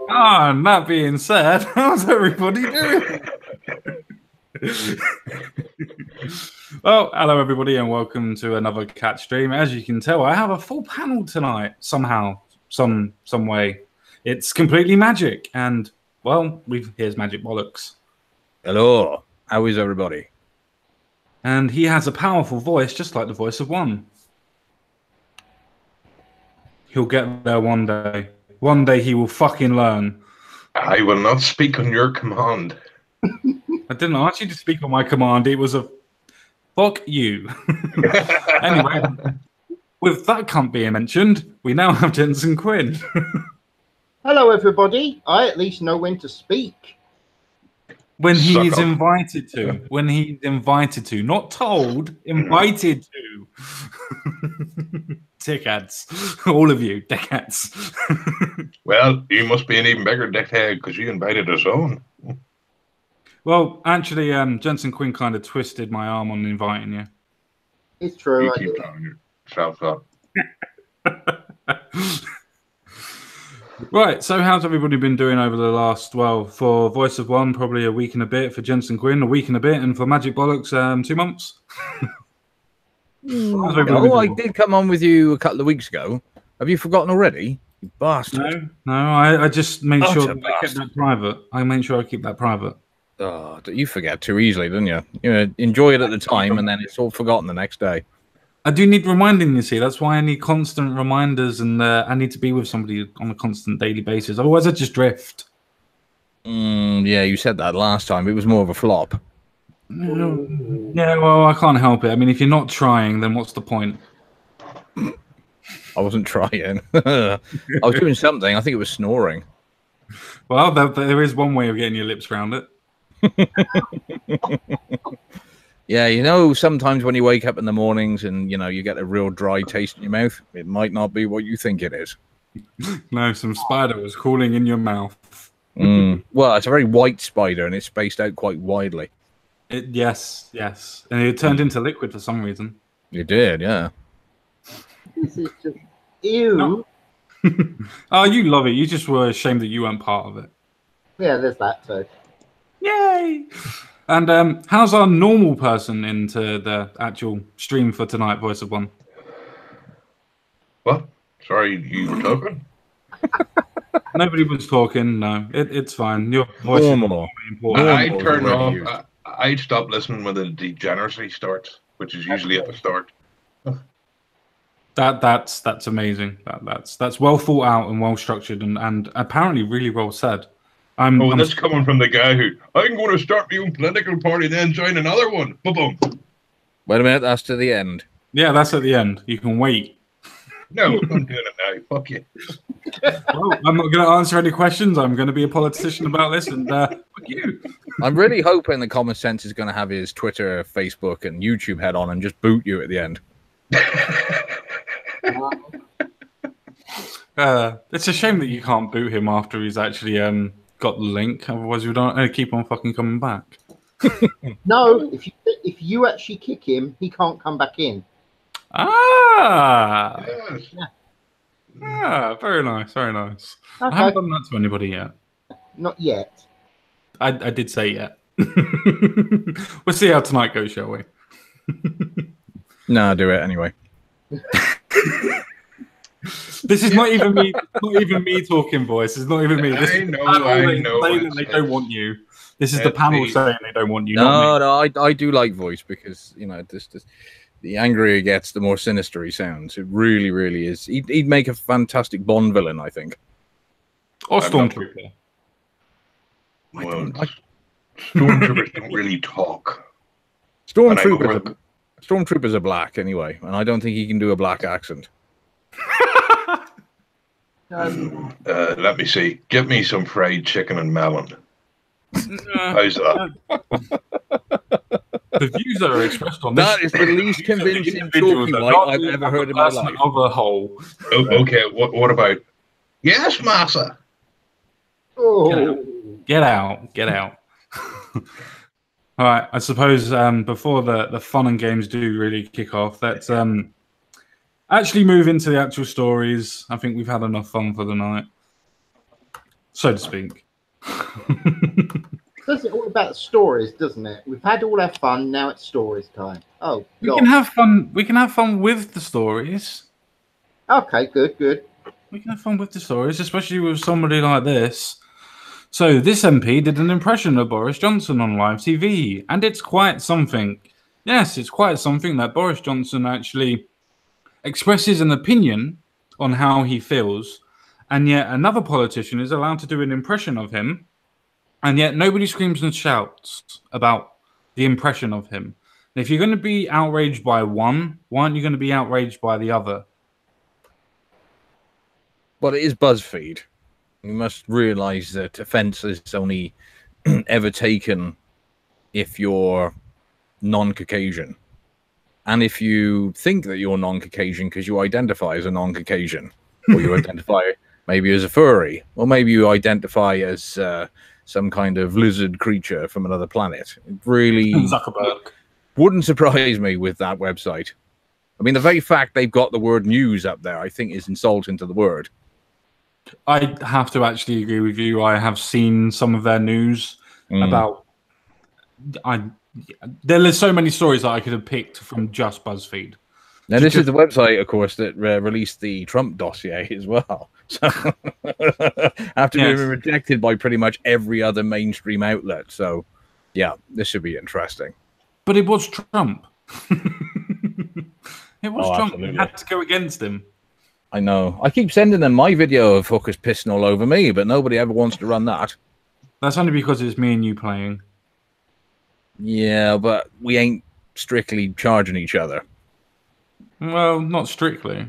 Ah, and that being said, how's everybody doing? Well, hello everybody, and welcome to another Catch stream. As you can tell, I have a full panel tonight. Somehow, some way, it's completely magic. And well, here's Magic Bollocks. Hello, how is everybody? And he has a powerful voice, just like the voice of one. He'll get there one day. One day he will fucking learn. I will not speak on your command. I didn't ask you to speak on my command. It was a fuck you. Anyway, with that cunt being mentioned, we now have Jensen Quinn. Hello, everybody. I at least know when to speak. When he is invited to. When he's invited to. Not told, invited to. Dickheads. All of you, dickheads. Well, you must be an even bigger dickhead because you invited us on. Well, actually, Jensen Quinn kind of twisted my arm on inviting you. It's true. You keep telling yourself that. Right, so how's everybody been doing over the last, well, for Voice of One, probably a week and a bit, for Jensen Quinn, a week and a bit, and for Magic Bollocks, 2 months? Oh, I did come on with you a couple of weeks ago. Have you forgotten already? You bastard. No, I just made sure I kept that private. I made sure I keep that private. Oh, you forget too easily, don't you? You know, enjoy it at the time, and then it's all forgotten the next day. I do need reminding, you see. That's why I need constant reminders, and I need to be with somebody on a constant daily basis. Otherwise, I just drift. Yeah, you said that last time. It was more of a flop. Yeah, well, I can't help it. I mean, if you're not trying, then what's the point? I wasn't trying. I was doing something. I think it was snoring. Well, there is one way of getting your lips around it. Yeah, you know, sometimes when you wake up in the mornings and, you know, you get a real dry taste in your mouth, it might not be what you think it is. No, some spider was crawling in your mouth. Well, it's a very white spider, and it's spaced out quite widely. Yes. And it turned into liquid for some reason. You did, yeah. This is just ew. No. Oh, you love it. You just were ashamed that you weren't part of it. Yeah, there's that too. Yay! And how's our normal person into the actual stream for tonight, Voice of One? What? Sorry, you were talking? Nobody was talking. No, it's fine. Your voice is more important. I turn off. I'd stop listening when the degeneracy starts, which is usually at the start. That's amazing. That's well thought out and well structured and apparently really well said. That's coming from the guy who I'm going to start my own political party, then join another one. Boom. Wait a minute, that's to the end. Yeah, that's at the end. You can wait. No, I'm doing it now. Fuck you. Well, I'm not going to answer any questions. I'm going to be a politician about this, and fuck you. I'm really hoping the Common Sense is going to have his Twitter, Facebook, and YouTube head on and just boot you at the end. It's a shame that you can't boot him after he's actually got the link. Otherwise, we don't keep on fucking coming back. No, if you actually kick him, he can't come back in. Ah, Yes. yeah. Very nice, very nice. Okay. I haven't done that to anybody yet. Not yet. I did say yet. We'll see how tonight goes, shall we? No, do it anyway. This is not even me. Not even me talking, voice. It's not even me. This I is know, the panel I know. saying that they don't want you. This is the panel saying they don't want you. No, I do like voice because, you know, this the angrier he gets, the more sinister he sounds. It really, really is. He'd make a fantastic Bond villain, I think. Or Stormtrooper. Well, Stormtroopers don't really talk. Stormtroopers are black anyway, and I don't think he can do a black accent. Let me see. Give me some fried chicken and melon. How's that? The views that are expressed on this that is the least convincing talking white I've ever heard in my life. Of a whole. Okay, what about? Yes, massa. Oh, Get out. All right, I suppose before the fun and games do really kick off, let's actually move into the actual stories. I think we've had enough fun for the night. so to speak. Does it all about stories, doesn't it? We've had all our fun. Now it's stories time. Oh, We can have fun. We can have fun with the stories. Okay, good, good. We can have fun with the stories, especially with somebody like this. So this MP did an impression of Boris Johnson on live TV, and it's quite something. Yes, it's quite something that Boris Johnson actually expresses an opinion on how he feels, and yet another politician is allowed to do an impression of him, and yet nobody screams and shouts about the impression of him. And if you're going to be outraged by one, why aren't you going to be outraged by the other? Well, it is BuzzFeed. You must realise that offence is only ever taken if you're non-Caucasian. And if you think that you're non-Caucasian because you identify as a non-Caucasian, or you identify maybe as a furry, or maybe you identify as some kind of lizard creature from another planet, it really Zuckerberg wouldn't surprise me with that website. I mean, the very fact they've got the word news up there, I think, is insulting to the word. I have to actually agree with you. I have seen some of their news about. There's so many stories that I could have picked from just BuzzFeed. Now, this is the website, of course, that released the Trump dossier as well. So, after being rejected by pretty much every other mainstream outlet. So, yeah, this should be interesting. But it was Trump. It was Trump. Absolutely. We had to go against him. I know. I keep sending them my video of hookers pissing all over me, but nobody ever wants to run that. That's only because it's me and you playing. Yeah, but we ain't strictly charging each other. Well, not strictly.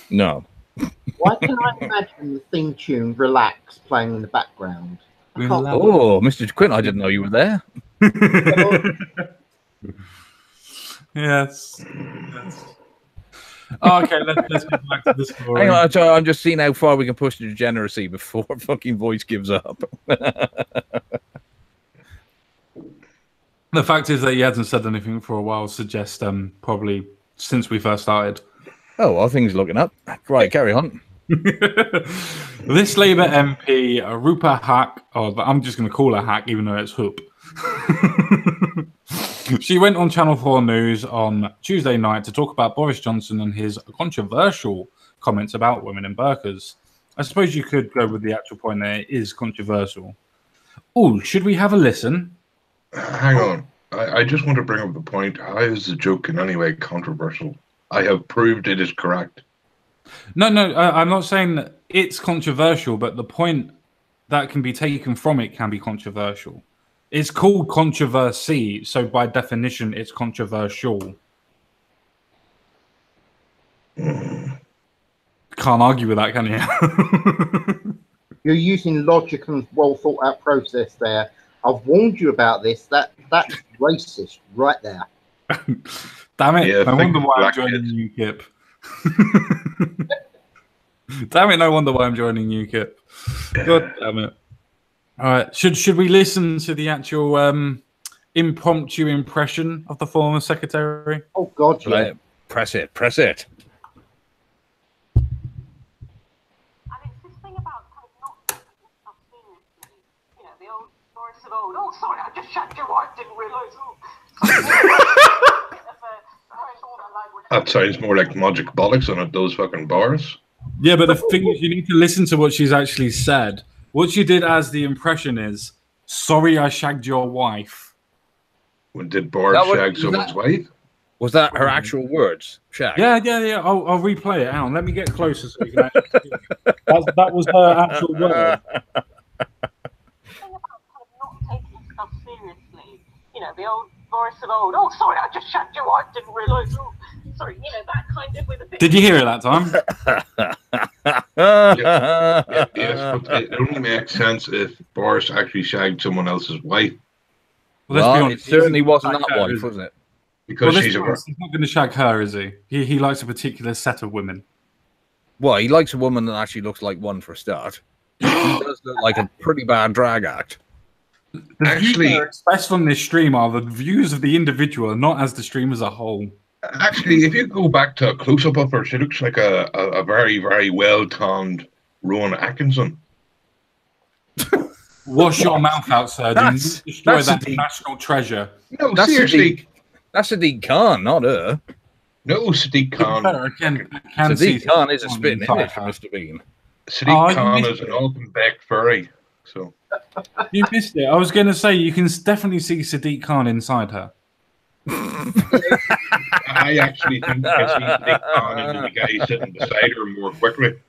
No. Why can I imagine the theme tune "Relax" playing in the background? Oh, Mr. Quint, I didn't know you were there. Yes. Oh, okay, let's get back to the story. Hang on, I'm just seeing how far we can push the degeneracy before fucking voice gives up. The fact is that he hasn't said anything for a while suggests probably since we first started. Oh, well, things are looking up. Right, carry on. This Labour MP, Rupa Hack, I'm just going to call her Hack, even though it's Hoop. She went on Channel 4 News on Tuesday night to talk about Boris Johnson and his controversial comments about women in burqas. I suppose you could go with the actual point that it is controversial. Oh, should we have a listen? Hang on. I just want to bring up the point. How is the joke in any way controversial? I have proved it is correct. No, I'm not saying that it's controversial, but the point that can be taken from it can be controversial. It's called controversy, so by definition, it's controversial. Can't argue with that, can you? You're using logic and well thought out process there. I've warned you about this. That's racist right there. Damn it! Yeah, no wonder why I'm joining UKIP. Damn it! No wonder why I'm joining UKIP. God damn it! All right, should we listen to the actual impromptu impression of the former secretary? Oh God, yeah. Press it. Oh, sorry, I just shagged your wife, didn't realise. That sounds more like magic bollocks than it does fucking Boris. Yeah, but the thing is, you need to listen to what she's actually said. What she did as the impression is, sorry I shagged your wife. When did Boris shag someone's wife? Was that her actual words? Shag? Yeah. I'll replay it. Hang on, let me get closer so you can actually that was her actual word. You know, the old Boris of old. Oh, sorry, I just shagged your wife, didn't realise. Oh, sorry, you know, that kind of with a bit. Did you hear it that time? Yes, but it only makes sense if Boris actually shagged someone else's wife. Well, it certainly wasn't that wife, was it? Because he's not going to shag her, is he? He likes a particular set of women. Well, he likes a woman that actually looks like one for a start. She does look like a pretty bad drag act. The views that are expressed from this stream are the views of the individual, not as the stream as a whole. Actually, if you go back to a close-up of her, she looks like a very, very well-tanned Rowan Atkinson. Wash your mouth out, sir. Do not destroy that Sadiq. national treasure. No, That's seriously. That's Sadiq Khan, not her. No, Sadiq Khan. I can see Sadiq Khan is a spitting inside image, her. Mr. Bean. Sadiq you Khan missed is an it. open-backed furry. So You missed it. I was going to say you can definitely see Sadiq Khan inside her. I actually think you can see Sadiq Khan into the guy sitting beside her more quickly.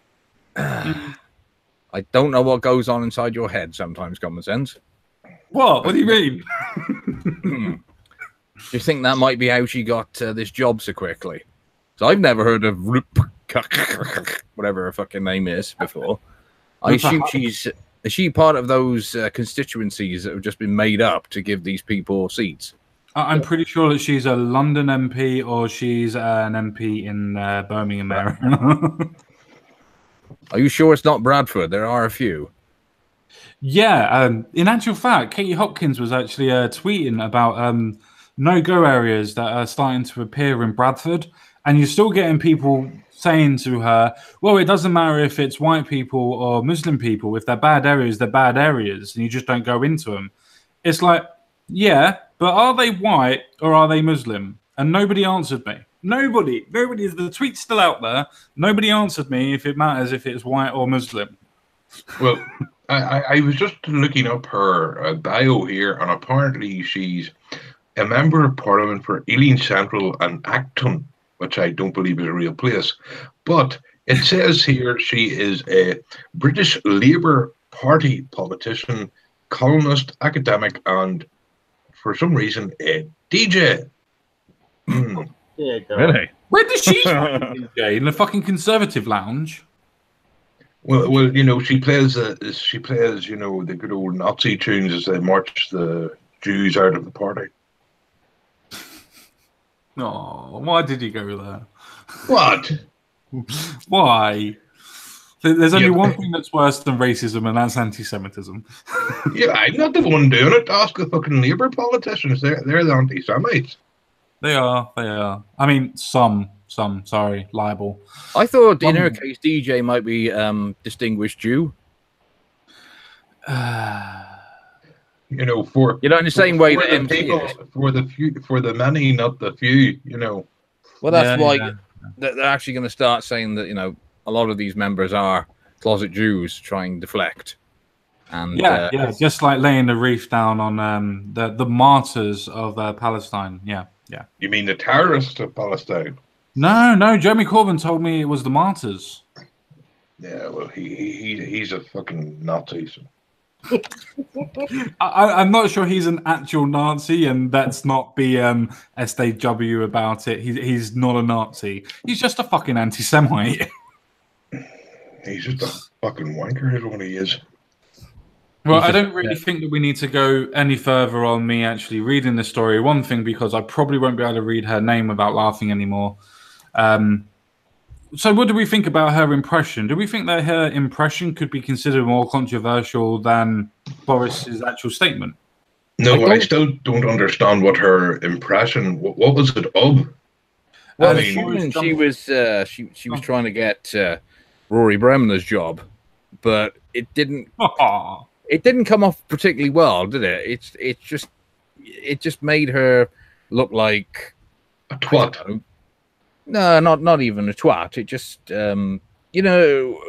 I don't know what goes on inside your head sometimes, common sense. What? What do you mean? Do you think that might be how she got this job so quickly? So I've never heard of whatever her fucking name is before. I assume is she part of those constituencies that have just been made up to give these people seats? I'm pretty sure that she's a London MP or she's an MP in Birmingham area. Are you sure it's not Bradford? There are a few. Yeah, in actual fact, Katie Hopkins was actually tweeting about no-go areas that are starting to appear in Bradford, and you're still getting people saying to her, well, it doesn't matter if it's white people or Muslim people. If they're bad areas, they're bad areas, and you just don't go into them. It's like, yeah, but are they white or are they Muslim? And nobody answered me. Nobody. The tweet's still out there. Nobody answered me if it matters if it's white or Muslim. Well, I was just looking up her bio here, and apparently she's a member of Parliament for Ealing Central and Acton, which I don't believe is a real place. But it says here she is a British Labour Party politician, columnist, academic, and for some reason a DJ. There you go. Really? Where does she DJ? In the fucking Conservative lounge? Well, you know, she plays, you know, the good old Nazi tunes as they march the Jews out of the party. Oh, why did you go there? What? Why? There's only one thing that's worse than racism, and that's anti-Semitism. Yeah, I'm not the one doing it. Ask the fucking Labour politicians. They're the anti-Semites. They are. I mean, some. Sorry, liable. I thought in her case, DJ might be distinguished Jew. You know, for in the same way that the MC people, is. for the few, for the many, not the few. You know. Well, that's why yeah. they're actually going to start saying that, you know, a lot of these members are closet Jews trying to deflect. And yeah, just like laying the reef down on the martyrs of Palestine. Yeah. You mean the terrorists of Palestine? No. Jeremy Corbyn told me it was the martyrs. Yeah, well, he's a fucking Nazi. So. I'm not sure he's an actual Nazi, and let's not be SJW about it. He's not a Nazi. He's just a fucking anti-Semite. He's just a fucking wanker, is what he is. Well, I don't really think that we need to go any further on me actually reading the story. One thing, because I probably won't be able to read her name without laughing anymore. So what do we think about her impression? Do we think that her impression could be considered more controversial than Boris's actual statement? No, I still don't understand what her impression. What was it of? Well, she was trying to get Rory Bremner's job, but it didn't. It didn't come off particularly well, did it? It just made her look like a twat. No, not even a twat. It just, you know,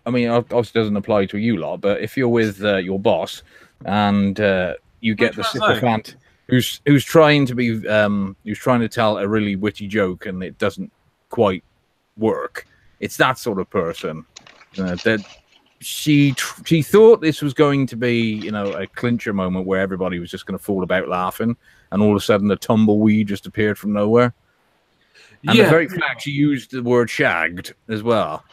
obviously doesn't apply to you lot, but if you're with your boss and you get the sycophant who's trying to be, who's trying to tell a really witty joke and it doesn't quite work, it's that sort of person that she thought this was going to be, you know, a clincher moment where everybody was just going to fall about laughing, and all of a sudden the tumbleweed just appeared from nowhere. And the very fact she used the word shagged as well.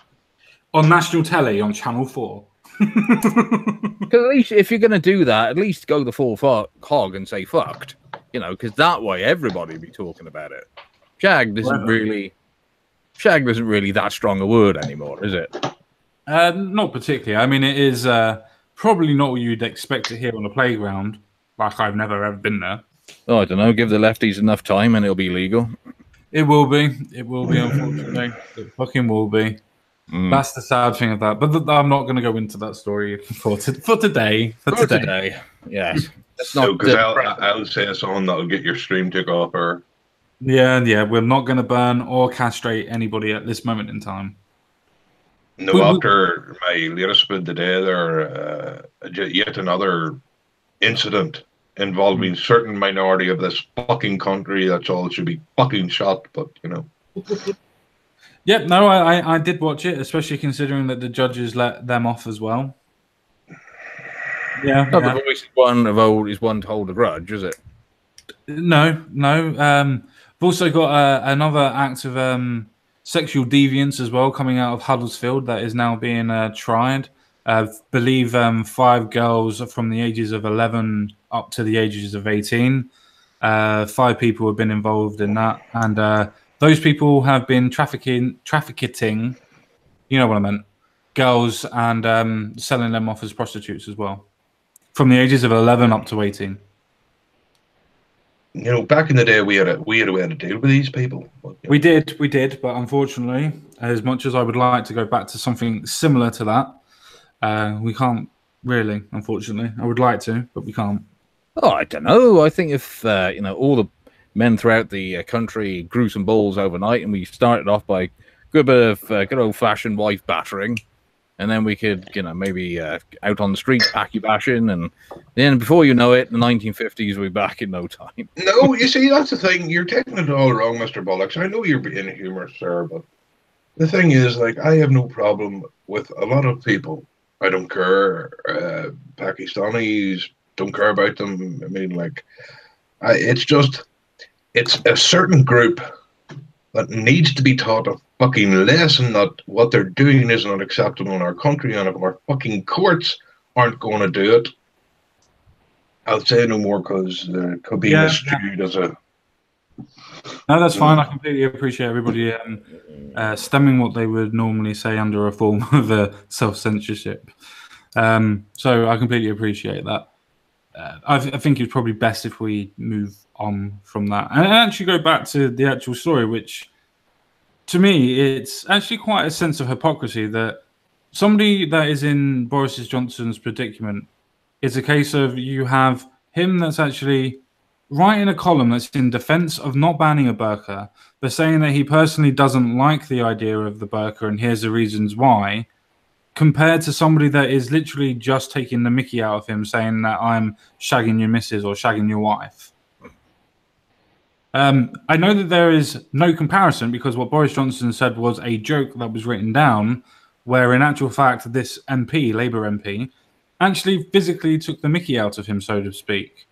On national telly, on Channel 4. Because at least if you're going to do that, at least go the full hog and say fucked. You know, because that way everybody would be talking about it. Shagged isn't really that strong a word anymore, is it? Not particularly. I mean, it is probably not what you'd expect to hear on the playground. Like, I've never ever been there. Oh, I don't know. Give the lefties enough time and it'll be legal. It will be. It will be, unfortunately. It fucking will be. That's the sad thing of that. But I'm not going to go into that story for today. Yes. No, because I'll say something that'll get your stream took off. Or yeah, we're not going to burn or castrate anybody at this moment in time. No, after my latest bid today, there yet another incident involving certain minority of this fucking country. That's all should be fucking shot. But you know. Yeah, no, I did watch it, especially considering that the judges let them off as well. Yeah, not the voice is one to hold a grudge, is it? No. We've also got another act of sexual deviance as well coming out of Huddersfield that is now being tried. I believe 5 girls from the ages of 11 up to the ages of 18. 5 people have been involved in that, and those people have been trafficking, you know what I meant, girls, and selling them off as prostitutes as well, from the ages of 11 up to 18. You know, back in the day, we had a way to deal with these people. But, you know. We did, but unfortunately, as much as I would like to go back to something similar to that, we can't really. Unfortunately, I would like to, but we can't. Oh, I don't know. I think if all the men throughout the country grew some balls overnight, and we started off by a good bit of good old-fashioned wife battering, and then we could, maybe out on the streets, packy bashing, and then before you know it, the 1950s will be back in no time. No, you see, that's the thing. You're taking it all wrong, Mr. Bollocks. I know you're being humorous, sir, but the thing is, like, I have no problem with a lot of people. I don't care. Pakistanis, don't care about them. I mean, like, it's a certain group that needs to be taught a fucking lesson that what they're doing is not acceptable in our country, and if our fucking courts aren't going to do it, I'll say no more because it could be misconstrued as a... No, that's fine. I completely appreciate everybody stemming what they would normally say under a form of self-censorship. So I completely appreciate that. I think it's probably best if we move on from that and actually go back to the actual story, which to me, it's actually quite a sense of hypocrisy that somebody that is in Boris Johnson's predicament is a case of you have him that's actually writing a column that's in defense of not banning a burqa, but saying that he personally doesn't like the idea of the burqa and here's the reasons why, compared to somebody that is literally just taking the mickey out of him, saying that I'm shagging your missus or shagging your wife. I know that there is no comparison because what Boris Johnson said was a joke that was written down, where in actual fact this MP, Labour MP, actually physically took the mickey out of him, so to speak.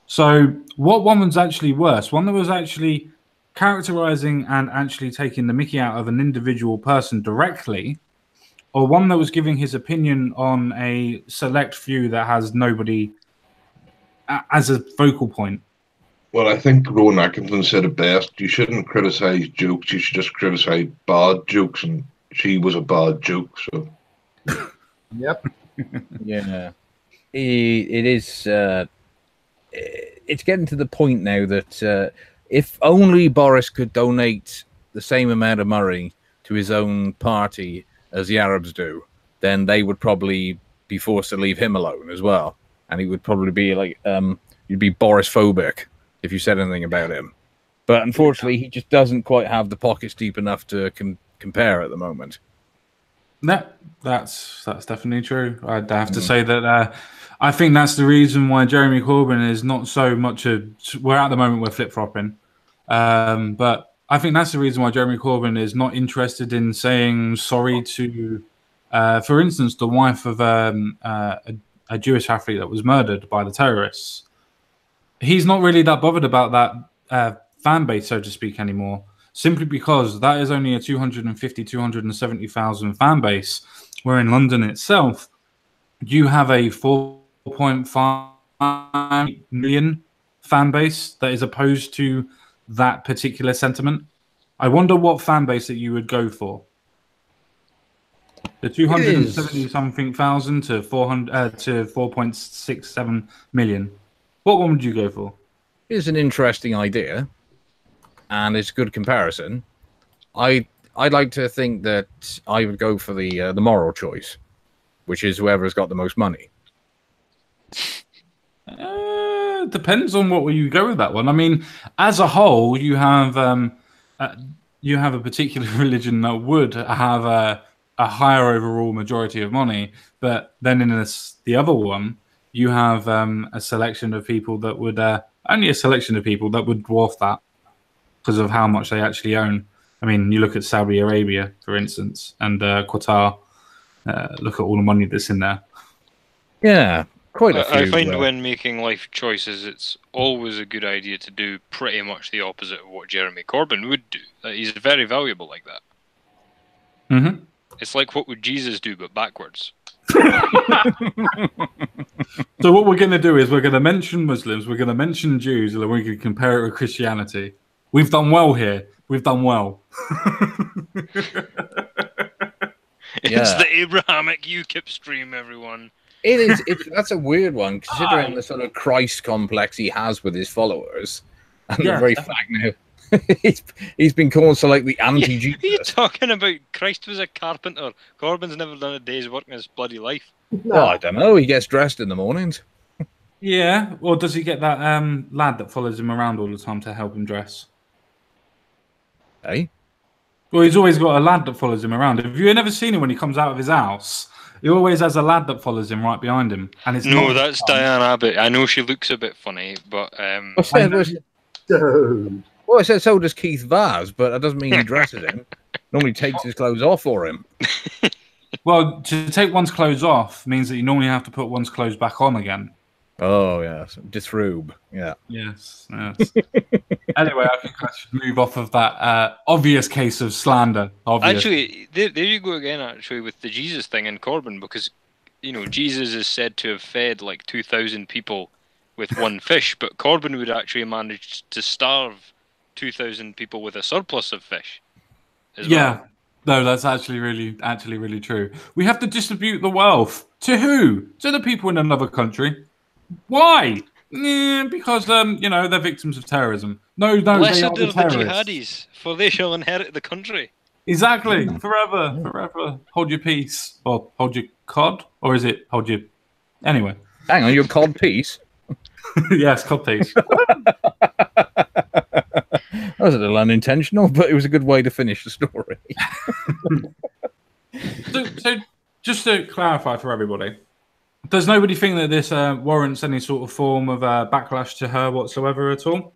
So what one was actually worse? One that was actually characterizing and actually taking the mickey out of an individual person directly, or one that was giving his opinion on a select few that has nobody as a focal point? Well, I think Rowan Atkinson said it best. You shouldn't criticize jokes. You should just criticize bad jokes, and she was a bad joke. So, Yep. Yeah, it is. It's getting to the point now that if only Boris could donate the same amount of money to his own party as the Arabs do, then they would probably be forced to leave him alone as well, and he would probably be like, you'd be Boris phobic if you said anything about him. But unfortunately, he just doesn't quite have the pockets deep enough to compare at the moment. That's definitely true. I'd have to say that I think that's the reason why Jeremy Corbyn is not so much we're at the moment we're flip-flopping. But I think that's the reason why Jeremy Corbyn is not interested in saying sorry to, for instance, the wife of a Jewish athlete that was murdered by the terrorists. He's not really that bothered about that fan base, so to speak, anymore, simply because that is only a 270,000 fan base, where in London itself, you have a 4.5 million fan base that is opposed to that particular sentiment. I wonder what fan base that you would go for. The 270-something thousand to 4.67 million. What one would you go for? It's an interesting idea, and it's a good comparison. I I'd like to think that I would go for the moral choice, which is whoever's got the most money. Depends on what you go with that one. I mean, as a whole, you have a particular religion that would have a higher overall majority of money, but then in the other one, you have a selection of people that would only a selection of people that would dwarf that because of how much they actually own. I mean, you look at Saudi Arabia, for instance, and Qatar. Look at all the money that's in there. Yeah, quite a few. I find when making life choices, it's always a good idea to do pretty much the opposite of what Jeremy Corbyn would do. He's very valuable like that. Mm-hmm. It's like, what would Jesus do, but backwards? So what we're going to do is we're going to mention Muslims, we're going to mention Jews, and then we're going to compare it with Christianity. We've done well here. We've done well. It's the Abrahamic UKIP stream, everyone. It is. That's a weird one, considering the sort of Christ complex he has with his followers, and the very fact now he's been called so like the anti-Jesus. Are you talking about Christ was a carpenter? Corbyn's never done a day's work in his bloody life. No. Well, I don't know. He gets dressed in the mornings. Yeah, or does he get that lad that follows him around all the time to help him dress? Hey? Well, he's always got a lad that follows him around. Have you never seen him when he comes out of his house? He always has a lad that follows him right behind him. And it's that's Diane Abbott. I know she looks a bit funny, but... Dude. Well, I said so does Keith Vaz, but that doesn't mean he dresses him. Normally takes his clothes off for him. Well, to take one's clothes off means that you normally have to put one's clothes back on again. Oh, yes. Disrobe. Yeah. Yes. Anyway, I think I should move off of that obvious case of slander. Obvious. Actually, there you go again, actually, with the Jesus thing and Corbyn, because, Jesus is said to have fed like 2,000 people with one fish, but Corbyn would actually manage to starve 2,000 people with a surplus of fish. Well. No, that's actually really true. We have to distribute the wealth. To who? To the people in another country. Why? Because they're victims of terrorism. No, blessed they are are the the terrorists. jihadis, for they shall inherit the country. Exactly. Forever. Hold your peace, or hold your cod, or is it hold your? Anyway. Hang on, your cod piece. Yes, cod piece. That was a little unintentional, but it was a good way to finish the story. So, just to clarify for everybody, does nobody think that this warrants any sort of form of backlash to her whatsoever at all?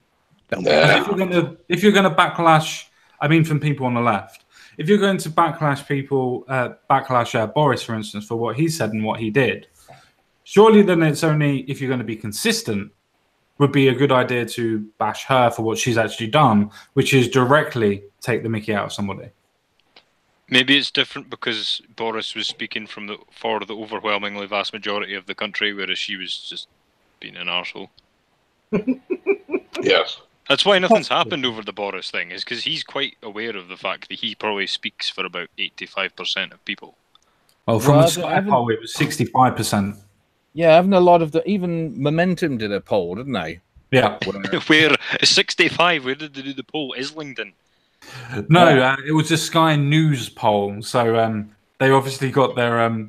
If you're going to backlash, I mean, from people on the left, if you're going to backlash Boris, for instance, for what he said and what he did, surely then it's only if you're going to be consistent would be a good idea to bash her for what she's actually done, which is directly take the mickey out of somebody. Maybe it's different because Boris was speaking for the overwhelmingly vast majority of the country, whereas she was just being an arsehole. Yes. That's why nothing's happened over the Boris thing, is because he's quite aware of the fact that he probably speaks for about 85% of people. Well, from the Sky poll, it was 65%. Yeah, having a lot of even Momentum did a poll, didn't they? Yeah. Where 65? Where did they do the poll? Islington. No, it was a Sky News poll. So they obviously got their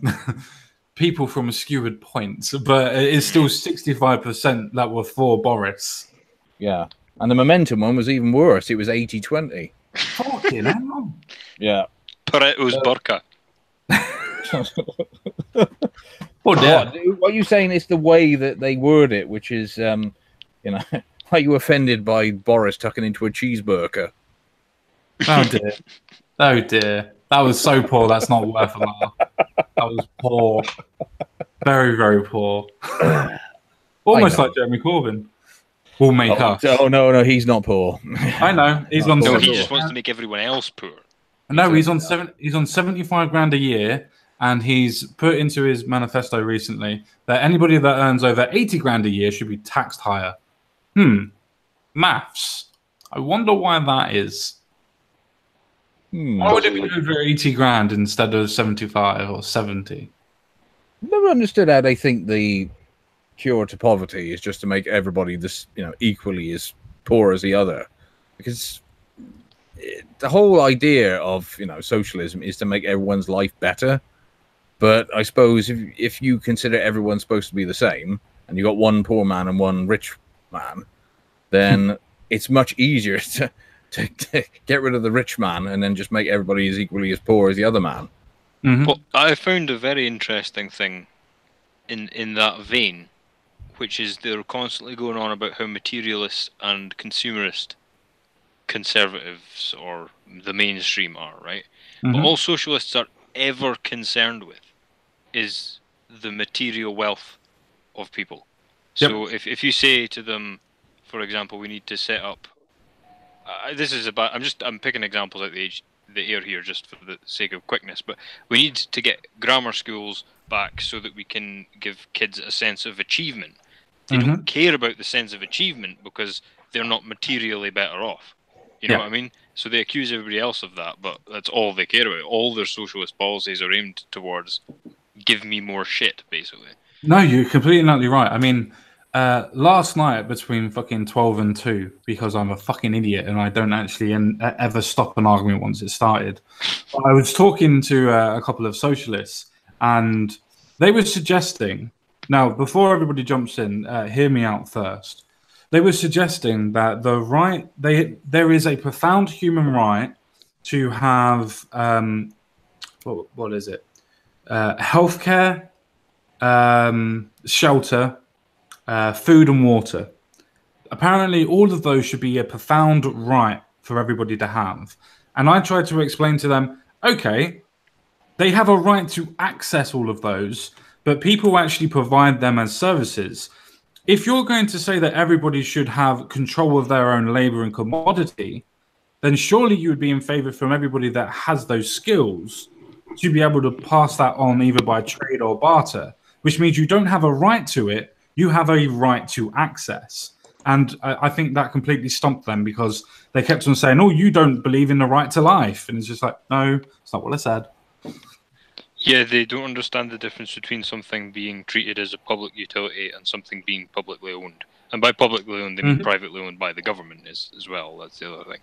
people from skewed points, but it's still 65% that were for Boris. Yeah, and the Momentum one was even worse. It was 80-20. Fucking hell. Yeah. Pareto's burqa. What are you saying is the way that they word it, which is, are you offended by Boris tucking into a cheeseburger? Oh dear. That was so poor, that's not worth a laugh. That was poor. Very, very poor. Almost like Jeremy Corbyn. Will make us. Oh, no, he's not poor. I know. He's on. No, he just wants to make everyone else poor. No, he's on 75 grand a year. And he's put into his manifesto recently that anybody that earns over 80 grand a year should be taxed higher. Maths. I wonder why that is. Why would it be over 80 grand instead of 75 or 70? Never understood how they think the cure to poverty is just to make everybody equally as poor as the other. Because the whole idea of socialism is to make everyone's life better. But I suppose if you consider everyone supposed to be the same, and you got one poor man and one rich man, then it's much easier to get rid of the rich man and then just make everybody as equally as poor as the other man. Mm-hmm. Well, I found a very interesting thing in that vein, which is they're constantly going on about how materialist and consumerist conservatives or the mainstream are, right? Mm-hmm. But all socialists are ever concerned with is the material wealth of people. Yep. So if you say to them, for example, we need to set up this is about I'm picking examples out the air here just for the sake of quickness, but we need to get grammar schools back so that we can give kids a sense of achievement. They don't care about the sense of achievement because they're not materially better off. You know what I mean? So they accuse everybody else of that, but that's all they care about. All their socialist policies are aimed towards give me more shit, basically. No, you're completely and utterly right. I mean, last night between fucking 12 and 2, because I'm a fucking idiot and I don't actually ever stop an argument once it started, I was talking to a couple of socialists and they were suggesting, now before everybody jumps in, hear me out first. They were suggesting that there is a profound human right to have, what is it? Healthcare, shelter, food and water. Apparently, all of those should be a profound right for everybody to have. And I tried to explain to them, okay, they have a right to access all of those, but people actually provide them as services. If you're going to say that everybody should have control of their own labor and commodity, then surely you would be in favor from everybody that has those skills to be able to pass that on either by trade or barter, which means you don't have a right to it, you have a right to access. And I think that completely stumped them because they kept on saying, oh, you don't believe in the right to life. And it's just like, no, it's not what I said. Yeah, they don't understand the difference between something being treated as a public utility and something being publicly owned. And by publicly owned, they mean privately owned by the government as well. That's the other thing.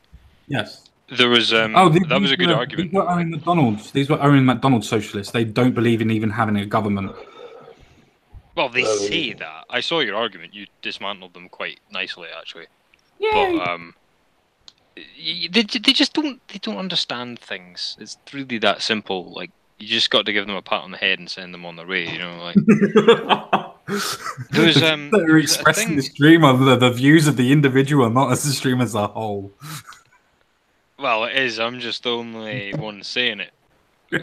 Yes. There was that was a good argument. These were owning McDonald's. These were owning McDonald's socialists. They don't believe in even having a government. Well, they say that. I saw your argument. You dismantled them quite nicely, actually. Yay. But they just don't understand things. It's really that simple. Like, you just got to give them a pat on the head and send them on their way. You know, like they're expressing the stream of the views of the individual, not as the stream as a whole. Well, it is. I'm just the only one saying it.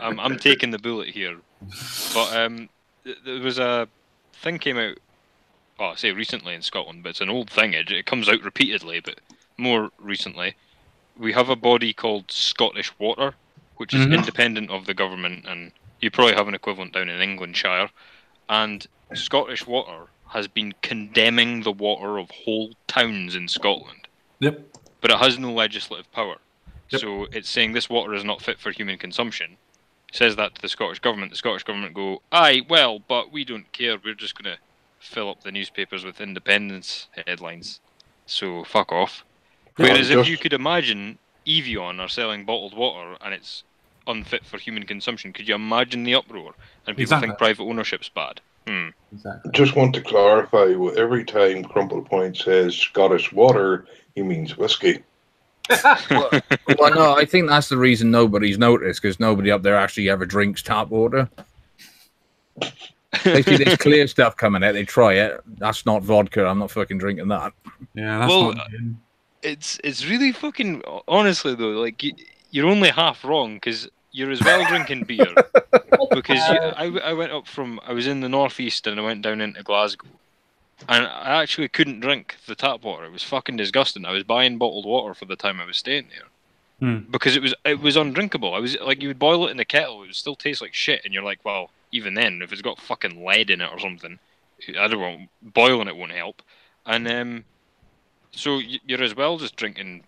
I'm taking the bullet here. But there was a thing came out. Well, I say recently in Scotland, but it's an old thing. It comes out repeatedly, but more recently, we have a body called Scottish Water, which is independent of the government, and you probably have an equivalent down in Englandshire. And Scottish Water has been condemning the water of whole towns in Scotland. Yep. But it has no legislative power. Yep. So it's saying this water is not fit for human consumption. It says that to the Scottish government. The Scottish government go, aye, well, but we don't care. We're just going to fill up the newspapers with independence headlines. So fuck off. Whereas if you could imagine Evian are selling bottled water and it's unfit for human consumption, could you imagine the uproar? And people think private ownership's bad. Exactly. Just want to clarify, every time Crumple Point says Scottish Water, he means whiskey. Well, no, I think that's the reason nobody's noticed, because nobody up there actually ever drinks tap water. They see this clear stuff coming out, they try it. That's not vodka. I'm not fucking drinking that. Yeah, that's not. It's really fucking honestly though. Like you're only half wrong because you're as well drinking beer. Because I went up I was in the northeast and I went down into Glasgow. And I actually couldn't drink the tap water. It was fucking disgusting. I was buying bottled water for the time I was staying there. Because it was undrinkable. I was like, you would boil it in the kettle, it would still taste like shit. And you're like, well, even then, if it's got fucking lead in it or something, I don't know, boiling it won't help. And so you're as well just drinking.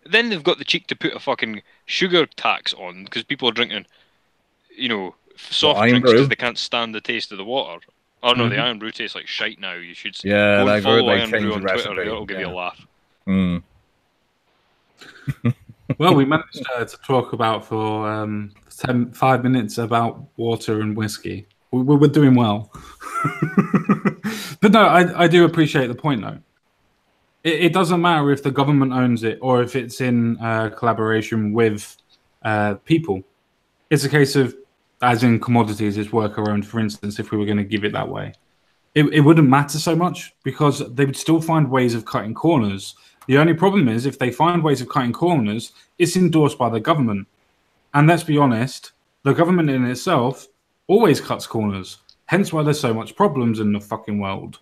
Then they've got the cheek to put a fucking sugar tax on because people are drinking, soft drinks because they can't stand the taste of the water. Oh no, the Iron Brew tastes like shite now. You should go and follow Iron Brew on Twitter. It'll give you a laugh. Well, we managed to talk about for 5 minutes about water and whiskey. We're doing well. But no, I do appreciate the point, though. It doesn't matter if the government owns it or if it's in collaboration with people. It's a case of, as in commodities, it's worker owned, for instance, if we were going to give it that way. It wouldn't matter so much because they would still find ways of cutting corners. The only problem is if they find ways of cutting corners, it's endorsed by the government. And let's be honest, the government in itself always cuts corners. Hence why there's so much problems in the fucking world.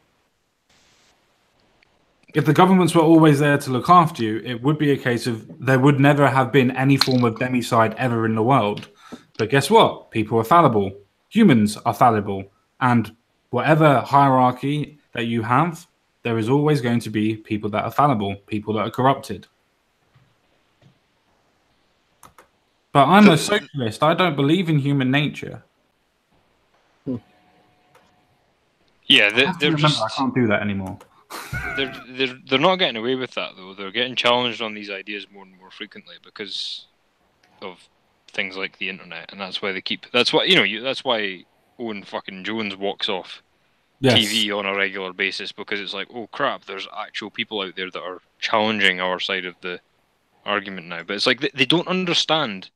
If the governments were always there to look after you, it would be a case of there would never have been any form of democide ever in the world. But guess what? People are fallible. Humans are fallible. And whatever hierarchy that you have, there is always going to be people that are fallible, people that are corrupted. But I'm a socialist. I don't believe in human nature. Yeah, I can't do that anymore. They're not getting away with that though. They're getting challenged on these ideas more and more frequently because of things like the internet, and that's why they keep. That's why that's why Owen fucking Jones walks off TV on a regular basis, because it's like, oh crap, there's actual people out there that are challenging our side of the argument now. But it's like they don't understand,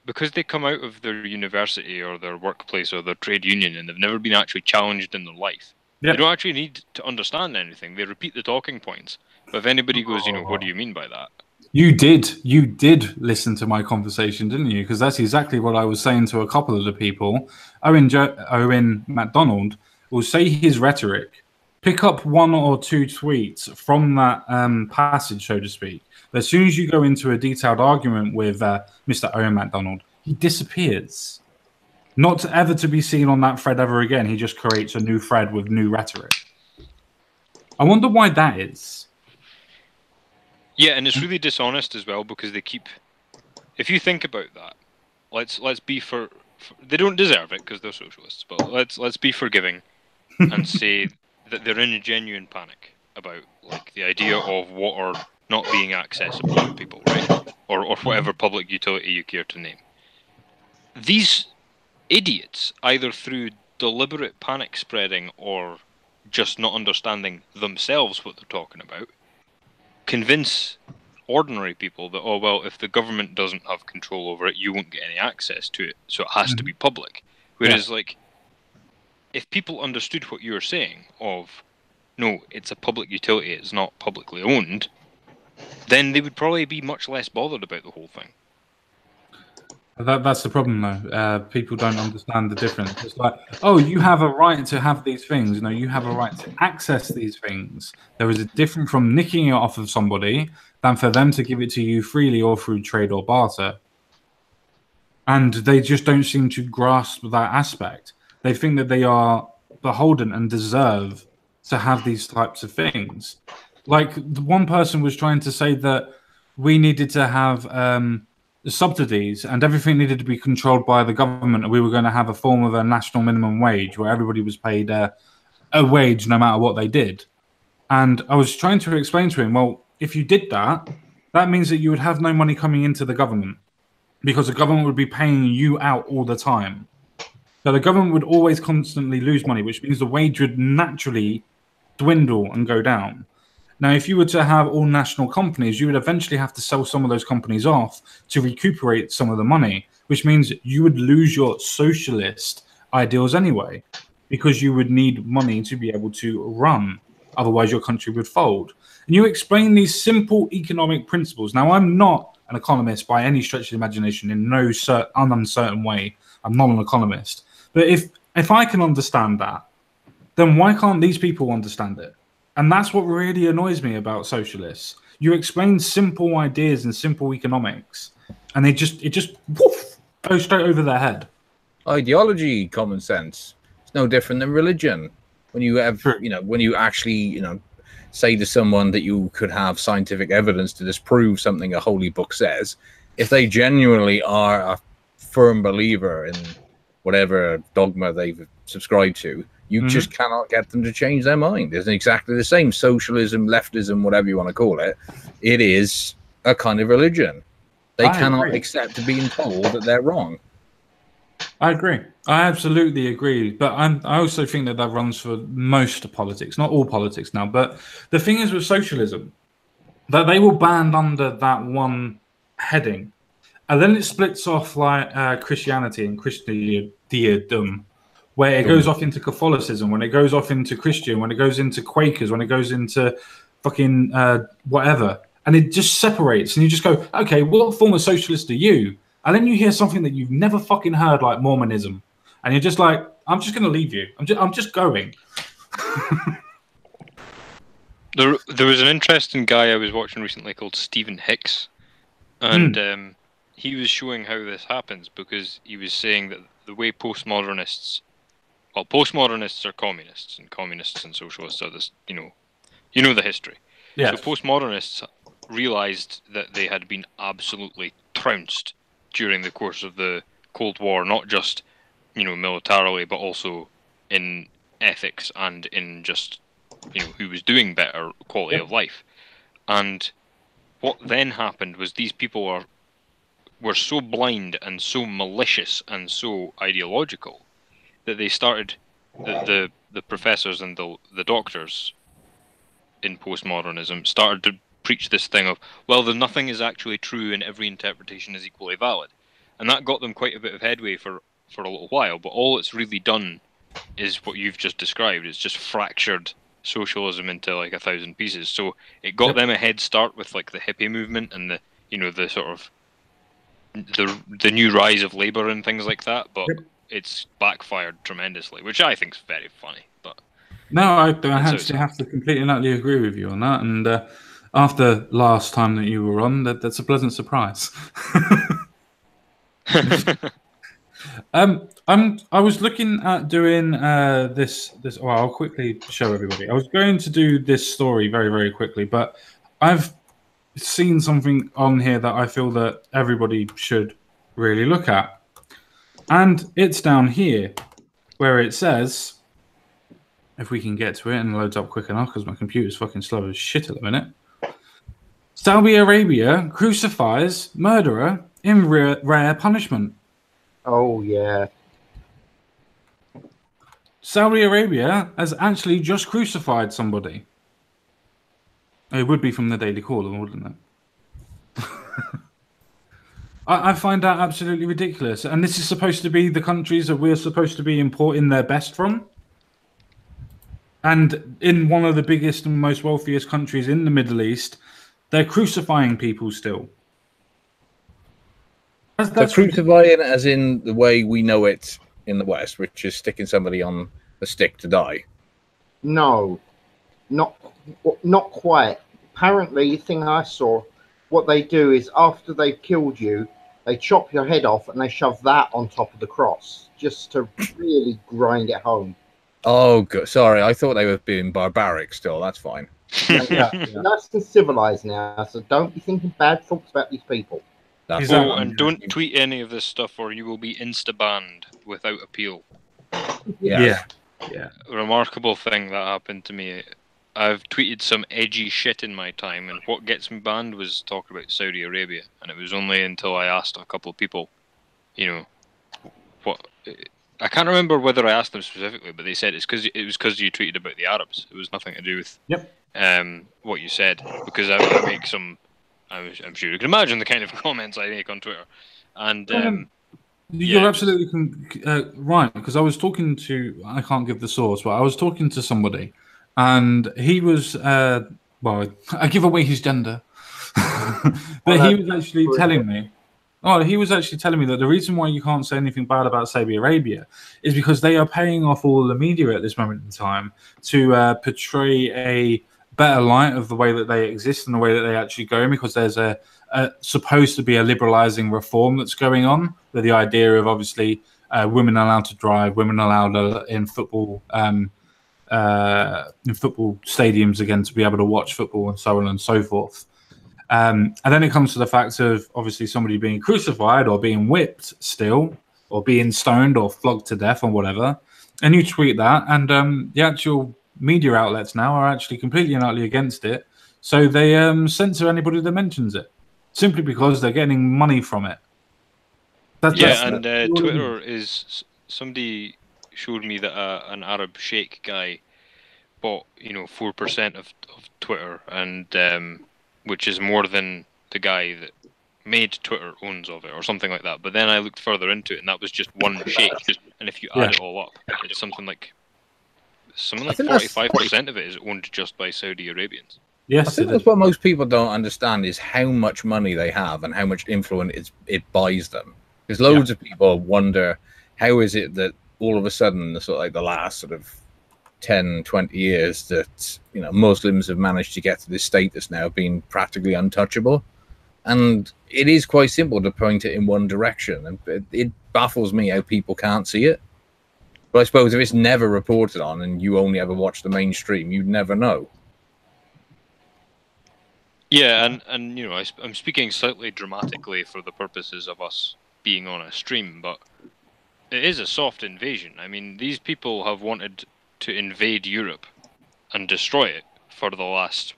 because they come out of their university or their workplace or their trade union and they've never been actually challenged in their life. Yep. They don't actually need to understand anything. They repeat the talking points. But if anybody goes, what do you mean by that? You did listen to my conversation, didn't you? Because that's exactly what I was saying to a couple of the people. Owen MacDonald will say his rhetoric, pick up one or two tweets from that passage, so to speak. But as soon as you go into a detailed argument with Mr. Owen MacDonald, he disappears. Not ever to be seen on that thread ever again. He just creates a new thread with new rhetoric. I wonder why that is. Yeah, and it's really dishonest as well, because they keep. If you think about that, let's be for they don't deserve it because they're socialists, but let's be forgiving and say that they're in a genuine panic about like the idea of water not being accessible to people, right? Or whatever public utility you care to name. These idiots, either through deliberate panic spreading or just not understanding themselves what they're talking about, convince ordinary people that, oh, well, if the government doesn't have control over it, you won't get any access to it, so it has to be public. Whereas, like, if people understood what you were saying of, no, it's a public utility, it's not publicly owned, then they would probably be much less bothered about the whole thing. That's the problem, though. People don't understand the difference. It's like, oh, you have a right to have these things. You know, you have a right to access these things. There is a difference from nicking it off of somebody than for them to give it to you freely or through trade or barter. And they just don't seem to grasp that aspect. They think that they are beholden and deserve to have these types of things. Like, one person was trying to say that we needed to have subsidies and everything needed to be controlled by the government, and we were going to have a form of a national minimum wage where everybody was paid a wage no matter what they did. And I was trying to explain to him, well, if you did that, that means that you would have no money coming into the government because the government would be paying you out all the time. So the government would always constantly lose money, which means the wage would naturally dwindle and go down. Now, if you were to have all national companies, you would eventually have to sell some of those companies off to recuperate some of the money, which means you would lose your socialist ideals anyway, because you would need money to be able to run. Otherwise, your country would fold. And you explain these simple economic principles. Now, I'm not an economist by any stretch of the imagination, in no uncertain way. I'm not an economist. But if I can understand that, then why can't these people understand it? And that's what really annoys me about socialists. You explain simple ideas and simple economics, and it just woof, goes straight over their head. Ideology, common sense. It's no different than religion. When you have, when you actually, say to someone that you could have scientific evidence to disprove something a holy book says, if they genuinely are a firm believer in whatever dogma they've subscribed to, you just cannot get them to change their mind. It's exactly the same. Socialism, leftism, whatever you want to call it. It is a kind of religion. They cannot accept being told that they're wrong. I agree. I absolutely agree. But I also think that runs for most politics, not all politics now. But the thing is with socialism, that they will band under that one heading. And then it splits off like Christianity and Christendom, where it goes off into Catholicism, when it goes off into Christian, when it goes into Quakers, when it goes into fucking whatever. And it just separates. And you just go, okay, what form of socialist are you? And then you hear something that you've never fucking heard, like Mormonism. And you're just like, I'm just going to leave you. I'm just going. There was an interesting guy I was watching recently called Stephen Hicks. And he was showing how this happens, because he was saying that the way postmodernists are communists, and communists and socialists are this, you know the history. Yeah. So postmodernists realized that they had been absolutely trounced during the course of the Cold War, not just, militarily, but also in ethics and in just, who was doing better quality of life. And what then happened was these people were so blind and so malicious and so ideological that they started, the professors and the doctors in postmodernism started to preach this thing of, well, nothing is actually true and every interpretation is equally valid. And that got them quite a bit of headway for a little while, but all it's really done is what you've just described. It's just fractured socialism into like 1,000 pieces. So it got them a head start with like the hippie movement and the sort of the new rise of labor and things like that, but it's backfired tremendously, which I think is very funny. But no, I actually have to completely and utterly agree with you on that. And after last time that you were on, that's a pleasant surprise. I was looking at doing this. Well, I'll quickly show everybody. I was going to do this story very, very quickly, but I've seen something on here that I feel that everybody should really look at, and it's down here where it says, if we can get to it and it loads up quick enough because my computer's fucking slow as shit at the minute. Saudi Arabia crucifies murderer in rare punishment. Oh, yeah. Saudi Arabia has actually just crucified somebody. It would be from the Daily Caller, wouldn't it? I find that absolutely ridiculous. And this is supposed to be the countries that we're supposed to be importing their best from. And in one of the biggest and most wealthiest countries in the Middle East, they're crucifying people still. They're crucifying as in the way we know it in the West, which is sticking somebody on a stick to die. No, not quite. Apparently, the thing I saw, what they do is after they've killed you, they chop your head off and they shove that on top of the cross just to really grind it home. Oh, good. Sorry, I thought they were being barbaric still. That's fine. Yeah. Nice and civilized now, so don't be thinking bad thoughts about these people. And don't tweet any of this stuff or you will be insta-banned without appeal. Yeah. A remarkable thing that happened to me. I've tweeted some edgy shit in my time, and what gets me banned was talking about Saudi Arabia. And it was only until I asked a couple of people, what... I can't remember whether I asked them specifically, but they said it was because you tweeted about the Arabs. It was nothing to do with what you said, because I make some... I'm sure you can imagine the kind of comments I make on Twitter. And you're absolutely right, because I was talking to, I can't give the source, but I was talking to somebody, and he was, well, I give away his gender, but he was actually telling me, that the reason why you can't say anything bad about Saudi Arabia is because they are paying off all the media at this moment in time to portray a better light of the way that they exist and the way that they actually go, because there's a supposed to be a liberalizing reform that's going on, with the idea of obviously women allowed to drive, women allowed in football stadiums again to be able to watch football and so on and so forth. And then it comes to the fact of obviously somebody being crucified or being whipped still, or being stoned or flogged to death or whatever, and you tweet that, and the actual media outlets now are actually completely and utterly against it, so they censor anybody that mentions it. simply because they're getting money from it. Twitter is, somebody showed me that an Arab sheikh guy bought 4% of Twitter, and which is more than the guy that made Twitter owns of it, or something like that. But then I looked further into it, and that was just one sheikh. And if you add it all up, it's something like 45% of it is owned just by Saudi Arabians. Yes, I think that's what most people don't understand is how much money they have and how much influence it buys them. Because loads of people wonder, how is it that all of a sudden, the last sort of 10, 20 years, that Muslims have managed to get to this status now of being practically untouchable? And it is quite simple to point it in one direction. And it baffles me how people can't see it. But I suppose if it's never reported on and you only ever watch the mainstream, you'd never know. Yeah, and I'm speaking slightly dramatically for the purposes of us being on a stream, but it is a soft invasion. I mean, these people have wanted to invade Europe and destroy it for the last,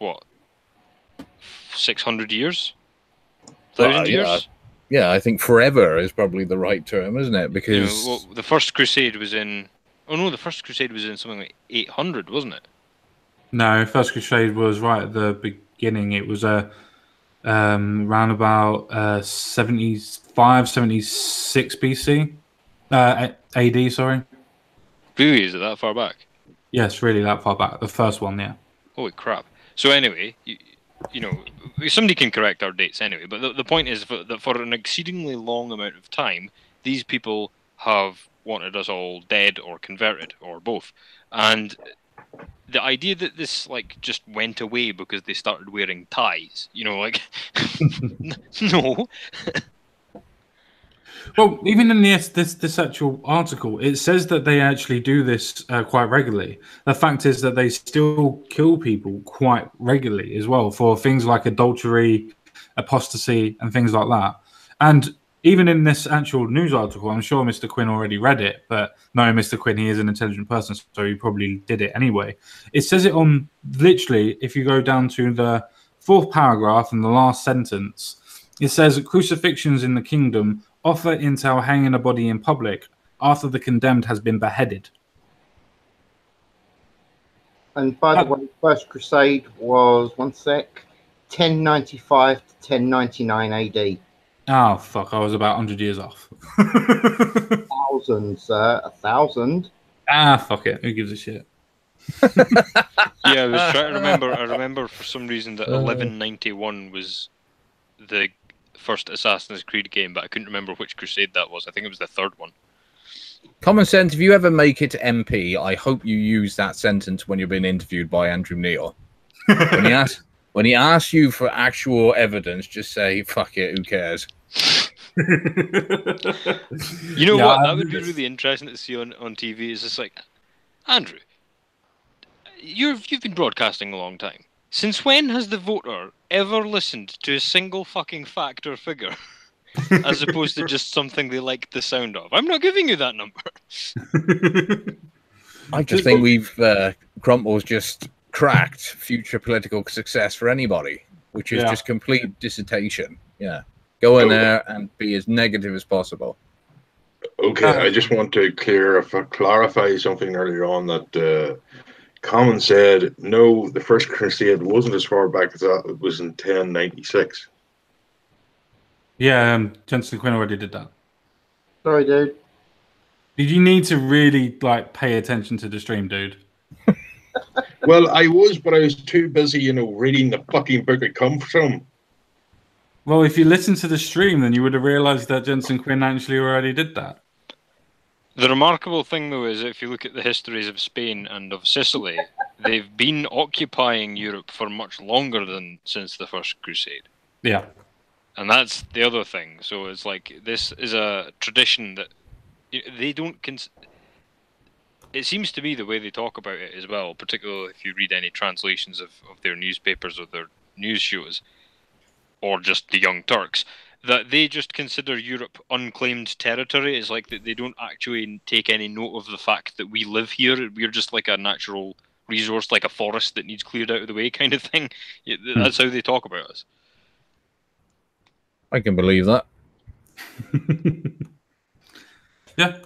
600 years? 1,000 years? Yeah, I think forever is probably the right term, isn't it? Because the First Crusade was in... Oh no, the First Crusade was in something like 800, wasn't it? No, First Crusade was right at the beginning. It was around about 75, 76 BC. AD, sorry. Really? Is it that far back? Yes, really that far back. The first one, yeah. Holy crap. So anyway, somebody can correct our dates anyway, but the point is that for an exceedingly long amount of time, these people have wanted us all dead or converted, or both. And the idea that this just went away because they started wearing ties, no. Well, even in this actual article, it says that they actually do this quite regularly. The fact is that they still kill people quite regularly as well for things like adultery, apostasy, and things like that. And even in this actual news article, I'm sure Mr. Quinn already read it, but no, Mr. Quinn, he is an intelligent person, so he probably did it anyway. It says it on, literally, if you go down to the fourth paragraph and the last sentence, it says crucifixions in the kingdom offer entail hanging a body in public after the condemned has been beheaded. And by the way, First Crusade was 1095 to 1099 AD. Oh, fuck, I was about 100 years off. 1,000, sir. 1,000. Ah, fuck it. Who gives a shit? Yeah, I was trying to remember. I remember for some reason that 1191 was the first Assassin's Creed game, but I couldn't remember which Crusade that was. I think it was the third one. Common sense, if you ever make it to MP, I hope you use that sentence when you're being interviewed by Andrew Neil. When he asks you for actual evidence, just say, fuck it, who cares? You know what? That would be really interesting to see on TV. It's just like, Andrew, you've been broadcasting a long time. Since when has the voter ever listened to a single fucking fact or figure, as opposed to just something they like the sound of? I'm not giving you that number. I just think Crumple's just cracked future political success for anybody, which is just complete dissertation. Yeah. Go in there and be as negative as possible. Okay, I just want to clarify something earlier on that Common said, no, the First Crusade wasn't as far back as that. It was in 1096. Yeah, Jensen Quinn already did that. Sorry, dude. Did you need to really pay attention to the stream, dude? Well, I was, but I was too busy, reading the fucking book it come from. Well, if you listened to the stream, then you would have realised that Jensen Quinn actually already did that. The remarkable thing, though, is if you look at the histories of Spain and of Sicily, they've been occupying Europe for much longer than since the First Crusade. Yeah. And that's the other thing. So it's like, this is a tradition that they don't... It seems to be the way they talk about it as well, particularly if you read any translations of their newspapers or their news shows, or just the Young Turks, that they just consider Europe unclaimed territory. It's like that they don't actually take any note of the fact that we live here. We're just like a natural resource, like a forest that needs cleared out of the way kind of thing. That's how they talk about us. I can believe that. Yeah.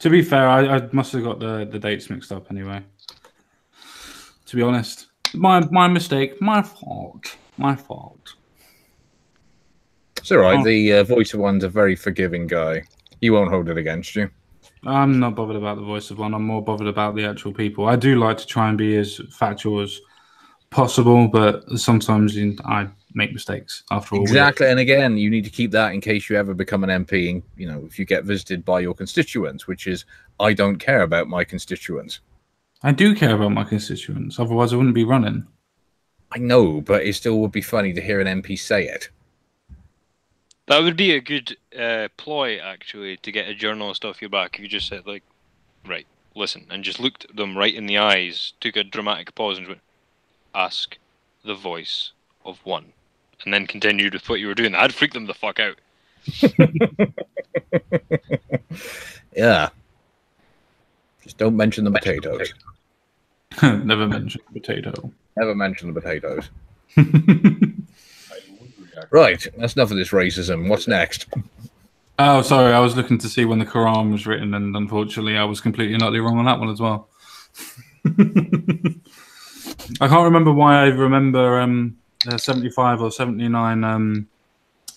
To be fair, I must have got the dates mixed up anyway. To be honest, my mistake, my fault. It's all right. Oh. The voice of one's a very forgiving guy. He won't hold it against you. I'm not bothered about the voice of one. I'm more bothered about the actual people. I do like to try and be as factual as possible, but sometimes I make mistakes. After all, Exactly. And again, you need to keep that in case you ever become an MP. And, you know, if you get visited by your constituents, which is, I don't care about my constituents. I do care about my constituents. Otherwise, I wouldn't be running. I know, but it still would be funny to hear an MP say it. That would be a good ploy, actually, to get a journalist off your back. If you just said, like, right, listen, and just looked them right in the eyes, took a dramatic pause and went, ask the voice of one, and then continued with what you were doing. I'd freak them the fuck out. Yeah. Just don't mention the potatoes. Never mention potato. Never mention the potatoes. Right, that's enough of this racism. What's next? Oh, sorry, I was looking to see when the Quran was written, and unfortunately, I was completely and utterly wrong on that one as well. I can't remember why I remember 75 or 79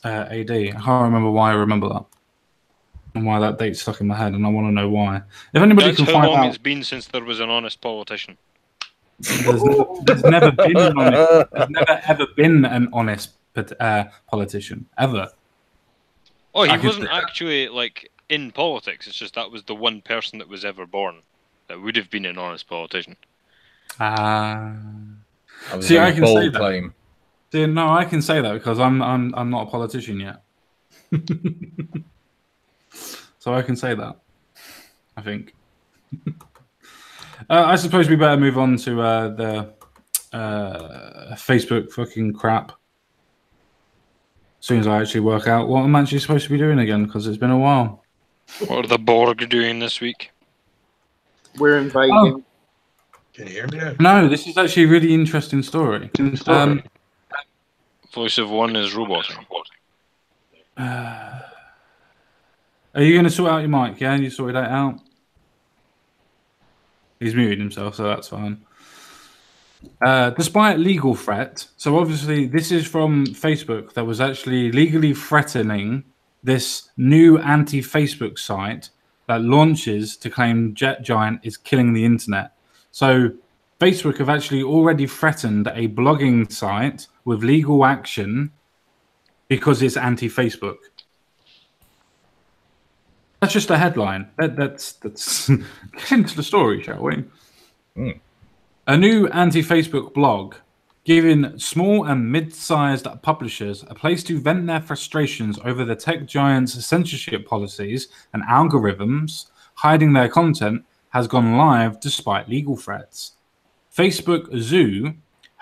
AD. I can't remember why I remember that, and why that date stuck in my head, and I want to know why. If anybody That's can how find long out, it's been since there was an honest politician. there's never been an honest, there's never ever been an honest politician ever. Oh, he I could wasn't say that. actually, like, in politics. It's just that was the one person that was ever born that would have been an honest politician. That was See, a I can say bold that. claim. See, no, I can say that because I'm not a politician yet. So I can say that, I think. I suppose we better move on to the Facebook fucking crap. As soon as I actually work out what I'm actually supposed to be doing again, because it's been a while. What are the Borg doing this week? We're invading. Oh. Can you hear me now? No, this is actually a really interesting story. Voice of one is roboting. Are you going to sort out your mic? Yeah, you sorted that out. He's muted himself, so that's fine. Despite legal threat, so obviously this is from Facebook that was actually legally threatening this new anti-Facebook site that launches to claim Jet Giant is killing the internet. So Facebook have actually already threatened a blogging site with legal action because it's anti-Facebook. That's just a headline. That's get into the story, shall we? Mm. A new anti-Facebook blog giving small and mid-sized publishers a place to vent their frustrations over the tech giants' censorship policies and algorithms hiding their content has gone live despite legal threats. Facebook Zoo,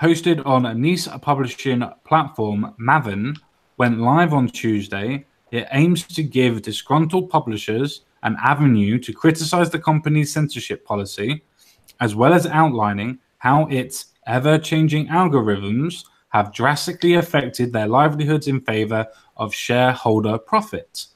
hosted on Nice publishing platform Maven, went live on Tuesday. It aims to give disgruntled publishers an avenue to criticize the company's censorship policy, as well as outlining how its ever-changing algorithms have drastically affected their livelihoods in favor of shareholder profit.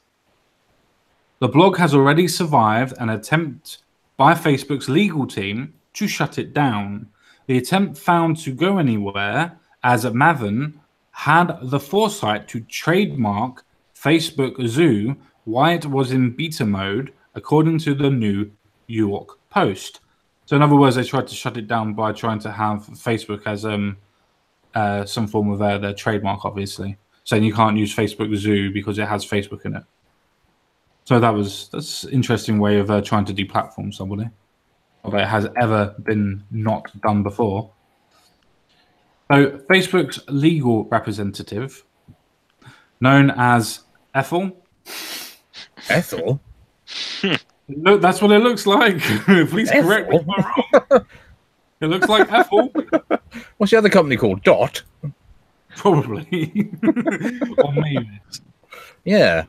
The blog has already survived an attempt by Facebook's legal team to shut it down. The attempt failed to go anywhere as Maven had the foresight to trademark Facebook Zoo while it was in beta mode, according to the New York Post. So in other words, they tried to shut it down by trying to have Facebook as some form of their trademark, obviously, saying you can't use Facebook Zoo because it has Facebook in it. So that's an interesting way of trying to deplatform somebody, although it has ever been not done before. So Facebook's legal representative, known as Ethel. Ethel? Look, that's what it looks like. Please correct me if I'm wrong. It looks like Ethel. What's the other company called? Dot? Probably. Or Mavis. Yeah.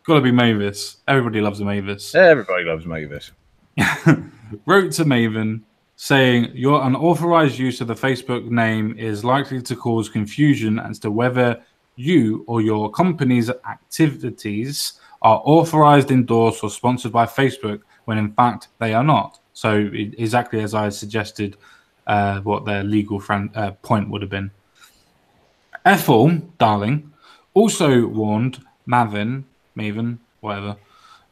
Got to be Mavis. Everybody loves a Mavis. Everybody loves Mavis. Wrote to Maven saying your unauthorized use of the Facebook name is likely to cause confusion as to whether you or your company's activities are authorized, endorsed, or sponsored by Facebook when in fact they are not. So exactly as I suggested, what their legal point would have been. Ethel Darling also warned Maven, whatever,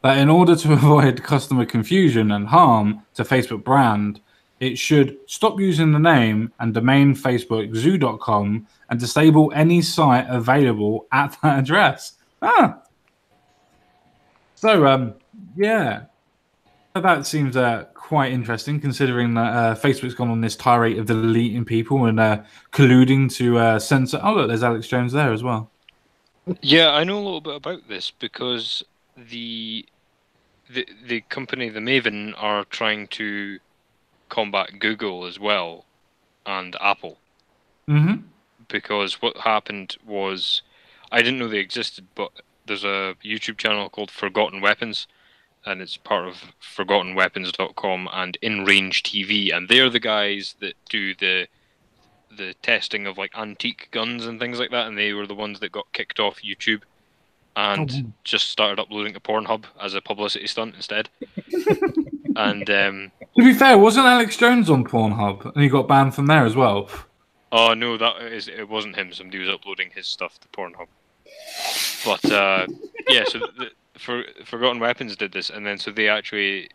that in order to avoid customer confusion and harm to Facebook brand, it should stop using the name and domain Facebook zoo.com and disable any site available at that address. So, yeah, that seems quite interesting, considering that Facebook's gone on this tirade of deleting people and colluding to censor. Oh, look, there's Alex Jones there as well. Yeah, I know a little bit about this because the company, the Maven, are trying to combat Google as well and Apple. Mm-hmm. Because what happened was, I didn't know they existed, but there's a YouTube channel called Forgotten Weapons, and it's part of ForgottenWeapons.com and In Range TV, and they're the guys that do the testing of like antique guns and things like that, and they were the ones that got kicked off YouTube and just started uploading to Pornhub as a publicity stunt instead. And to be fair, wasn't Alex Jones on Pornhub and he got banned from there as well? Oh no, it wasn't him. Somebody was uploading his stuff to Pornhub. But yeah, so Forgotten Weapons did this, and then so they actually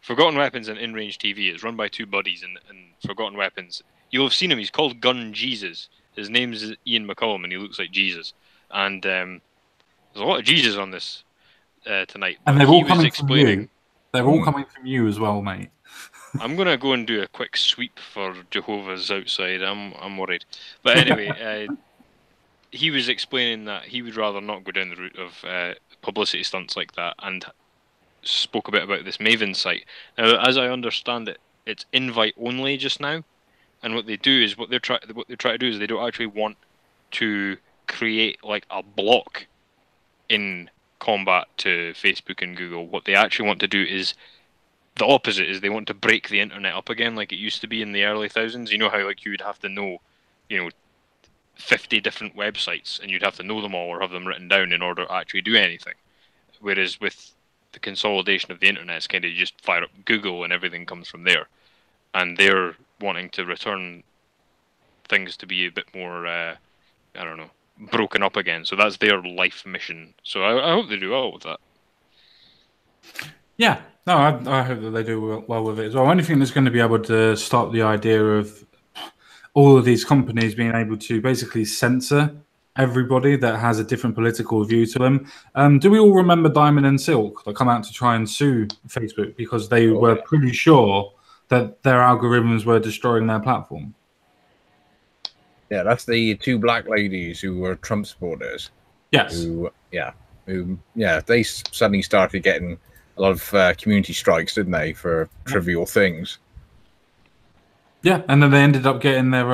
Forgotten Weapons and In Range TV is run by two buddies, and Forgotten Weapons. You'll have seen him. He's called Gun Jesus. His name is Ian McCollum, and he looks like Jesus. And there's a lot of Jesus on this tonight. And they're all coming from you. They're all coming from you as well, mate. I'm gonna go and do a quick sweep for Jehovah's outside. I'm worried, but anyway, he was explaining that he would rather not go down the route of publicity stunts like that, and spoke a bit about this Maven site. Now, as I understand it, it's invite only just now, and what they try to do is they don't actually want to create like a block in combat to Facebook and Google. What they actually want to do is the opposite, is they want to break the internet up again like it used to be in the early thousands. You know how like you would have to know, 50 different websites, and you'd have to know them all or have them written down in order to actually do anything. Whereas with the consolidation of the internet, it's kind of you just fire up Google and everything comes from there. And they're wanting to return things to be a bit more, broken up again. So that's their life mission. So I hope they do well with that. Yeah, no, I hope that they do well with it as well. Anything that's going to be able to stop the idea of all of these companies being able to basically censor everybody that has a different political view to them. Do we all remember Diamond and Silk that come out to try and sue Facebook because they were pretty sure that their algorithms were destroying their platform? Yeah, that's the two black ladies who were Trump supporters. Yes. They suddenly started getting a lot of community strikes, didn't they, for trivial things? Yeah, and then they ended up getting their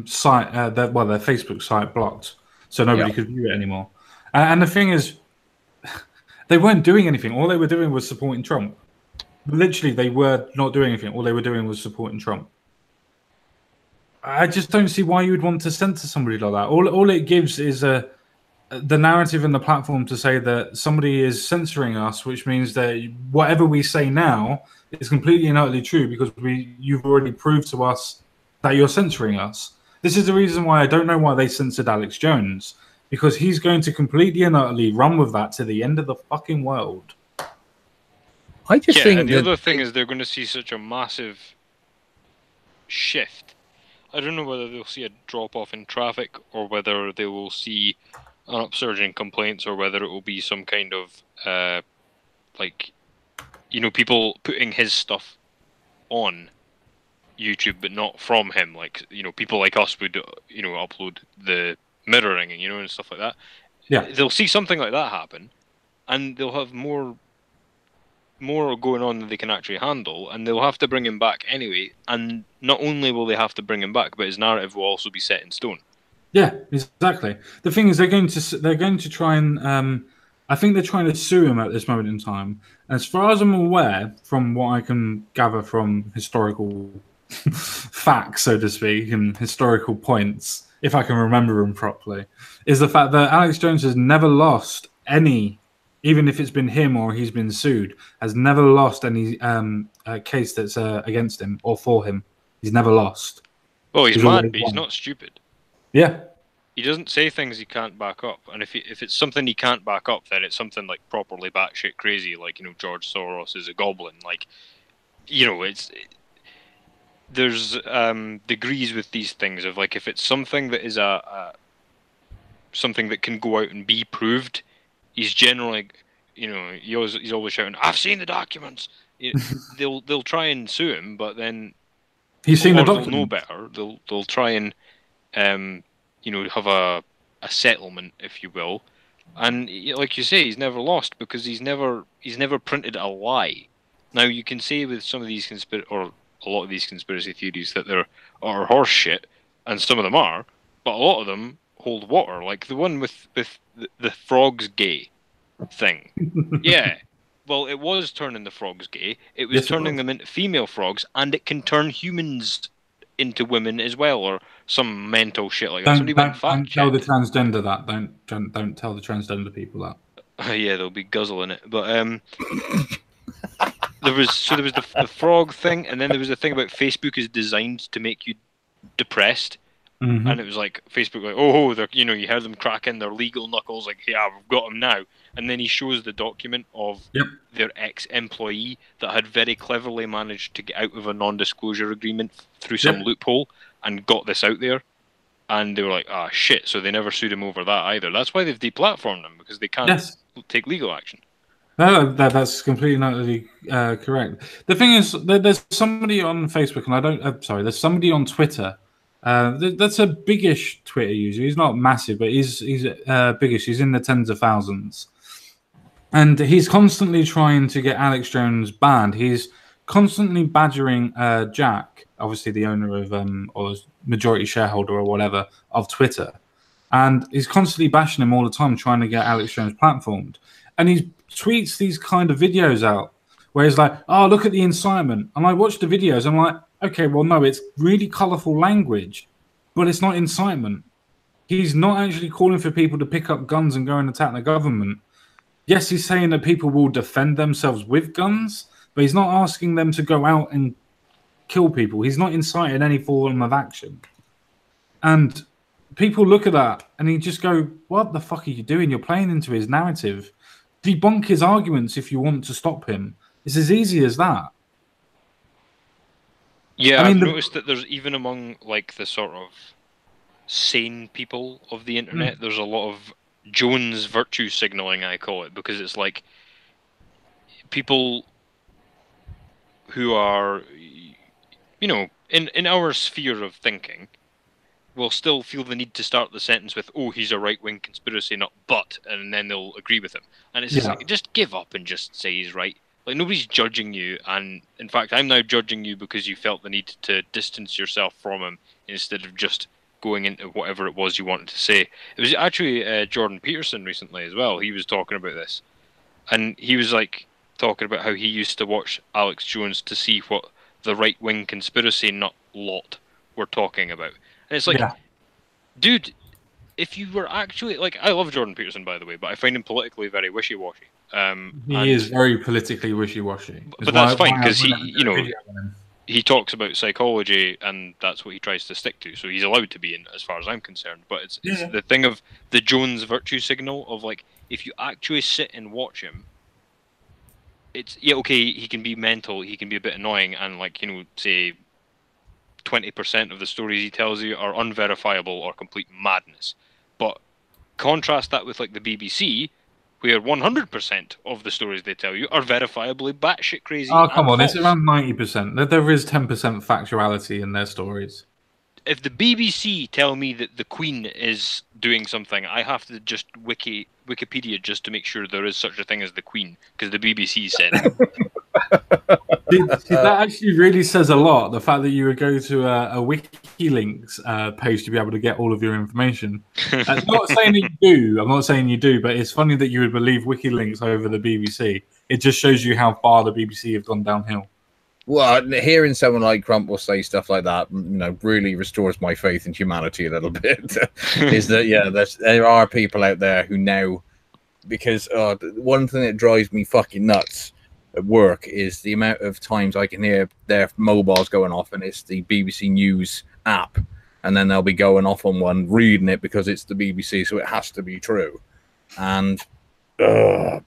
site, their Facebook site blocked, so nobody could view it anymore. And the thing is, they weren't doing anything. All they were doing was supporting Trump. Literally, they were not doing anything. All they were doing was supporting Trump. I just don't see why you would want to censor somebody like that. All it gives is the narrative and the platform to say that somebody is censoring us, which means that whatever we say now is completely and utterly true because you've already proved to us that you're censoring us. This is the reason why I don't know why they censored Alex Jones, because he's going to completely and utterly run with that to the end of the fucking world. I just think and the other thing is they're going to see such a massive shift. I don't know whether they'll see a drop-off in traffic or whether they will see an upsurge in complaints or whether it will be some kind of, people putting his stuff on YouTube but not from him. Like, people like us would, upload the mirroring and stuff like that. Yeah. They'll see something like that happen and they'll have more going on than they can actually handle, and they'll have to bring him back anyway. And not only will they have to bring him back, but his narrative will also be set in stone. Yeah, exactly. The thing is, they're going to try and I think they're trying to sue him at this moment in time. As far as I'm aware, from what I can gather from historical facts, so to speak, and historical points, if I can remember them properly, is the fact that Alex Jones has never lost any, even if it's been him or he's been sued, has never lost any case that's against him or for him. He's never lost. Well, he's He's mad, always but he's won. not stupid. Yeah. He doesn't say things he can't back up, and if it's something he can't back up, then it's something like properly batshit crazy, like George Soros is a goblin. Like, there's degrees with these things of like if it's something that is something that can go out and be proved, he's generally, he's always shouting, "I've seen the documents." They'll try and sue him, but then he's seen the they'll document. know better. They'll try and have a settlement, if you will. And like you say, he's never lost because he's never printed a lie. Now you can say with some of these or a lot of these conspiracy theories that they're utter horse shit, and some of them are, but a lot of them hold water. Like the one with the frogs gay thing. Yeah. Well, it was turning the frogs gay. It was turning them into female frogs, and it can turn humans into women as well, or some mental shit like that. Don't tell the transgender that. Don't tell the transgender people that. Yeah, they'll be guzzling it. But there was the frog thing, and then there was the thing about Facebook is designed to make you depressed. Mm-hmm. And it was like Facebook, like, oh, they're, you heard them cracking their legal knuckles, like, yeah, we've got them now. And then he shows the document of their ex-employee that had very cleverly managed to get out of a non-disclosure agreement through some loophole and got this out there. And they were like, ah, shit. So they never sued him over that either. That's why they've deplatformed him, because they can't take legal action. No, that's completely correct. The thing is, there's somebody on Facebook, and there's somebody on Twitter. That's a biggish Twitter user. He's not massive, but he's biggish. He's in the tens of thousands, and he's constantly trying to get Alex Jones banned. He's constantly badgering Jack, obviously the owner of or majority shareholder or whatever of Twitter, and he's constantly bashing him all the time, trying to get Alex Jones platformed. And he tweets these kind of videos out where he's like, "Oh, look at the incitement," and I watch the videos. I'm like, okay, well, no, it's really colourful language, but it's not incitement. He's not actually calling for people to pick up guns and go and attack the government. Yes, he's saying that people will defend themselves with guns, but he's not asking them to go out and kill people. He's not inciting any form of action. And people look at that and he just go, what the fuck are you doing? You're playing into his narrative. Debunk his arguments if you want to stop him. It's as easy as that. Yeah, I've noticed that there's even among like the sort of sane people of the internet, there's a lot of Jones virtue signaling, I call it, because it's like people who are, in our sphere of thinking, will still feel the need to start the sentence with, "Oh, he's a right-wing conspiracy nut, but," and then they'll agree with him. And it's just like, just give up and just say he's right. Like, nobody's judging you, and in fact, I'm now judging you because you felt the need to distance yourself from him instead of just going into whatever it was you wanted to say. It was actually Jordan Peterson recently as well. He was talking about this, and he was like talking about how he used to watch Alex Jones to see what the right-wing conspiracy nut lot were talking about. And it's like, dude, if you were actually like, I love Jordan Peterson, by the way, but I find him politically very wishy-washy. He is very politically wishy-washy. But that's fine, because he talks about psychology, and that's what he tries to stick to. So he's allowed to be in, as far as I'm concerned. But it's the thing of the Jones virtue signal of like, if you actually sit and watch him, it's okay. He can be mental, he can be a bit annoying, and like say 20% of the stories he tells you are unverifiable or complete madness. But contrast that with like the BBC, where 100% of the stories they tell you are verifiably batshit crazy. Oh, come on, false. It's around 90%. There is 10% factuality in their stories. If the BBC tell me that the Queen is doing something, I have to just Wikipedia just to make sure there is such a thing as the Queen, because the BBC said it. That actually really says a lot. The fact that you would go to a WikiLeaks page to be able to get all of your information. I'm not saying that you do. I'm not saying you do, but it's funny that you would believe WikiLeaks over the BBC. It just shows you how far the BBC have gone downhill. Well, hearing someone like Crumple say stuff like that, really restores my faith in humanity a little bit. Is that there are people out there who now, because one thing that drives me fucking nuts at work is the amount of times I can hear their mobiles going off, and it's the BBC News app, and then they'll be going off on one, reading it because it's the BBC, so it has to be true, and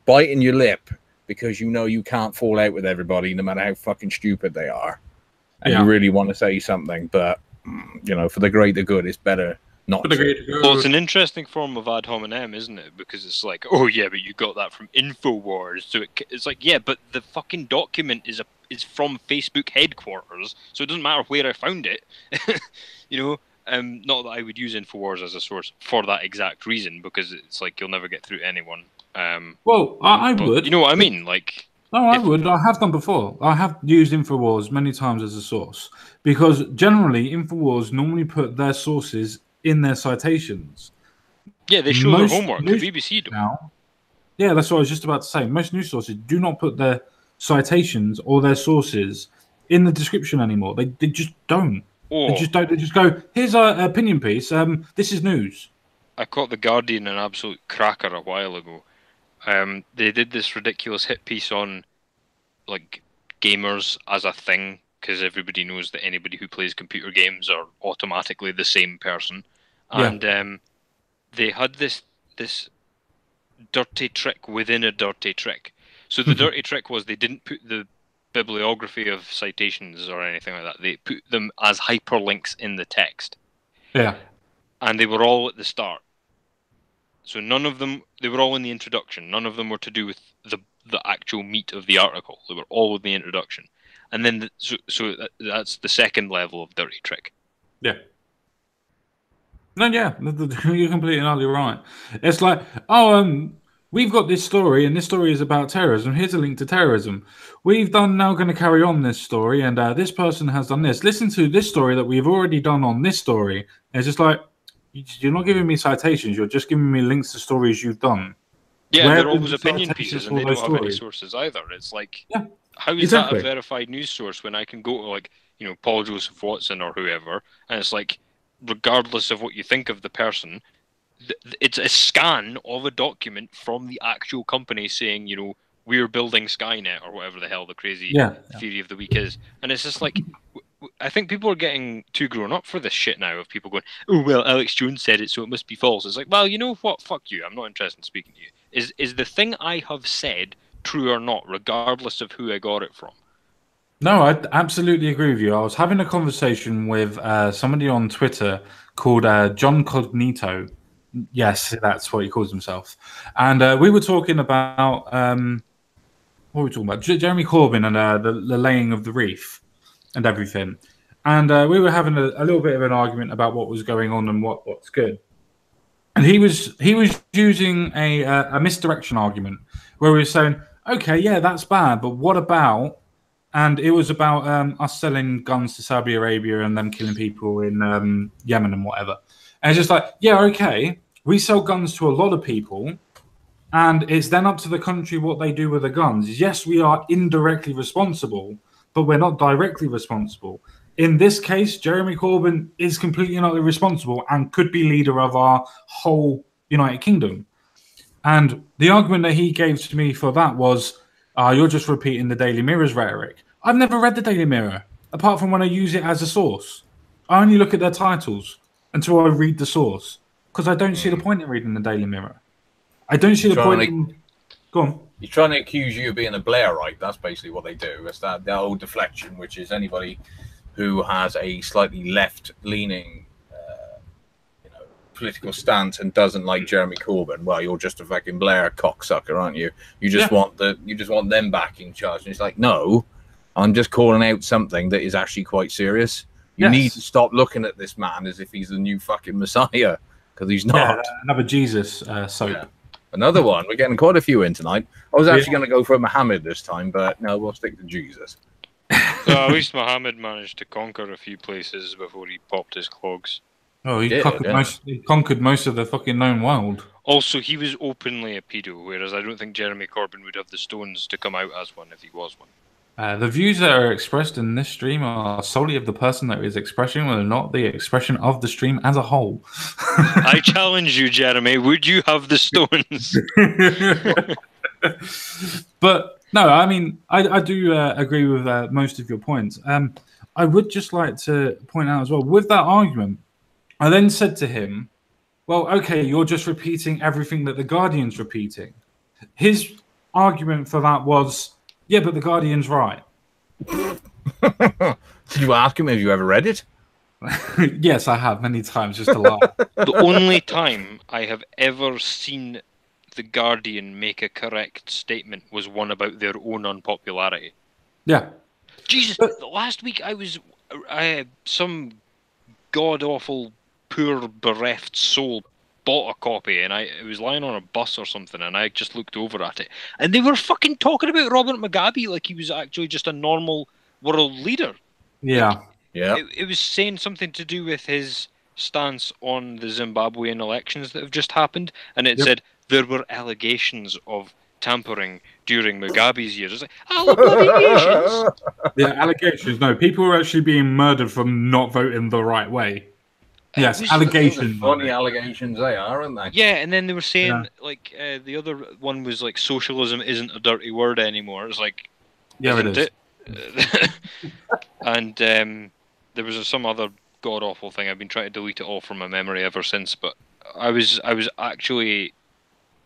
biting your lip. Because you can't fall out with everybody, no matter how fucking stupid they are, and you really want to say something, but for the greater good, it's better not to. Well, it's an interesting form of ad hominem, isn't it? Because it's like, oh yeah, but you got that from Infowars, so it's like, yeah, but the fucking document is from Facebook headquarters, so it doesn't matter where I found it. Not that I would use Infowars as a source for that exact reason, because it's like you'll never get through to anyone. Well, I would. You know what I mean? Like, no, I would. I have done before. I have used Infowars many times as a source, because generally Infowars normally put their sources in their citations. Yeah, they show their homework. The BBC do. Now, yeah, that's what I was just about to say. Most news sources do not put their citations or their sources in the description anymore. They just don't. They just don't. They just go, here's our opinion piece. This is news. I caught The Guardian an absolute cracker a while ago. They did this ridiculous hit piece on like gamers as a thing, because everybody knows that anybody who plays computer games are automatically the same person. And they had this dirty trick within a dirty trick. So the dirty trick was they didn't put the bibliography of citations or anything like that. They put them as hyperlinks in the text. Yeah. And they were all at the start. So none of them, they were all in the introduction. None of them were to do with the actual meat of the article. They were all in the introduction. And then, that's the second level of dirty trick. Yeah. No, yeah, you're completely and utterly right. It's like, we've got this story, and this story is about terrorism. Here's a link to terrorism. We've now going to carry on this story, and this person has done this. Listen to this story that we've already done on this story. And it's just like, you're not giving me citations. You're just giving me links to stories you've done. Yeah, and they're always opinion pieces, and they don't have any sources either. It's like, how is that a verified news source when I can go to, like, Paul Joseph Watson or whoever, and it's like, regardless of what you think of the person, it's a scan of a document from the actual company saying, we're building Skynet or whatever the hell the crazy theory of the week is. And it's just like, I think people are getting too grown up for this shit now, of people going, oh, well, Alex Jones said it, so it must be false. It's like, well, you know what? Fuck you. I'm not interested in speaking to you. Is the thing I have said true or not, regardless of who I got it from? No, I absolutely agree with you. I was having a conversation with somebody on Twitter called John Cognito. Yes, that's what he calls himself. And we were talking about, what were we talking about? Jeremy Corbyn and the laying of the reef and everything. And we were having a little bit of an argument about what was going on and what's good. And he was using a misdirection argument where we were saying, okay, yeah, that's bad, but what about... And it was about us selling guns to Saudi Arabia and them killing people in Yemen and whatever. And it's just like, yeah, okay, we sell guns to a lot of people, and it's then up to the country what they do with the guns. Yes, we are indirectly responsible, but we're not directly responsible. In this case, Jeremy Corbyn is completely not responsible and could be leader of our whole United Kingdom. And the argument that he gave to me for that was, you're just repeating the Daily Mirror's rhetoric. I've never read the Daily Mirror, apart from when I use it as a source. I only look at their titles until I read the source, because I don't see the point in reading the Daily Mirror. I don't see the point in... Go on. He's trying to accuse you of being a Blairite. That's basically what they do. It's that old deflection, which is anybody who has a slightly left-leaning political stance and doesn't like Jeremy Corbyn. Well, you're just a fucking Blair cocksucker, aren't you? You just want them back in charge. And it's like, no, I'm just calling out something that is actually quite serious. You need to stop looking at this man as if he's the new fucking messiah, because he's not. Yeah, another Jesus soap. Yeah. Another one. We're getting quite a few in tonight. I was actually going to go for Muhammad this time, but no, we'll stick to Jesus. So at least Muhammad managed to conquer a few places before he popped his clogs. Oh, he conquered most of the fucking known world. Also, he was openly a pedo, whereas I don't think Jeremy Corbyn would have the stones to come out as one if he was one. The views that are expressed in this stream are solely of the person that is expressing, and not the expression of the stream as a whole. I challenge you, Jeremy. Would you have the stones? But no, I mean, I do agree with most of your points. I would just like to point out as well, with that argument, I then said to him, well, okay, you're just repeating everything that The Guardian's repeating. His argument for that was, yeah, but The Guardian's right. Did you ask him, have you ever read it? Yes, I have, many times, just to laugh. The only time I have ever seen The Guardian make a correct statement was one about their own unpopularity. Yeah. Jesus, last week I had some god-awful, poor, bereft soul bought a copy, and it was lying on a bus or something, and I just looked over at it, and they were fucking talking about Robert Mugabe like he was actually just a normal world leader. Yeah. Yeah. It was saying something to do with his stance on the Zimbabwean elections that have just happened, and it said there were allegations of tampering during Mugabe's years. It's like, allegations! Yeah, allegations. No, people were actually being murdered for not voting the right way. Yes, allegations. Funny allegations they are, aren't they? Yeah, and then they were saying, like, the other one was, like, socialism isn't a dirty word anymore. It's like, yeah, it is. And there was some other god-awful thing. I've been trying to delete it all from my memory ever since, but I was actually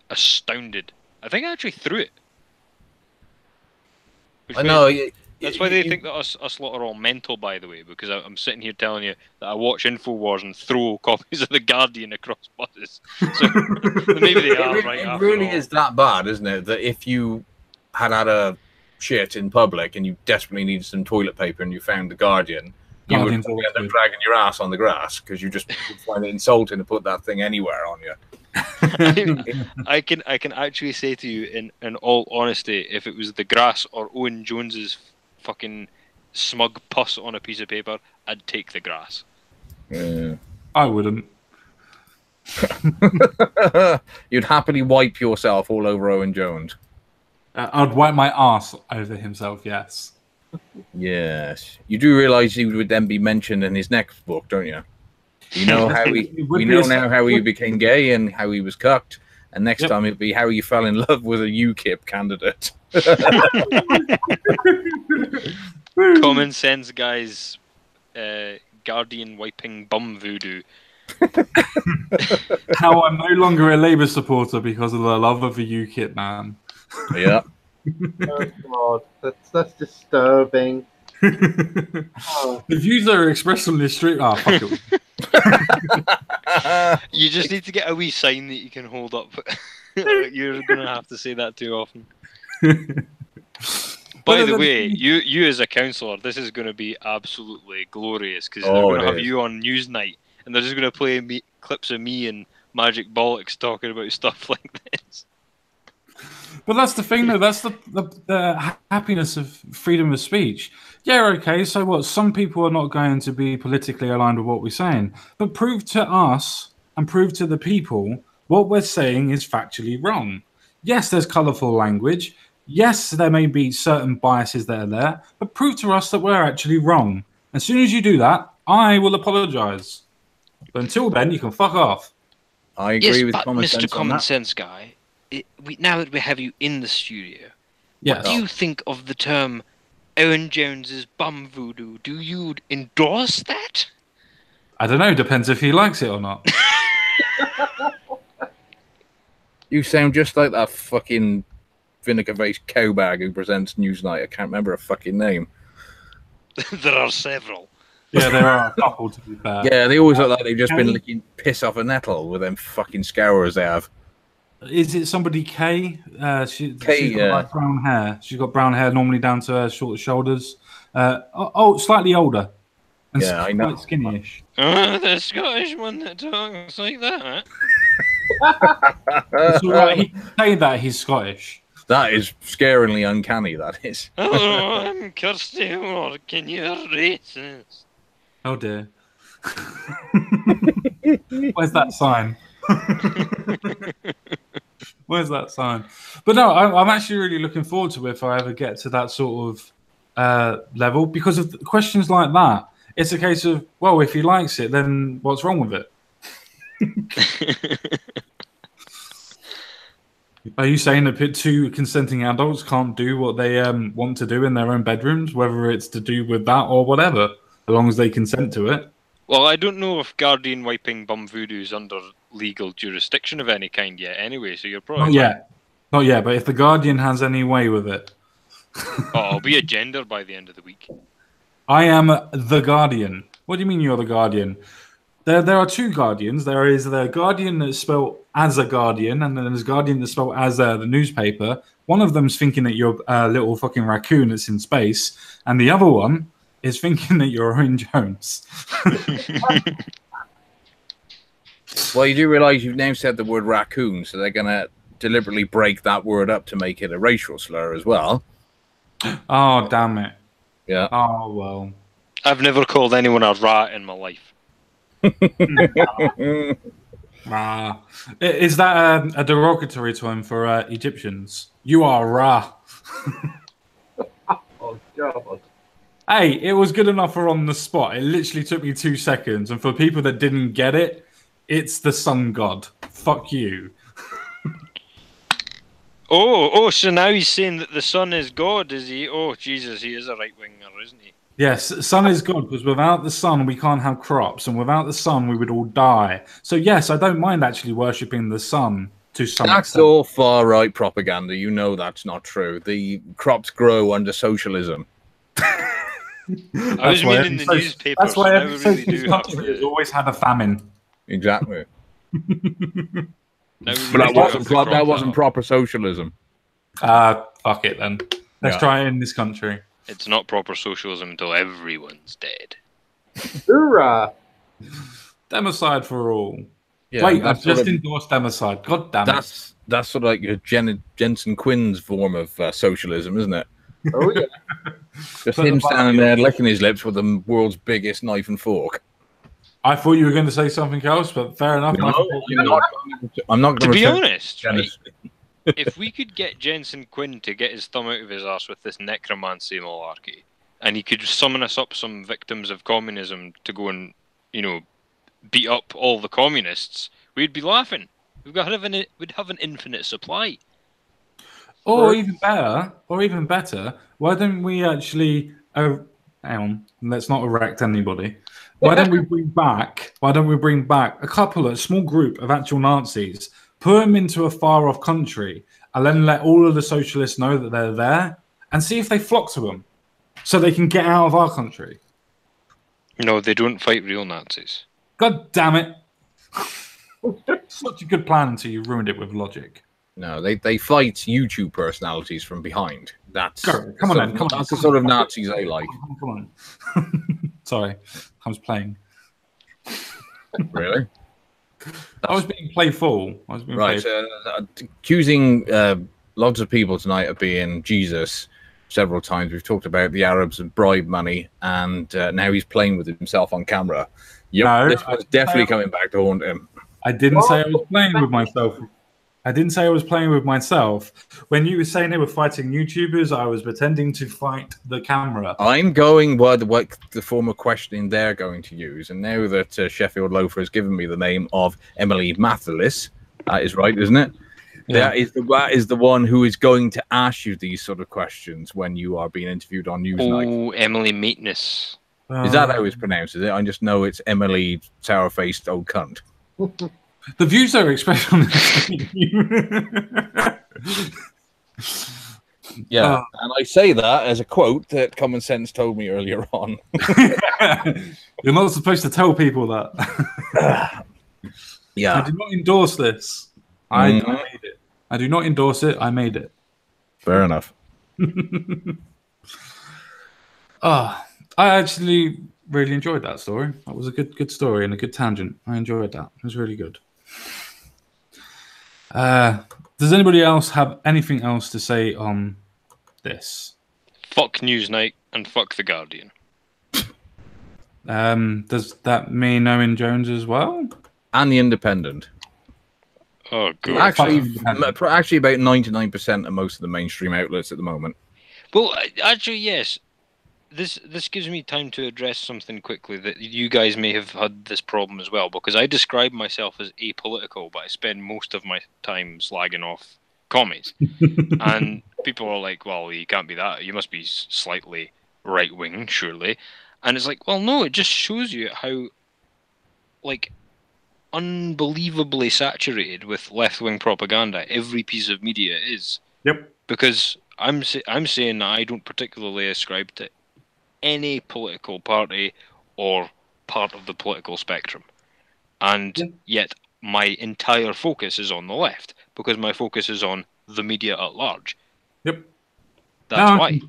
astounded. I think I actually threw it. I know. That's why they think that us lot are all mental, by the way, because I'm sitting here telling you that I watch InfoWars and throw copies of The Guardian across buses. So maybe they are right. It really is that bad, isn't it? That if you had a shit in public and you desperately needed some toilet paper and you found The Guardian, you would end up dragging your ass on the grass because you just find it insulting to put that thing anywhere on you. I can actually say to you in all honesty, if it was the grass or Owen Jones's fucking smug pus on a piece of paper, I'd take the grass. Yeah. I wouldn't. You'd happily wipe yourself all over Owen Jones. I'd wipe my arse over himself, yes. Yes. You do realise he would then be mentioned in his next book, don't you? You know how we know now how he became gay and how he was cucked, and next time it'll be how he fell in love with a UKIP candidate. Common sense, guys. Guardian wiping bum voodoo. How I'm no longer a Labour supporter because of the love of a UKIP man. Yeah. Oh God, that's disturbing. The views that are expressed on this street. Oh, fuck it. You just need to get a wee sign that you can hold up. You're gonna have to say that too often. By the way, you as a councillor, this is going to be absolutely glorious because they're going to have you on Newsnight, and they're just going to play clips of me and Magic Bollocks talking about stuff like this. But that's the thing, though. That's the happiness of freedom of speech. Yeah, okay, so what? Some people are not going to be politically aligned with what we're saying. But prove to us and prove to the people what we're saying is factually wrong. Yes, there's colourful language. Yes, there may be certain biases that are there. But prove to us that we're actually wrong. As soon as you do that, I will apologise. But until then, you can fuck off. I agree with Mr. Common Sense Guy. Now that we have you in the studio, what do you think of the term Owen Jones's bum voodoo? Do you endorse that? I don't know. Depends if he likes it or not. You sound just like that fucking vinegar-faced cowbag who presents Newsnight. I can't remember a fucking name. There are several. Yeah, there are a couple, to be fair. Yeah, they always look like they've just been licking piss off a nettle with them fucking scourers they have. Is it somebody Kay? She's got like brown hair. She's got brown hair normally down to her short shoulders. Slightly older. And I know. Skinny-ish. The Scottish one that talks like that. It's all right. He can say that he's Scottish. That is scarily uncanny, that is. Hello, I'm Kirsty Ward. Can you rate this? Oh dear. Where's that sign? Where's that sign? But no, I'm actually really looking forward to it if I ever get to that sort of level because of questions like that. It's a case of, well, if he likes it, then what's wrong with it? Are you saying that two consenting adults can't do what they want to do in their own bedrooms, whether it's to do with that or whatever, as long as they consent to it? Well, I don't know if Guardian wiping bum voodoo is under legal jurisdiction of any kind yet anyway, so you're probably... Not yet, but if the Guardian has any way with it... I'll be a gender by the end of the week. I am the Guardian. What do you mean you're the Guardian? There are two Guardians. There is the Guardian that's spelled as a Guardian, and then there's Guardian that's spelled as the newspaper. One of them's thinking that you're a little fucking raccoon that's in space, and the other one is thinking that you're Owen Jones. Well, you do realise you've now said the word raccoon, so they're going to deliberately break that word up to make it a racial slur as well. Oh, damn it. Yeah. Oh, well. I've never called anyone a rat in my life. Is that a derogatory term for Egyptians? You are Ra. Oh, God. Hey, it was good enough for on the spot. It literally took me 2 seconds. And for people that didn't get it, it's the sun god. Fuck you. So now he's saying that the sun is God, is he? Oh, Jesus, he is a right-winger, isn't he? Yes, sun is God, because without the sun, we can't have crops. And without the sun, we would all die. So, yes, I don't mind actually worshipping the sun to some That's extent. all far-right propaganda. You know that's not true. The crops grow under socialism. I was reading the newspaper. That's why every really socialist country has always had a famine. Exactly. But that wasn't proper socialism. Fuck it then. Let's try it in this country. It's not proper socialism until everyone's dead. Hoorah! Democide for all. Yeah, Wait, I've just endorsed democide. God damn it. That's sort of like your Jensen Quinn's form of socialism, isn't it? Oh, yeah. Just him standing there licking his lips with the world's biggest knife and fork. I thought you were going to say something else, but fair enough. No, I'm not going to be honest, right, if we could get Jensen Quinn to get his thumb out of his ass with this necromancy malarkey, and he could summon us up some victims of communism to go and, beat up all the communists, we'd be laughing. We'd have an infinite supply. Or even better, why don't we actually... hang on, let's not erect anybody. Why don't we bring back a small group of actual Nazis, put them into a far-off country, and then let all of the socialists know that they're there, and see if they flock to them, so they can get out of our country? No, they don't fight real Nazis. God damn it. Such a good plan until you ruined it with logic. No, they fight YouTube personalities from behind. That's come on. That's the sort of Nazis I like. Come on. Sorry, I was playing. Really? I was being playful. Accusing lots of people tonight of being Jesus several times. We've talked about the Arabs and bribe money, and now he's playing with himself on camera. Yep, no, this was definitely coming back to haunt him. I didn't say I was playing with myself. I didn't say I was playing with myself. When you were saying they were fighting YouTubers, I was pretending to fight the camera. I'm going by the form of questioning they're going to use. And now that Sheffield Loafer has given me the name of Emily Mathalis, that is right, isn't it? Yeah. That is the one who is going to ask you these sort of questions when you are being interviewed on Newsnight. Oh, Emily Meatness. Is that how it's pronounced? Is it? I just know it's Emily sour-faced old cunt. The views that are expressed on this. Yeah, and I say that as a quote that Common Sense told me earlier on. You're not supposed to tell people that. Yeah. I do not endorse this. I made it. I do not endorse it. I made it. Fair enough. I actually really enjoyed that story. That was a good story and a good tangent. I enjoyed that. It was really good. Does anybody else have anything else to say on this? Fuck Newsnight and fuck The Guardian. Does that mean Owen Jones as well? And The Independent. Oh, good. Actually about 99% of most of the mainstream outlets at the moment. Well, actually, yes. this gives me time to address something quickly that you guys may have had this problem as well, because I describe myself as apolitical, but I spend most of my time slagging off commies. And people are like, well, you can't be that. You must be slightly right-wing, surely. And it's like, well, no, it just shows you how, like, unbelievably saturated with left-wing propaganda every piece of media is. Yep. Because I'm saying that I don't particularly ascribe to any political party or part of the political spectrum. And yet my entire focus is on the left, because my focus is on the media at large. Yep. That's No, why.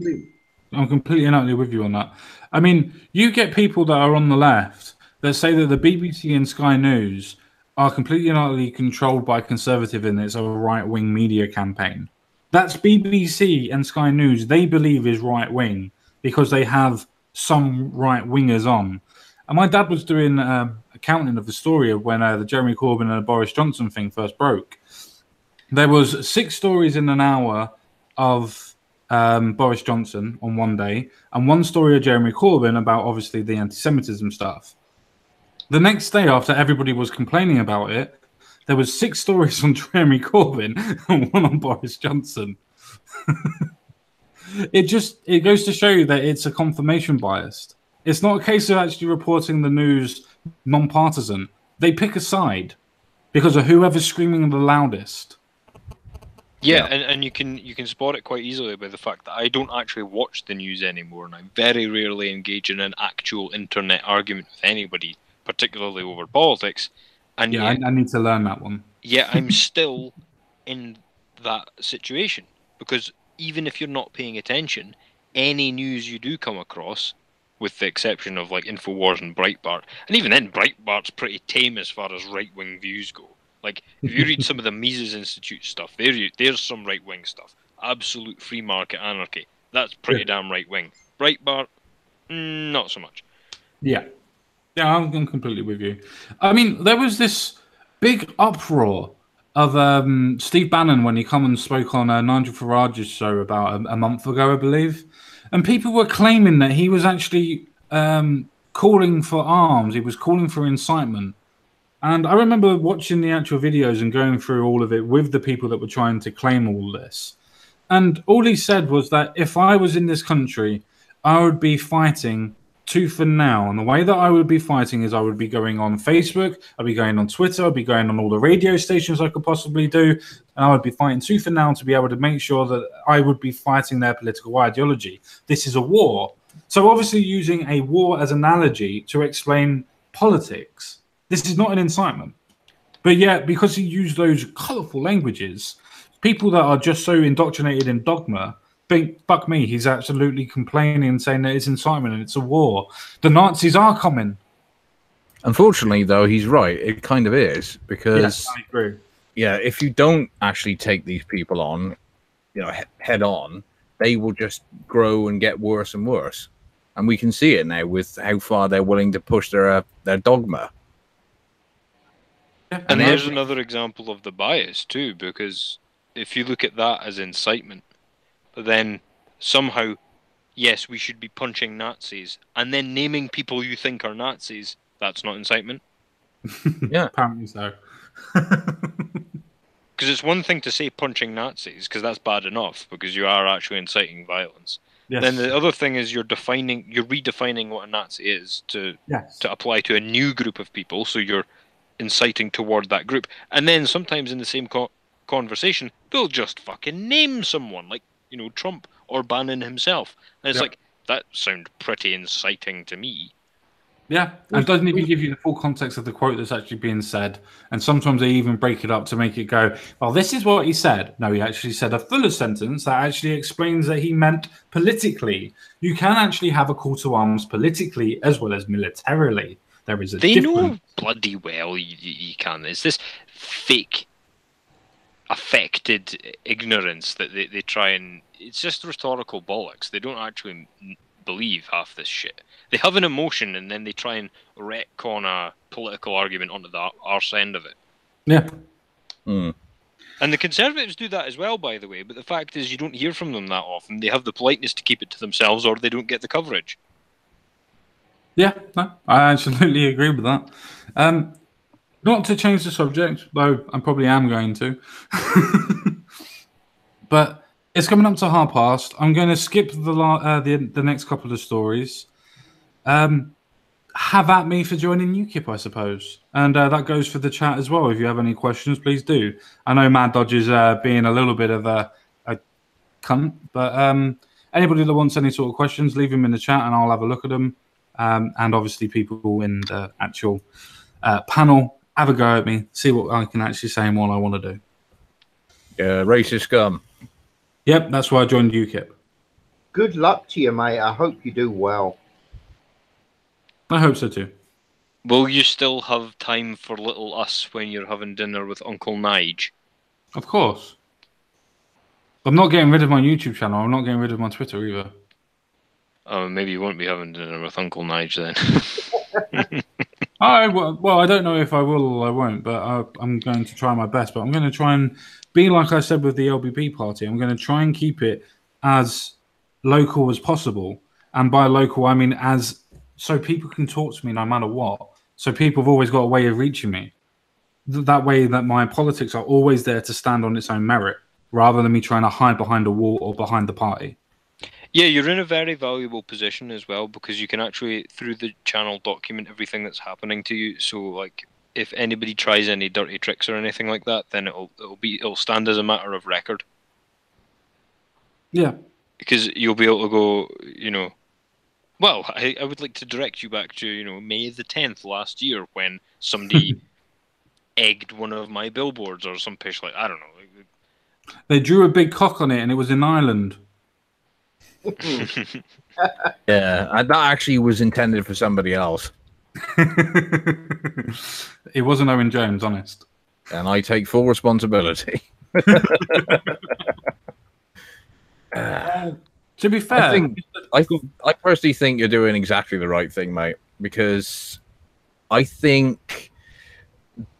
I'm completely and utterly with you on that. I mean, you get people that are on the left that say that the BBC and Sky News are completely and utterly controlled by conservative and it's a right-wing media campaign. That's BBC and Sky News they believe is right-wing because they have some right-wingers on. And my dad was doing accounting of the story of when the Jeremy Corbyn and the Boris Johnson thing first broke. There was 6 stories in an hour of Boris Johnson on one day and 1 story of Jeremy Corbyn about obviously the anti-Semitism stuff. The next day, after everybody was complaining about it, there was 6 stories on Jeremy Corbyn and 1 on Boris Johnson. It goes to show you that it's a confirmation bias. It's not a case of actually reporting the news non-partisan. They pick a side because of whoever's screaming the loudest. Yeah, and you can spot it quite easily by the fact that I don't actually watch the news anymore, and I very rarely engage in an actual internet argument with anybody, particularly over politics. And yeah, I need to learn that one. Yeah, I'm still in that situation, because even if you're not paying attention, any news you do come across, with the exception of like InfoWars and Breitbart, and even then Breitbart's pretty tame as far as right-wing views go. Like, if you read some of the Mises Institute stuff, there's some right-wing stuff. Absolute free market anarchy. That's pretty damn right-wing. Breitbart, not so much. Yeah. Yeah, I'm completely with you. I mean, there was this big uproar of Steve Bannon when he come and spoke on Nigel Farage's show about a month ago, I believe. And people were claiming that he was actually calling for arms. He was calling for incitement. And I remember watching the actual videos and going through all of it with the people that were trying to claim all this. And all he said was that if I was in this country, I would be fighting tooth and nail. And the way that I would be fighting is I would be going on Facebook, I'd be going on Twitter, I'd be going on all the radio stations I could possibly do, and I would be fighting tooth and nail to be able to make sure that I would be fighting their political ideology. This is a war. So obviously using a war as analogy to explain politics. This is not an incitement. But yet, because he used those colourful languages, people that are just so indoctrinated in dogma think, fuck me, he's absolutely complaining and saying that it's incitement and it's a war. The Nazis are coming. Unfortunately, though, he's right. It kind of is, because Yes, I agree. Yeah, if you don't actually take these people on, head on, they will just grow and get worse and worse. And we can see it now with how far they're willing to push their dogma. Yeah, And there's another example of the bias too, because if you look at that as incitement, but then somehow, yes, we should be punching Nazis, and then naming people you think are Nazis, that's not incitement. Yeah, apparently so. Because it's one thing to say punching Nazis, because that's bad enough, because you are actually inciting violence. Yes. Then the other thing is you're redefining what a Nazi is to apply to a new group of people, so you're inciting toward that group. And then sometimes in the same conversation, they'll just fucking name someone, like, Trump or Bannon himself. And it's like, that sounds pretty inciting to me. Yeah, and it doesn't even give you the full context of the quote that's actually being said. And sometimes they even break it up to make it go, well, this is what he said. No, he actually said a fuller sentence that actually explains that he meant politically. You can actually have a call to arms politically as well as militarily. There is a difference. They know bloody well you can. It's this fake, affected ignorance that they try and... It's just rhetorical bollocks. They don't actually believe half this shit. They have an emotion and then they try and retcon a political argument onto the arse end of it. Yeah. And the Conservatives do that as well, by the way. But the fact is, you don't hear from them that often. They have the politeness to keep it to themselves, or they don't get the coverage. Yeah, no, I absolutely agree with that. Not to change the subject, though I probably am going to. But it's coming up to past. I'm going to skip the next couple of stories. Have at me for joining UKIP, I suppose. And that goes for the chat as well. If you have any questions, please do. I know Mad Dodge is being a little bit of a cunt, but anybody that wants any sort of questions, leave them in the chat and I'll have a look at them. And obviously people in the actual panel, have a go at me, see what I can actually say and what I want to do. Racist scum. Yep, that's why I joined UKIP. Good luck to you, mate. I hope you do well. I hope so too. Will you still have time for little us when you're having dinner with Uncle Nige? Of course. I'm not getting rid of my YouTube channel. I'm not getting rid of my Twitter either. Oh, maybe you won't be having dinner with Uncle Nige then. Well, I don't know if I will or I won't, but I'm going to try my best. But I'm going to try and be like I said with the LBP party. I'm going to try and keep it as local as possible. And by local, I mean as so people can talk to me no matter what. So people have always got a way of reaching me. That way that my politics are always there to stand on its own merit, rather than me trying to hide behind a wall or behind the party. Yeah, you're in a very valuable position as well, because you can actually, through the channel, document everything that's happening to you. So, like, if anybody tries any dirty tricks or anything like that, then it'll stand as a matter of record. Yeah. Because you'll be able to go, you know, well, I would like to direct you back to, you know, May the 10th last year when somebody egged one of my billboards or some pish like, I don't know. They drew a big cock on it and it was in Ireland. Yeah, that actually was intended for somebody else. It wasn't Owen Jones, honest. And I take full responsibility. To be fair, I personally think you're doing exactly the right thing, mate, because I think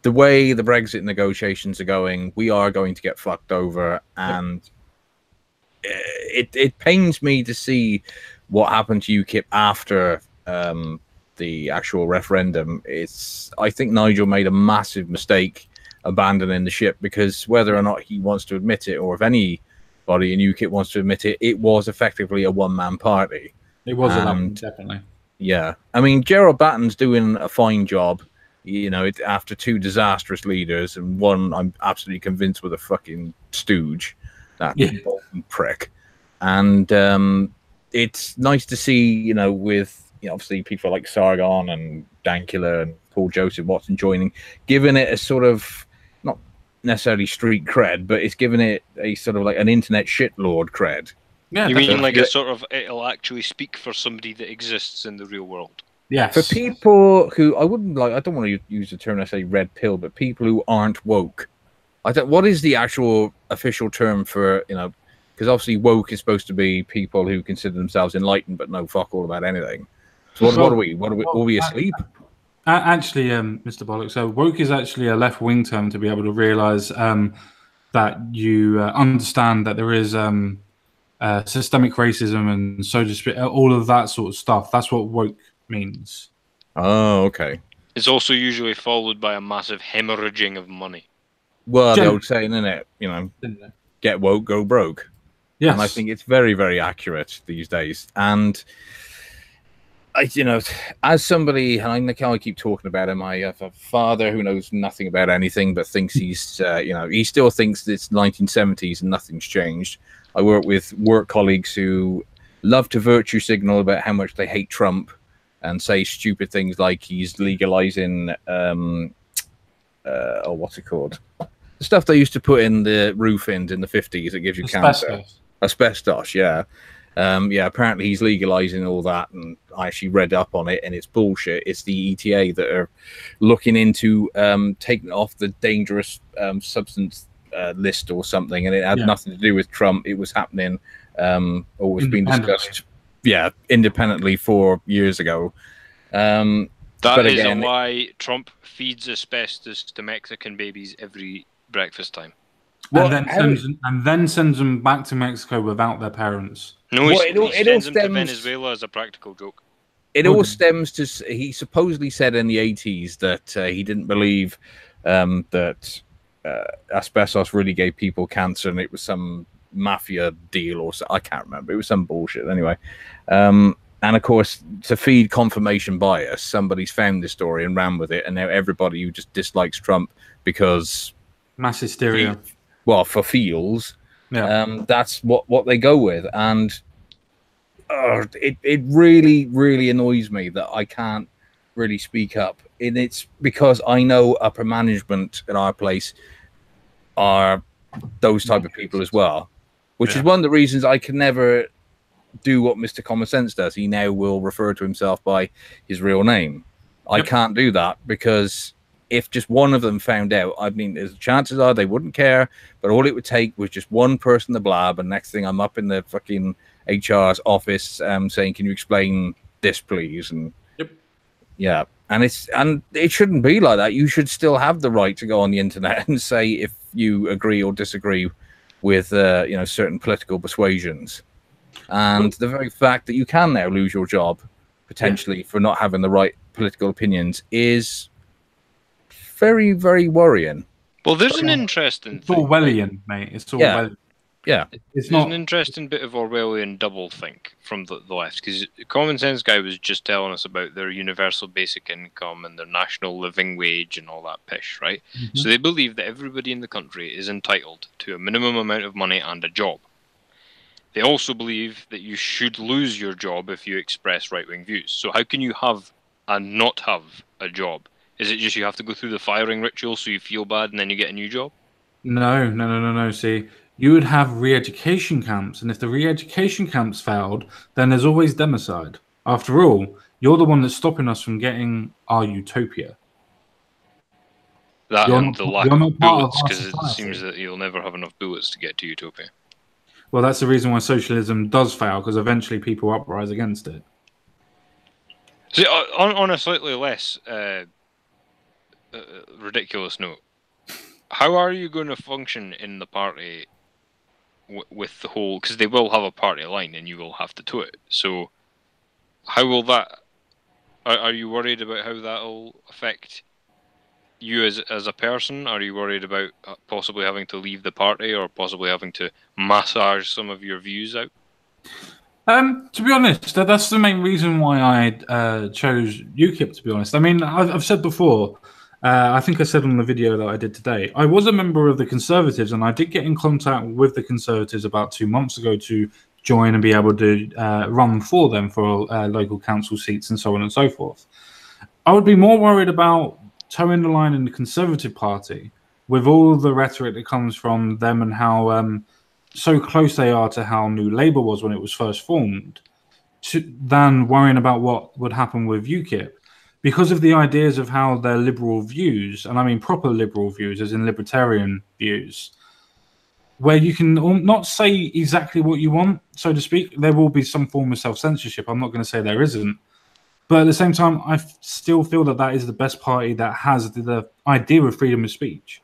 the way the Brexit negotiations are going, we are going to get fucked over, and it pains me to see what happened to UKIP after the actual referendum. I think Nigel made a massive mistake abandoning the ship, because whether or not he wants to admit it, or if anybody in UKIP wants to admit it, it was effectively a one-man party. It was definitely. Yeah, I mean, Gerald Batten's doing a fine job. You know, after two disastrous leaders, and one I'm absolutely convinced was a fucking stooge, that Bolton prick. And it's nice to see, you know, with obviously people like Sargon and Dankula and Paul Joseph Watson joining, giving it a sort of not necessarily street cred, but it's giving it a sort of like an internet shitlord cred. Yeah, you mean like a sort of, it'll actually speak for somebody that exists in the real world. Yes. For people who I don't want to use the term I say red pill, but people who aren't woke. What is the actual official term for, you know, because obviously woke is supposed to be people who consider themselves enlightened but know fuck all about anything. So what are we? Are we asleep? Actually, Mr. Bollock, so woke is actually a left-wing term to be able to realise that you understand that there is systemic racism and so to speak, all of that sort of stuff. That's what woke means. Oh, okay. It's also usually followed by a massive hemorrhaging of money. Well, the old saying, isn't it? You know, get woke, go broke. Yes. And I think it's very, very accurate these days. And you know, as somebody, and I keep talking about him, I have a father who knows nothing about anything, but thinks he's, you know, he still thinks it's 1970s and nothing's changed. I work with work colleagues who love to virtue signal about how much they hate Trump and say stupid things like he's legalizing, what's it called? The stuff they used to put in the roofings in the 50s that gives you cancer. Asbestos, yeah. Apparently he's legalizing all that, and I actually read up on it, and it's bullshit. It's the ETA that are looking into taking off the dangerous substance list or something, and it had nothing to do with Trump. It was happening, or was being discussed, independently 4 years ago. That is why Trump feeds asbestos to Mexican babies every breakfast time. Well, and then sends them back to Mexico without their parents. No, Well, he it all sends them to stems- Venezuela as a practical joke. It all stems to he supposedly said in the 80s that he didn't believe that asbestos really gave people cancer, and it was some mafia deal or so. I can't remember. It was some bullshit anyway. And of course, to feed confirmation bias, somebody's found this story and ran with it, and now everybody who just dislikes Trump because mass hysteria. For feels, Yeah. that's what they go with, and it really annoys me that I can't really speak up, and it's because I know upper management at our place are those type of people as well, which is one of the reasons I can never do what Mr. Common Sense does. He now will refer to himself by his real name. I can't do that because if just one of them found out, I mean, the chances are they wouldn't care, but all it would take was just one person to blab, and next thing I'm up in the fucking HR's office saying, "Can you explain this, please?" And yeah, and it shouldn't be like that. You should still have the right to go on the internet and say if you agree or disagree with certain political persuasions. And the very fact that you can now lose your job potentially for not having the right political opinions is very, very worrying. Well, there's an interesting thing. It's Orwellian, mate. It's Orwellian. Yeah. There's an interesting bit of Orwellian doublethink from the left, because Common Sense guy was just telling us about their universal basic income and their national living wage and all that pish, right? Mm-hmm. So they believe that everybody in the country is entitled to a minimum amount of money and a job. They also believe that you should lose your job if you express right-wing views. So how can you have and not have a job? Is it just you have to go through the firing ritual so you feel bad and then you get a new job? No. See, you would have re-education camps, and if the re-education camps failed, then there's always democide. After all, you're the one that's stopping us from getting our utopia. That and the lack of bullets, because it seems that you'll never have enough bullets to get to utopia. Well, that's the reason why socialism does fail, because eventually people uprise against it. See, on a slightly less ridiculous note, how are you going to function in the party with the whole... Because they will have a party line and you will have to toe it. So how will that... Are you worried about how that will affect you as a person? Are you worried about possibly having to leave the party or possibly having to massage some of your views out? To be honest, that's the main reason why I chose UKIP, to be honest. I mean, I've said before, I think I said on the video that I did today, I was a member of the Conservatives, and I did get in contact with the Conservatives about 2 months ago to join and be able to run for them for local council seats and so on and so forth. I would be more worried about towing the line in the Conservative Party with all the rhetoric that comes from them and how so close they are to how New Labour was when it was first formed, than worrying about what would happen with UKIP. Because of the ideas of how their liberal views, and I mean proper liberal views, as in libertarian views, where you can not say exactly what you want, so to speak. There will be some form of self-censorship. I'm not going to say there isn't. But at the same time, I still feel that that is the best party that has the idea of freedom of speech.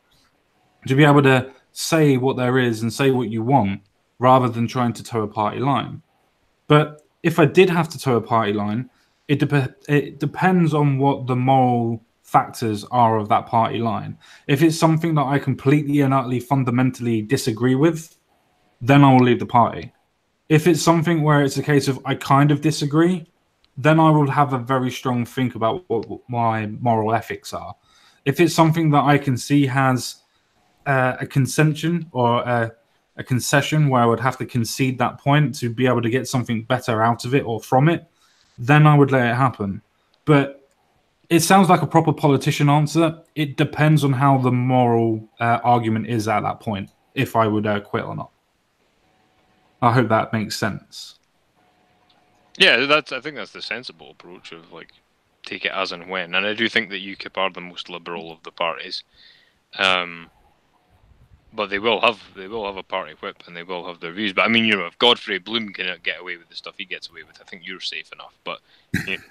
To be able to say what there is and say what you want, rather than trying to toe a party line. But if I did have to toe a party line, it depends on what the moral factors are of that party line. If it's something that I completely and utterly fundamentally disagree with, then I will leave the party. If it's something where it's a case of I kind of disagree, then I will have a very strong think about what my moral ethics are. If it's something that I can see has a concession or a concession where I would have to concede that point to be able to get something better out of it or from it, then I would let it happen. But it sounds like a proper politician answer. It depends on how the moral argument is at that point, if I would quit or not. I hope that makes sense. Yeah, I think that's the sensible approach of like take it as and when. And I do think that UKIP are the most liberal of the parties. But they will have a party whip, and they will have their views. But I mean, if Godfrey Bloom cannot get away with the stuff he gets away with, I think you're safe enough. But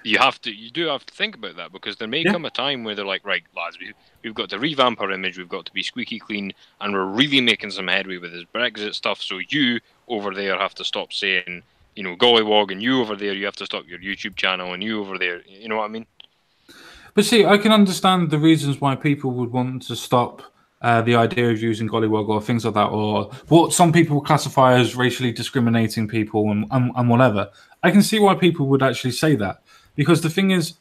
you do have to think about that, because there may come a time where they're like, right, lads, we've got to revamp our image, we've got to be squeaky clean, and we're really making some headway with this Brexit stuff. So you over there have to stop saying, gollywog, and you over there, you have to stop your YouTube channel, and you over there, you know what I mean? But see, I can understand the reasons why people would want to stop the idea of using gollywog or things like that, or what some people classify as racially discriminating people and whatever. I can see why people would actually say that, because the thing is,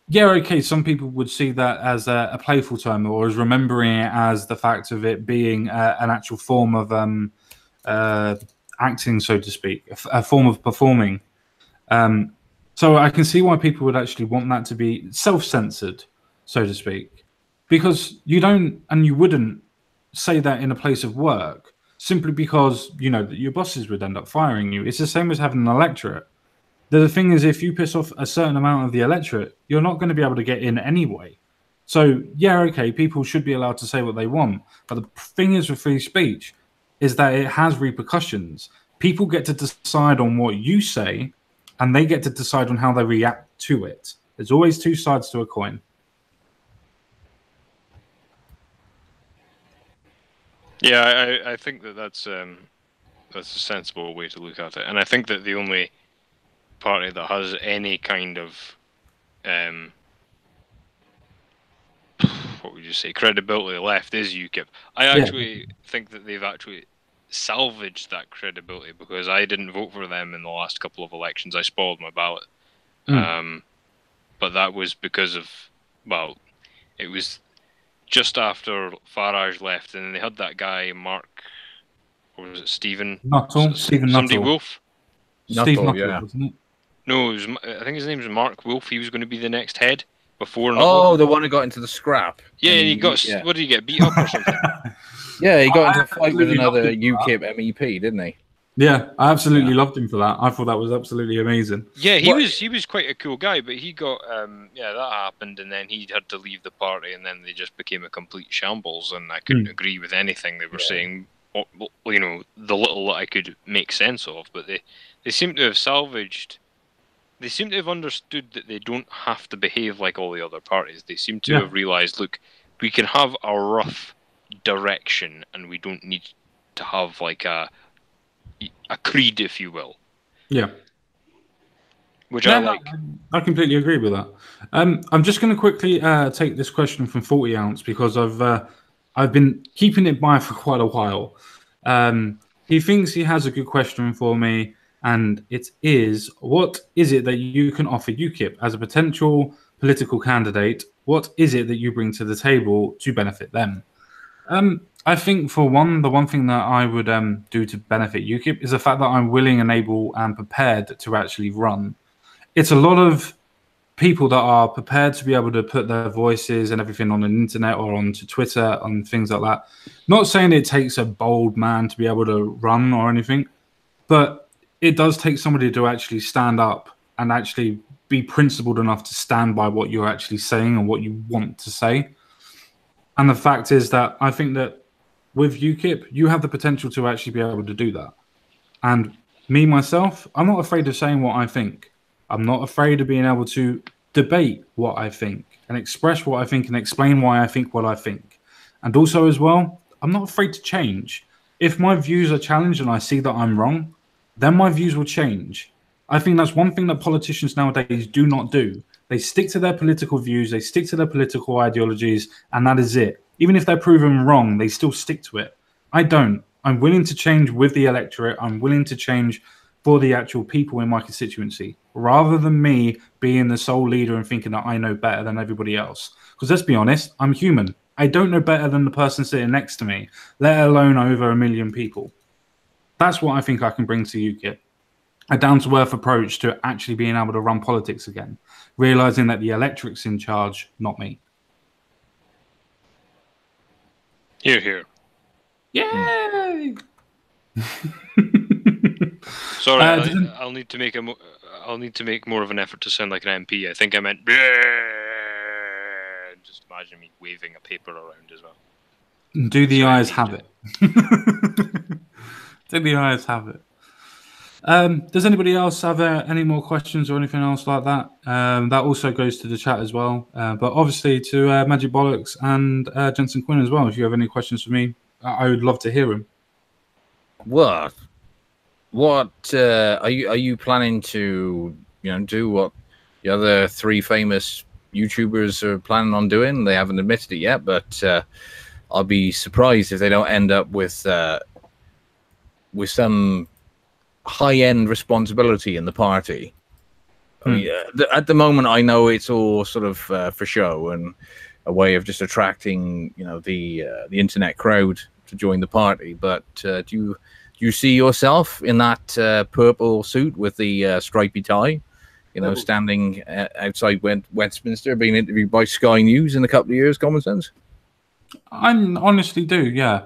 yeah, okay, some people would see that as a playful term, or as remembering it as the fact of it being an actual form of acting, so to speak, a form of performing. So I can see why people would actually want that to be self-censored, so to speak, because you don't and you wouldn't say that in a place of work simply because that your bosses would end up firing you. It's the same as having an electorate. The thing is, if you piss off a certain amount of the electorate, you're not going to be able to get in anyway. So yeah, okay, people should be allowed to say what they want, but the thing is with free speech is that it has repercussions. People get to decide on what you say, and they get to decide on how they react to it. There's always two sides to a coin. Yeah, I think that's a sensible way to look at it, and I think that the only party that has any kind of what would you say, credibility left is UKIP. I actually think that they've actually salvaged that credibility, because I didn't vote for them in the last couple of elections. I spoiled my ballot. But that was because of, it was just after Farage left, and they had that guy, Mark, or was it Stephen? Stephen Somebody Nuttall. Wolf? Steve Nuttall, yeah. wasn't it? No, I think his name was Mark Wolf. He was going to be the next head before. The one who got into the scrap. Yeah, and he got, what did he get, beat up or something? Yeah, he got into a fight with another UKIP MEP, didn't he? Yeah, I absolutely loved him for that. I thought that was absolutely amazing. Yeah, he was quite a cool guy, but he got that happened, and then he had to leave the party, and then they just became a complete shambles, and I couldn't agree with anything they were saying. The little that I could make sense of, but they seem to have salvaged. They seem to have understood that they don't have to behave like all the other parties. They seem to have realised, look, we can have a rough direction, and we don't need to have like a creed, if you will. Yeah. Which I like. I completely agree with that. I'm just going to quickly take this question from 40 Ounce, because I've been keeping it by for quite a while. He thinks he has a good question for me, and it is, what is it that you can offer UKIP as a potential political candidate? What is it that you bring to the table to benefit them? I think, for one, the one thing that I would do to benefit UKIP is the fact that I'm willing and able and prepared to actually run. It's a lot of people that are prepared to be able to put their voices and everything on the internet or onto Twitter and things like that. Not saying it takes a bold man to be able to run or anything, but it does take somebody to actually stand up and actually be principled enough to stand by what you're actually saying and what you want to say. And the fact is that I think that with UKIP, you have the potential to actually be able to do that. And me, myself, I'm not afraid of saying what I think. I'm not afraid of being able to debate what I think and express what I think and explain why I think what I think. And also, as well, I'm not afraid to change. If my views are challenged and I see that I'm wrong, then my views will change. I think that's one thing that politicians nowadays do not do. They stick to their political views, they stick to their political ideologies, and that is it. Even if they're proven wrong, they still stick to it. I don't. I'm willing to change with the electorate. I'm willing to change for the actual people in my constituency, rather than me being the sole leader and thinking that I know better than everybody else. Because let's be honest, I'm human. I don't know better than the person sitting next to me, let alone over 1 million people. That's what I think I can bring to UKIP. A down-to-earth approach to actually being able to run politics again, realising that the electorate's in charge, not me. Hear, hear. Yay! Sorry, I'll need to make I'll need to make more of an effort to sound like an MP. I think I meant. Just imagine me waving a paper around as well. Do the eyes have it? Do the eyes have it? Does anybody else have any more questions or anything else like that? That also goes to the chat as well. But obviously to Magic Bollocks and Jensen Quinn as well. If you have any questions for me, I would love to hear them. What are you planning to do what the other three famous YouTubers are planning on doing? They haven't admitted it yet, but I'll be surprised if they don't end up with some high-end responsibility in the party. I mean, at the moment, I know it's all sort of for show and a way of just attracting, the internet crowd to join the party. But do you see yourself in that purple suit with the stripy tie, standing outside Westminster, being interviewed by Sky News in a couple of years? Common sense. I honestly do, yeah.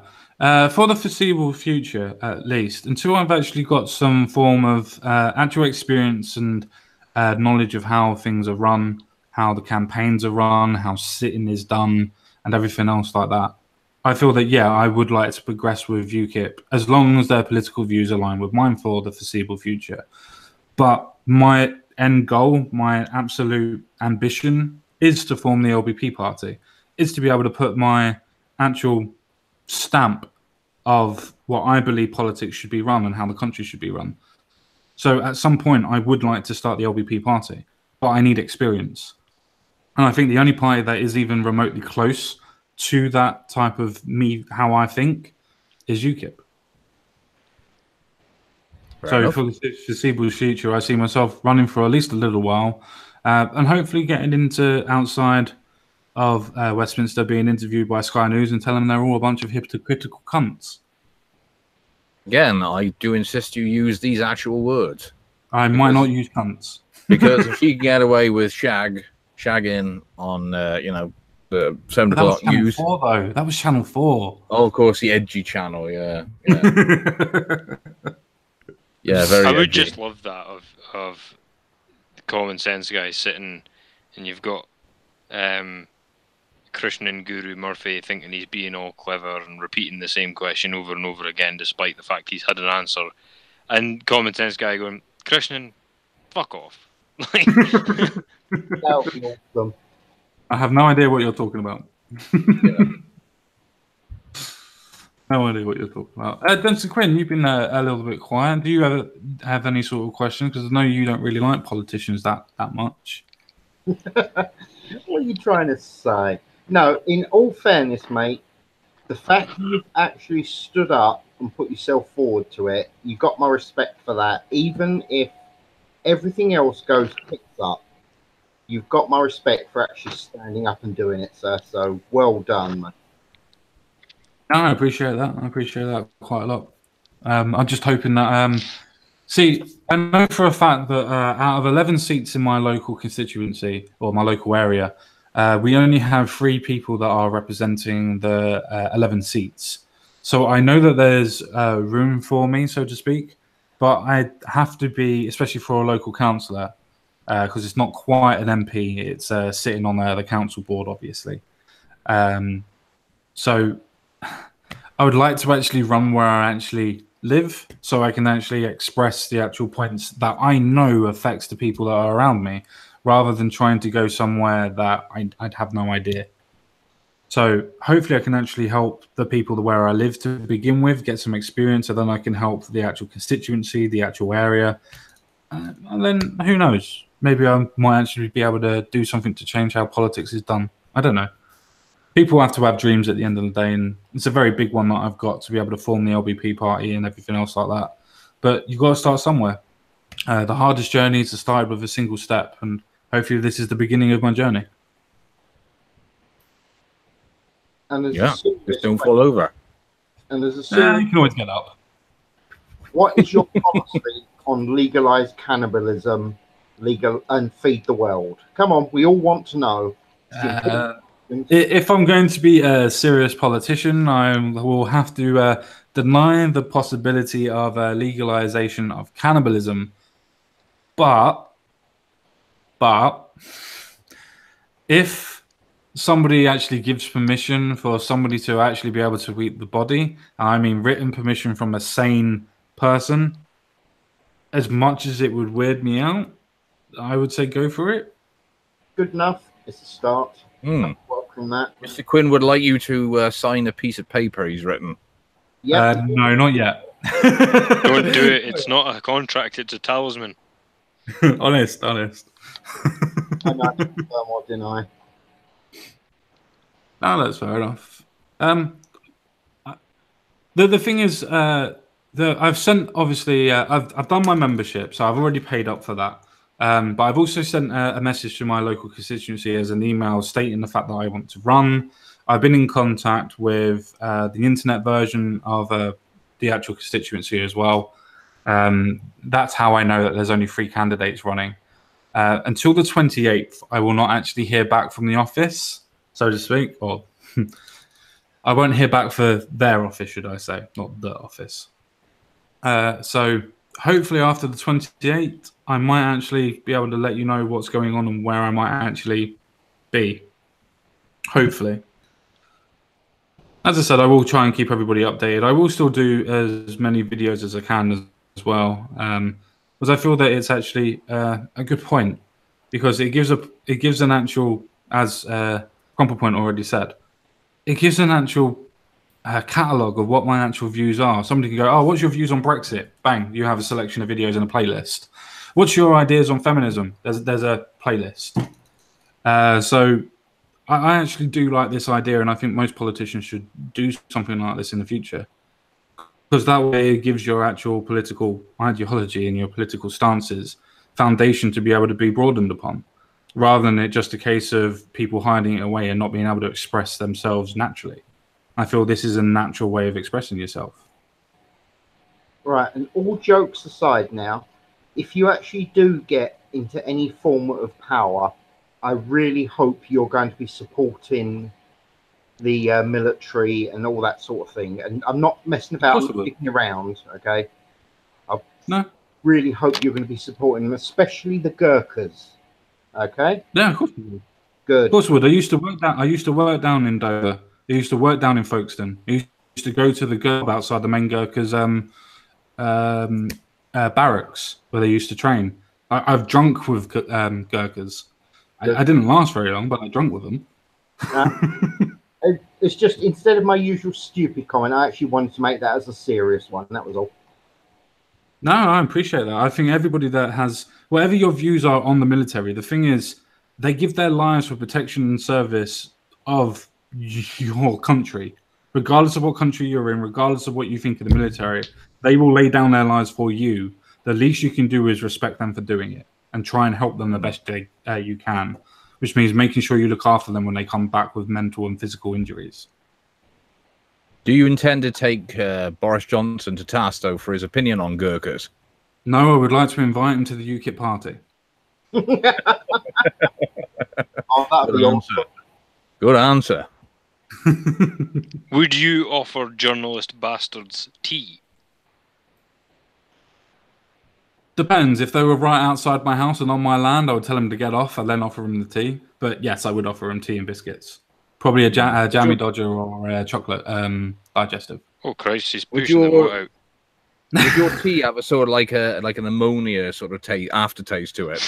For the foreseeable future, at least, until I've actually got some form of actual experience and knowledge of how things are run, how the campaigns are run, how sitting is done, and everything else like that. I feel that, yeah, I would like to progress with UKIP as long as their political views align with mine for the foreseeable future. But my end goal, my absolute ambition is to form the LBP party, is to be able to put my actual stamp of what I believe politics should be run and how the country should be run. So at some point, I would like to start the LBP party, but I need experience. And I think the only party that is even remotely close to that type of how I think, is UKIP. So for the foreseeable future, I see myself running for at least a little while, and hopefully getting into outside of Westminster, being interviewed by Sky News and telling them they're all a bunch of hypocritical cunts. Again, I do insist you use these actual words. I might not use cunts. Because if you get away with shagging on, the 7 o'clock news. That was Channel 4, though. That was Channel 4. Oh, of course, the edgy channel, yeah. Yeah, very I would edgy. just love that of the common sense guy sitting, and you've got Krishnan and Guru Murphy thinking he's being all clever and repeating the same question over and over again, despite the fact he's had an answer, and common sense guy going, Krishnan, fuck off. That would be awesome. I have no idea what you're talking about. No idea what you're talking about. Jensen Quinn, you've been a little bit quiet. Do you have any sort of questions? Because I know you don't really like politicians that much. What are you trying to say? No, in all fairness, mate, the fact you've actually stood up and put yourself forward to it, you got my respect for that. Even if everything else goes tits up, you've got my respect for actually standing up and doing it, sir. So well done, mate. No, I appreciate that. I appreciate that quite a lot. I'm just hoping that... see, I know for a fact that out of 11 seats in my local constituency, or my local area, we only have 3 people that are representing the 11 seats. So I know that there's room for me, so to speak, but I have to be, especially for a local councillor, because it's not quite an MP, it's sitting on the council board, obviously. So I would like to actually run where I actually live, so I can actually express the actual points that I know affects the people that are around me, rather than trying to go somewhere that I'd have no idea. So hopefully I can actually help the people where I live to begin with, get some experience, and then I can help the actual constituency, the actual area. And then who knows? Maybe I might actually be able to do something to change how politics is done. I don't know. People have to have dreams at the end of the day, and it's a very big one that I've got, to be able to form the LBP party and everything else like that. But you've got to start somewhere. The hardest journey is to start with a single step, and hopefully this is the beginning of my journey. And just don't fall over. And there's a you can always get up. What is your policy on legalized cannibalism, and feed the world? Come on, we all want to know. If I'm going to be a serious politician, I will have to deny the possibility of legalization of cannibalism. But if somebody actually gives permission for somebody to actually be able to eat the body, I mean written permission from a sane person, as much as it would weird me out, I would say go for it. Good enough. It's a start. Hmm. Welcome that. Mr. Quinn would like you to sign a piece of paper he's written. Yeah. No, not yet. Don't do it. It's not a contract. It's a talisman. honest. I know. What didn't I? No, that's fair enough. The thing is, I've sent obviously I've done my membership, so I've already paid up for that. But I've also sent a message to my local constituency as an email stating the fact that I want to run. I've been in contact with the internet version of the actual constituency as well. That's how I know that there's only 3 candidates running. Until the 28th, I will not actually hear back from the office, so to speak, or I won't hear back for their office, should I say, not the office. So hopefully after the 28th, I might actually be able to let you know what's going on and where I might actually be. Hopefully. As I said, I will try and keep everybody updated. I will still do as many videos as I can as well, because I feel that it's actually a good point, because it gives an actual, as Crumplepoint already said, it gives an actual catalogue of what my actual views are. Somebody can go, oh, what's your views on Brexit? Bang, you have a selection of videos and a playlist. What's your ideas on feminism? There's a playlist. So I actually do like this idea, and I think most politicians should do something like this in the future, because that way it gives your actual political ideology and your political stances foundation to be able to be broadened upon, rather than it just a case of people hiding it away and not being able to express themselves naturally. I feel this is a natural way of expressing yourself. Right, and all jokes aside now, if you actually do get into any form of power, I really hope you're going to be supporting the military and all that sort of thing. And I'm not messing about sticking around, okay? I really hope you're going to be supporting them, especially the Gurkhas, okay? Yeah, of course we would. Good. Of course we would. I used to work down in Dover. I used to work down in Folkestone. I used to go to the Gurkha outside the main Gurkhas barracks where they used to train. I've drunk with Gurkhas. I didn't last very long, but I drunk with them. It's just, instead of my usual stupid comment, I actually wanted to make that as a serious one. That was all. No, I appreciate that. I think everybody that has, whatever your views are on the military, the thing is, they give their lives for protection and service of your country. Regardless of what country you're in, regardless of what you think of the military, they will lay down their lives for you. The least you can do is respect them for doing it and try and help them the best you can, which means making sure you look after them when they come back with mental and physical injuries. Do you intend to take Boris Johnson to task, though, for his opinion on Gurkhas? No, I would like to invite him to the UKIP party. Good answer. Good answer. Would you offer journalist bastards tea? Depends. If they were right outside my house and on my land, I would tell them to get off and then offer them the tea. But yes, I would offer them tea and biscuits. Probably a jammy dodger or a chocolate digestive. Oh Christ, he's pushing the boat out. Would your tea have a sort of like an ammonia sort of aftertaste to it?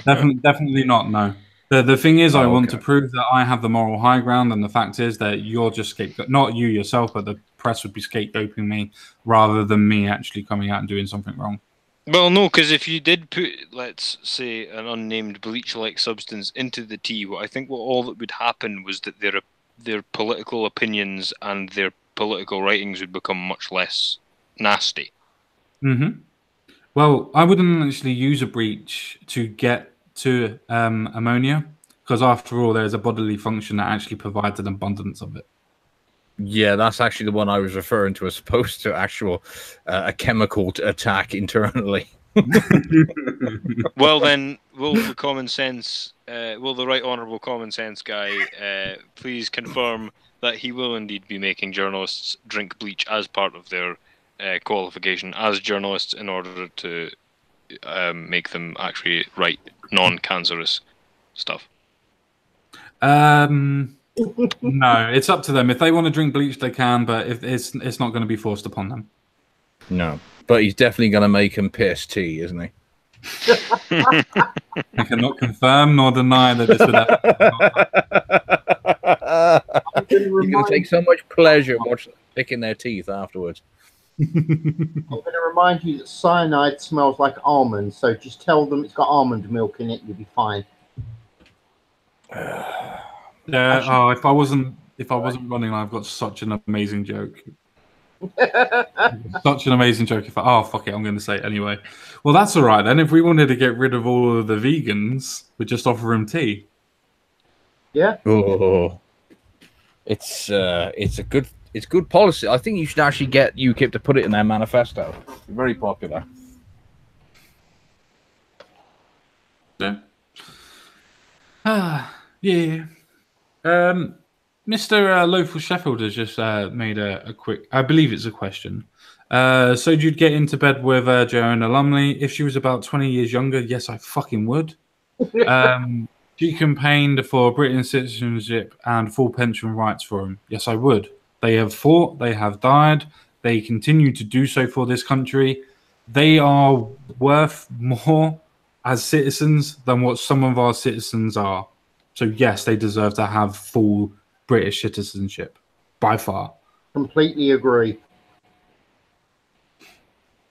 Definitely not. No. The thing is, I want to prove that I have the moral high ground, and the fact is that you're just not you yourself, but the press would be scapegoating me rather than me actually coming out and doing something wrong. Well, no, because if you did put, let's say, an unnamed bleach-like substance into the tea, I think all that would happen was that their political opinions and their political writings would become much less nasty. Mm-hmm. Well, I wouldn't actually use a bleach to get to ammonia, because after all, there's a bodily function that actually provides an abundance of it. Yeah, that's actually the one I was referring to, as opposed to actual a chemical attack internally. Well, then, will the right honourable common sense guy please confirm that he will indeed be making journalists drink bleach as part of their qualification as journalists in order to make them actually write non-cancerous stuff? No, it's up to them. If they want to drink bleach, they can, but if it's not going to be forced upon them. No, but he's definitely going to make him piss tea, isn't he? I cannot confirm nor deny that this would happen. You're going to take so much pleasure watching them picking their teeth afterwards. I'm going to remind you that cyanide smells like almonds, so just tell them it's got almond milk in it, you'll be fine. If I wasn't running, I've got such an amazing joke. Such an amazing joke. Fuck it, I'm going to say it anyway. Well, that's all right then. If we wanted to get rid of all of the vegans, we'd just offer them tea. Yeah. Oh, it's good policy. I think you should actually get UKIP to put it in their manifesto. Very popular. Yeah. Yeah. Mr. Lothal Sheffield has just made a quick, I believe it's a question. So you'd get into bed with Joanna Lumley if she was about 20 years younger? Yes, I fucking would. She campaigned for British citizenship and full pension rights for him. Yes, I would. They have fought, they have died, they continue to do so for this country. They are worth more as citizens than what some of our citizens are. So yes, they deserve to have full British citizenship, by far. Completely agree.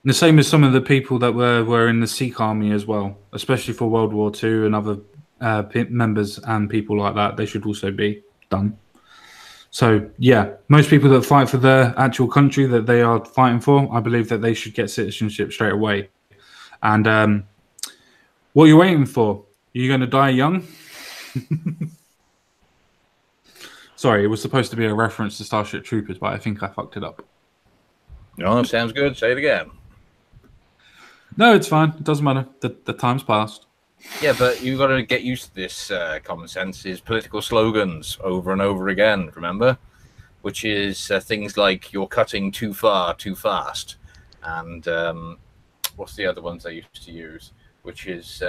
The same as some of the people that were in the Sikh army as well, especially for World War II and other members and people like that. They should also be done. So yeah, most people that fight for the actual country that they are fighting for, I believe that they should get citizenship straight away. And what are you waiting for? Are you going to die young? Sorry, it was supposed to be a reference to Starship Troopers, but I think I fucked it up. No, sounds good. Say it again. No, it's fine. It doesn't matter. The time's passed. Yeah, but you've got to get used to this common sense is political slogans over and over again, remember? Which is things like you're cutting too far, too fast. And what's the other ones they used to use? Which is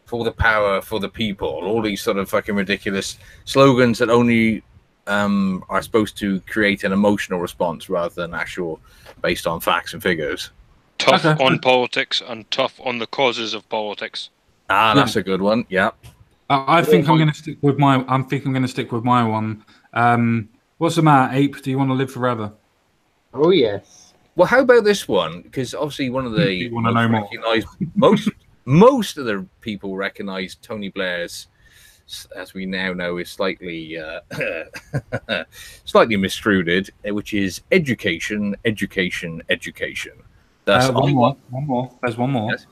for the power, for the people. All these sort of fucking ridiculous slogans that only are supposed to create an emotional response rather than actual based on facts and figures. Tough on politics and tough on the causes of politics. Ah, that's a good one. Yeah. I think I'm going to stick with my. I'm thinking I'm going to stick with my one. What's the matter, ape? Do you want to live forever? Oh yes. Well, how about this one? Because obviously one of the most of the people recognise Tony Blair's, as we now know, is slightly slightly misstrued, which is education, education, education. That's one more. There's one more. Yes.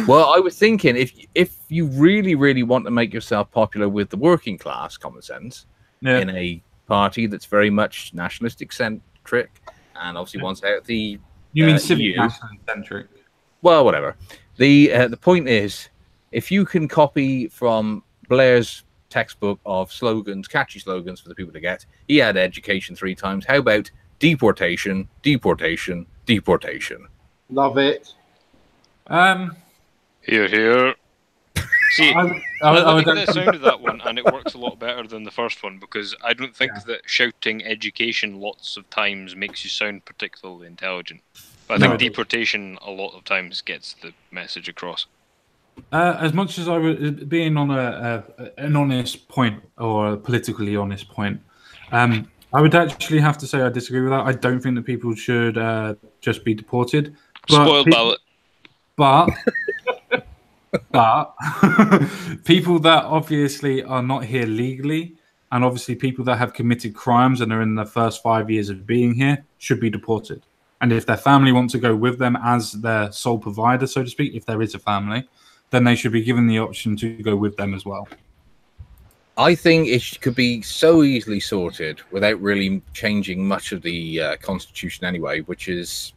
Well, I was thinking if you really, really want to make yourself popular with the working class, common sense, in a party that's very much nationalistic centric and obviously wants out the you mean civic nationalist centric? Well, whatever. The point is, if you can copy from Blair's textbook of slogans, catchy slogans for the people to get, he had education 3 times. How about deportation, deportation, deportation? Love it. Here, here. See, I like the sound of that one, and it works a lot better than the first one because I don't think that shouting education lots of times makes you sound particularly intelligent. But I think deportation a lot of times gets the message across. As much as I would being on an honest point or a politically honest point, I would actually have to say I disagree with that. I don't think that people should just be deported. Spoiled ballot. But people that obviously are not here legally, and obviously people that have committed crimes and are in the first 5 years of being here, should be deported. And if their family want to go with them as their sole provider, so to speak, if there is a family, then they should be given the option to go with them as well. I think it could be so easily sorted without really changing much of the constitution anyway, which is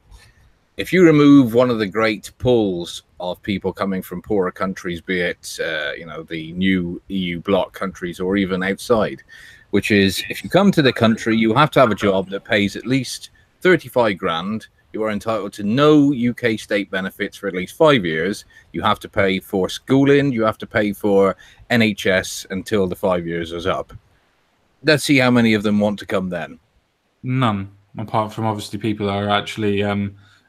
if you remove one of the great pulls of people coming from poorer countries, be it the new EU bloc countries or even outside, which is if you come to the country, you have to have a job that pays at least 35 grand. you are entitled to no UK state benefits for at least 5 years. You have to pay for schooling. You have to pay for NHS until the 5 years is up. Let's see how many of them want to come then. None, apart from obviously people that are actually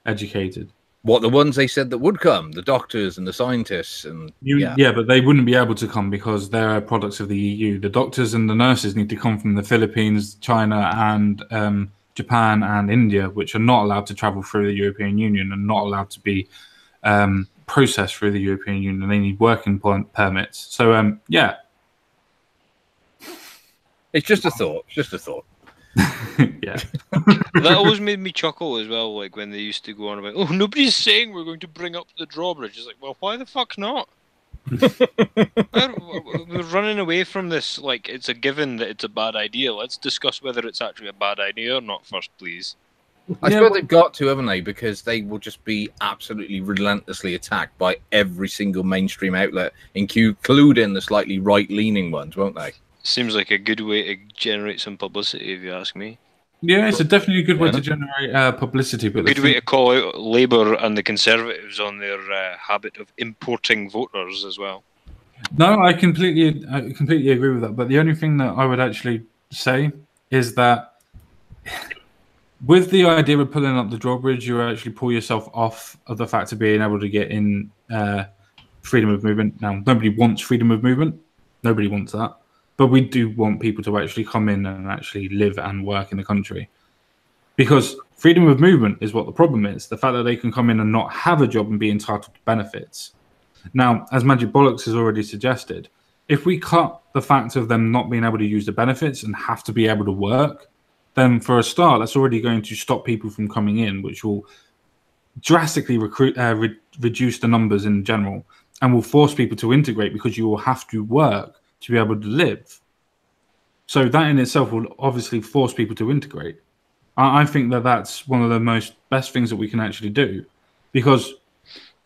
educated. What, the ones they said that would come? The doctors and the scientists and Yeah, but they wouldn't be able to come because they're products of the EU. The doctors and the nurses need to come from the Philippines, China, and Japan and India, which are not allowed to travel through the European Union and not allowed to be processed through the European Union. They need working permits. So, yeah. It's just a thought. Just a thought. Yeah. That always made me chuckle as well, like when they used to go on about, oh, nobody's saying we're going to bring up the drawbridge. It's like, well, why the fuck not? We're running away from this like it's a given that it's a bad idea. Let's discuss whether it's actually a bad idea or not first, please. I suppose they've got to, haven't they? Because they will just be absolutely relentlessly attacked by every single mainstream outlet, including the slightly right-leaning ones, won't they? Seems like a good way to generate some publicity, if you ask me. Yeah, it's definitely a good way to generate publicity. But a good way to call out Labour and the Conservatives on their habit of importing voters as well. No, I completely agree with that. But the only thing that I would actually say is that with the idea of pulling up the drawbridge, you actually pull yourself off of the fact of being able to get in freedom of movement. Now, nobody wants freedom of movement. Nobody wants that. But we do want people to actually come in and actually live and work in the country. Because freedom of movement is what the problem is. The fact that they can come in and not have a job and be entitled to benefits. Now, as Magic Bollocks has already suggested, if we cut the fact of them not being able to use the benefits and have to be able to work, then for a start, that's already going to stop people from coming in, which will drastically reduce the numbers in general and will force people to integrate because you will have to work to be able to live. So that in itself will obviously force people to integrate. I think that that's one of the best things that we can actually do, because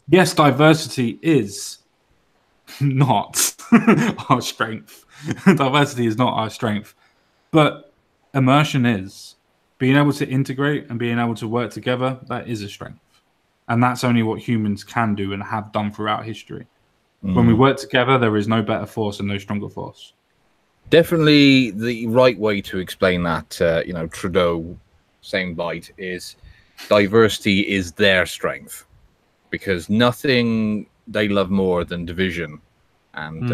yes, diversity is not our strength. Diversity is not our strength, but immersion is. Being able to integrate and being able to work together, that is a strength. And that's only what humans can do and have done throughout history. When we work together, there is no better force and no stronger force. Definitely the right way to explain that, Trudeau soundbite is diversity is their strength, because nothing they love more than division and,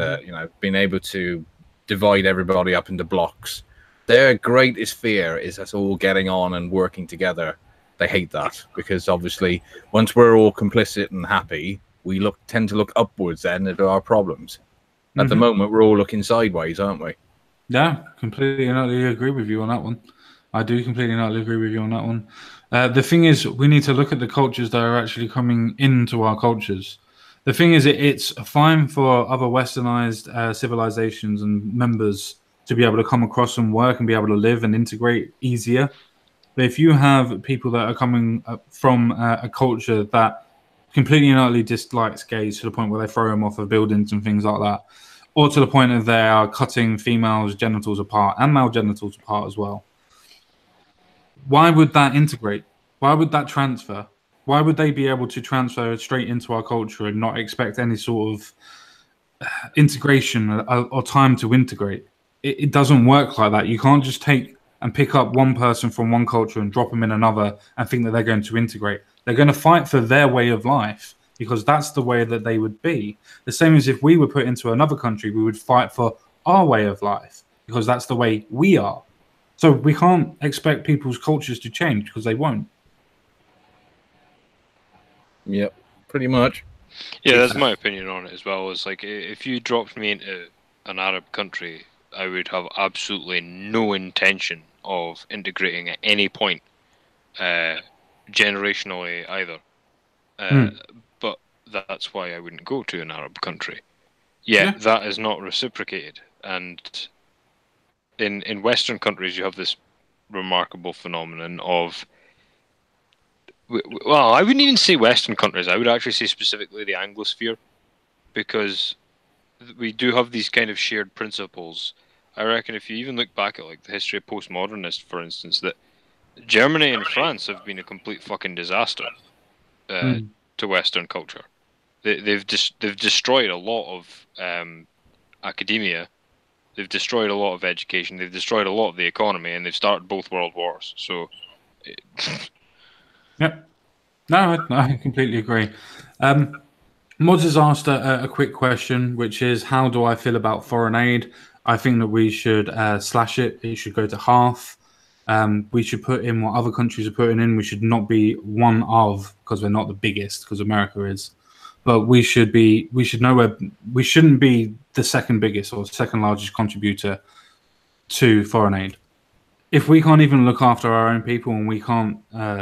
being able to divide everybody up into blocks. Their greatest fear is us all getting on and working together. They hate that because obviously once we're all complicit and happy, we tend to look upwards then at our problems. At the moment, we're all looking sideways, aren't we? Yeah, completely and utterly agree with you on that one. I do completely and utterly agree with you on that one. The thing is, we need to look at the cultures that are actually coming into our cultures. The thing is, it's fine for other westernized civilizations and members to be able to come across and work and be able to live and integrate easier. But if you have people that are coming from a culture that completely and utterly dislikes gays to the point where they throw them off of buildings and things like that, or to the point of they are cutting females' genitals apart and male genitals apart as well. Why would that integrate? Why would that transfer? Why would they be able to transfer straight into our culture and not expect any sort of integration or time to integrate? It doesn't work like that. You can't just take and pick up one person from one culture and drop them in another and think that they're going to integrate. They're going to fight for their way of life because that's the way that they would be. The same as if we were put into another country, we would fight for our way of life because that's the way we are. So we can't expect people's cultures to change because they won't. Yep, pretty much. Yeah, that's my opinion on it as well. It's like if you dropped me into an Arab country, I would have absolutely no intention of integrating at any point, generationally either. But that's why I wouldn't go to an Arab country. Yeah, that is not reciprocated. And in Western countries, you have this remarkable phenomenon of, well, I wouldn't even say Western countries. I would actually say specifically the Anglosphere, because we do have these kind of shared principles. I reckon if you even look back at like the history of postmodernists, for instance, that Germany and France have been a complete fucking disaster to Western culture. They've destroyed a lot of academia. They've destroyed a lot of education. They've destroyed a lot of the economy, and they've started both world wars. So, Yep. No, I completely agree. Mods has asked a quick question, which is, how do I feel about foreign aid? I think that we should slash it. It should go to half. We should put in what other countries are putting in. We should not be one of, because we're not the biggest, because America is. But we should know where we shouldn't be the second biggest or second largest contributor to foreign aid. If we can't even look after our own people and we can't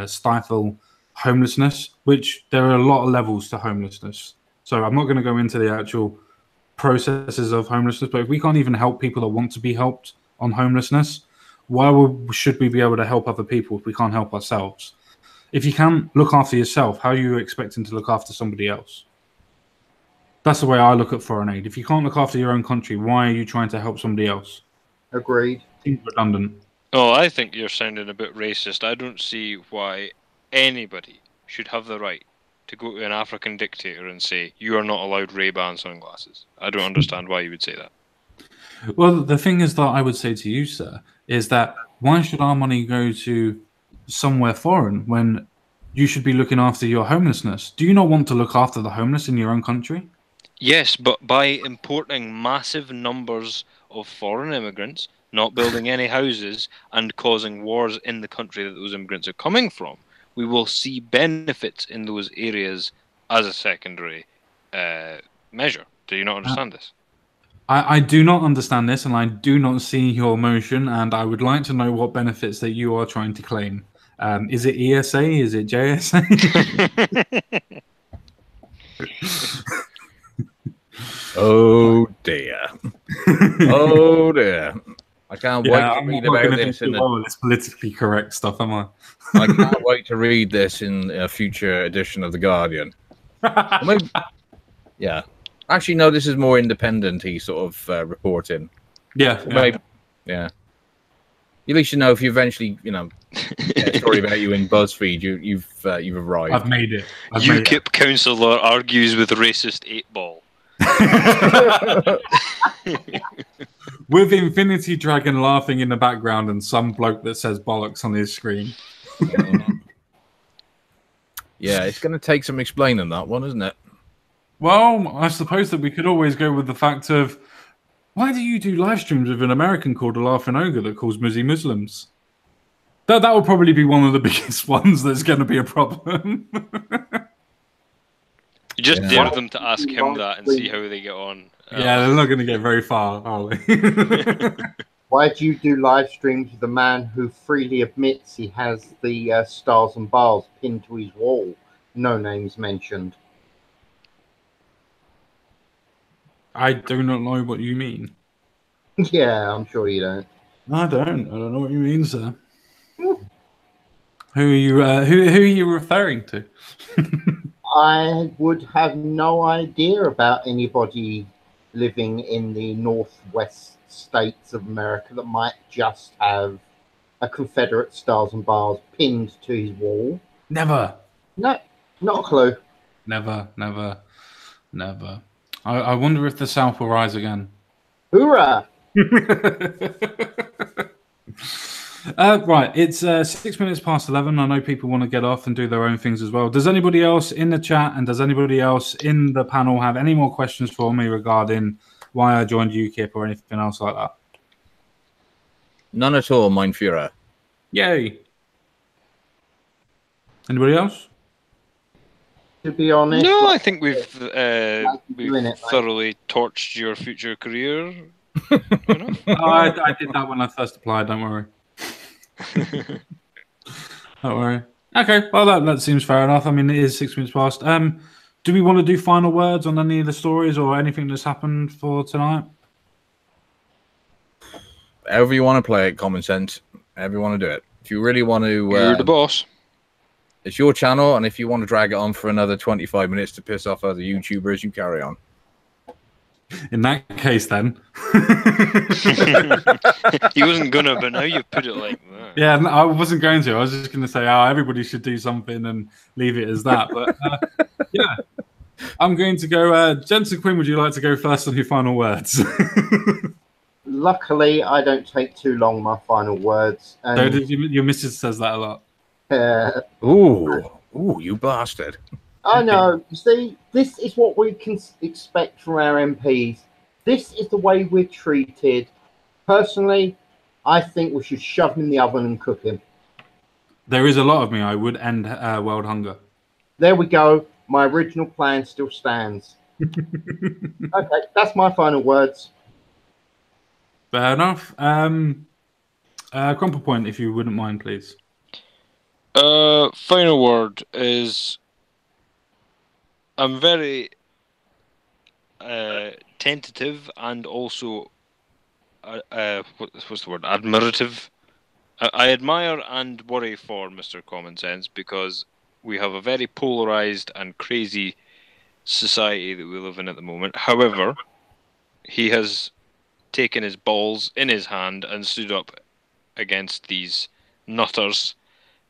stifle homelessness, which there are a lot of levels to homelessness. So I'm not going to go into the actual processes of homelessness, but if we can't even help people that want to be helped on homelessness, why should we be able to help other people if we can't help ourselves? If you can't look after yourself, how are you expecting to look after somebody else? That's the way I look at foreign aid. If you can't look after your own country, why are you trying to help somebody else? Agreed. Seems redundant. oh, I think you're sounding a bit racist. I don't see why anybody should have the right to go to an African dictator and say, you are not allowed Ray-Ban sunglasses. I don't understand why you would say that. Well, the thing is that I would say to you, sir, is that why should our money go to somewhere foreign when you should be looking after your homelessness? Do you not want to look after the homeless in your own country? Yes, but by importing massive numbers of foreign immigrants, not building any houses, and causing wars in the country that those immigrants are coming from, we will see benefits in those areas as a secondary measure. Do you not understand this? I do not understand this, and I do not see your motion, and I would like to know what benefits that you are trying to claim. Is it ESA? Is it JSA? Oh dear. Oh dear. I can't wait to read about this in this politically correct stuff, am I? I can't wait to read this in a future edition of The Guardian. Maybe, yeah. Actually, no, this is more independent-y sort of reporting. Yeah. Maybe, yeah. At least you know if you eventually, get a story about you in BuzzFeed, you've arrived. I've made it. UKIP councillor argues with racist 8-ball. With Infinity Dragon laughing in the background and some bloke that says bollocks on his screen. Yeah, it's going to take some explaining, that one, isn't it? Well, I suppose that we could always go with the fact of, why do you do live streams with an American called a Laughing Ogre that calls Muzzy Muslims? That will probably be one of the biggest ones that's going to be a problem. You just dare them to ask him that and see how they get on. Yeah, they're not going to get very far, are they? Why do you do live streams with a man who freely admits he has the stars and bars pinned to his wall? No names mentioned. I do not know what you mean. Yeah, I'm sure you don't. I don't know what you mean, sir. Who are you? Who are you referring to? I would have no idea about anybody living in the northwest states of America that might just have a Confederate stars and bars pinned to his wall. Never. No, not a clue. Never. I wonder if the South will rise again. Hoorah! Right, it's 6 minutes past 11. I know people want to get off and do their own things as well. Does anybody else in the chat and does anybody else in the panel have any more questions for me regarding why I joined UKIP or anything else like that? None at all, mein Führer. Yay. Anybody else? To be honest, No, I think we've thoroughly torched your future career. I did that when I first applied, don't worry. Don't worry. Okay, well, that seems fair enough. I mean, it is 6 minutes past. Do we want to do final words on any of the stories or anything that's happened for tonight? However you want to play it, common sense. However you want to do it. If you really want to... You're the boss. It's your channel, and if you want to drag it on for another 25 minutes to piss off other YouTubers, you carry on. In that case, then. He wasn't gonna, but now you've put it like that. Yeah, no, I wasn't going to. I was just going to say, oh, everybody should do something and leave it as that. But yeah, I'm going to go. Jensen Quinn, would you like to go first on your final words? Luckily, I don't take too long. My final words. So And did your missus says that a lot. Ooh, you bastard. I know. You see, this is what we can expect from our MPs. This is the way we're treated. Personally, I think we should shove him in the oven and cook him. There is a lot of me. I would end world hunger. There we go. My original plan still stands. Okay, that's my final words. Fair enough. Crumple Point, if you wouldn't mind, please. Final word is I'm very tentative and also what's the word? Admirative. I admire and worry for Mr. Common Sense because we have a very polarized and crazy society that we live in at the moment. However, he has taken his balls in his hand and stood up against these nutters,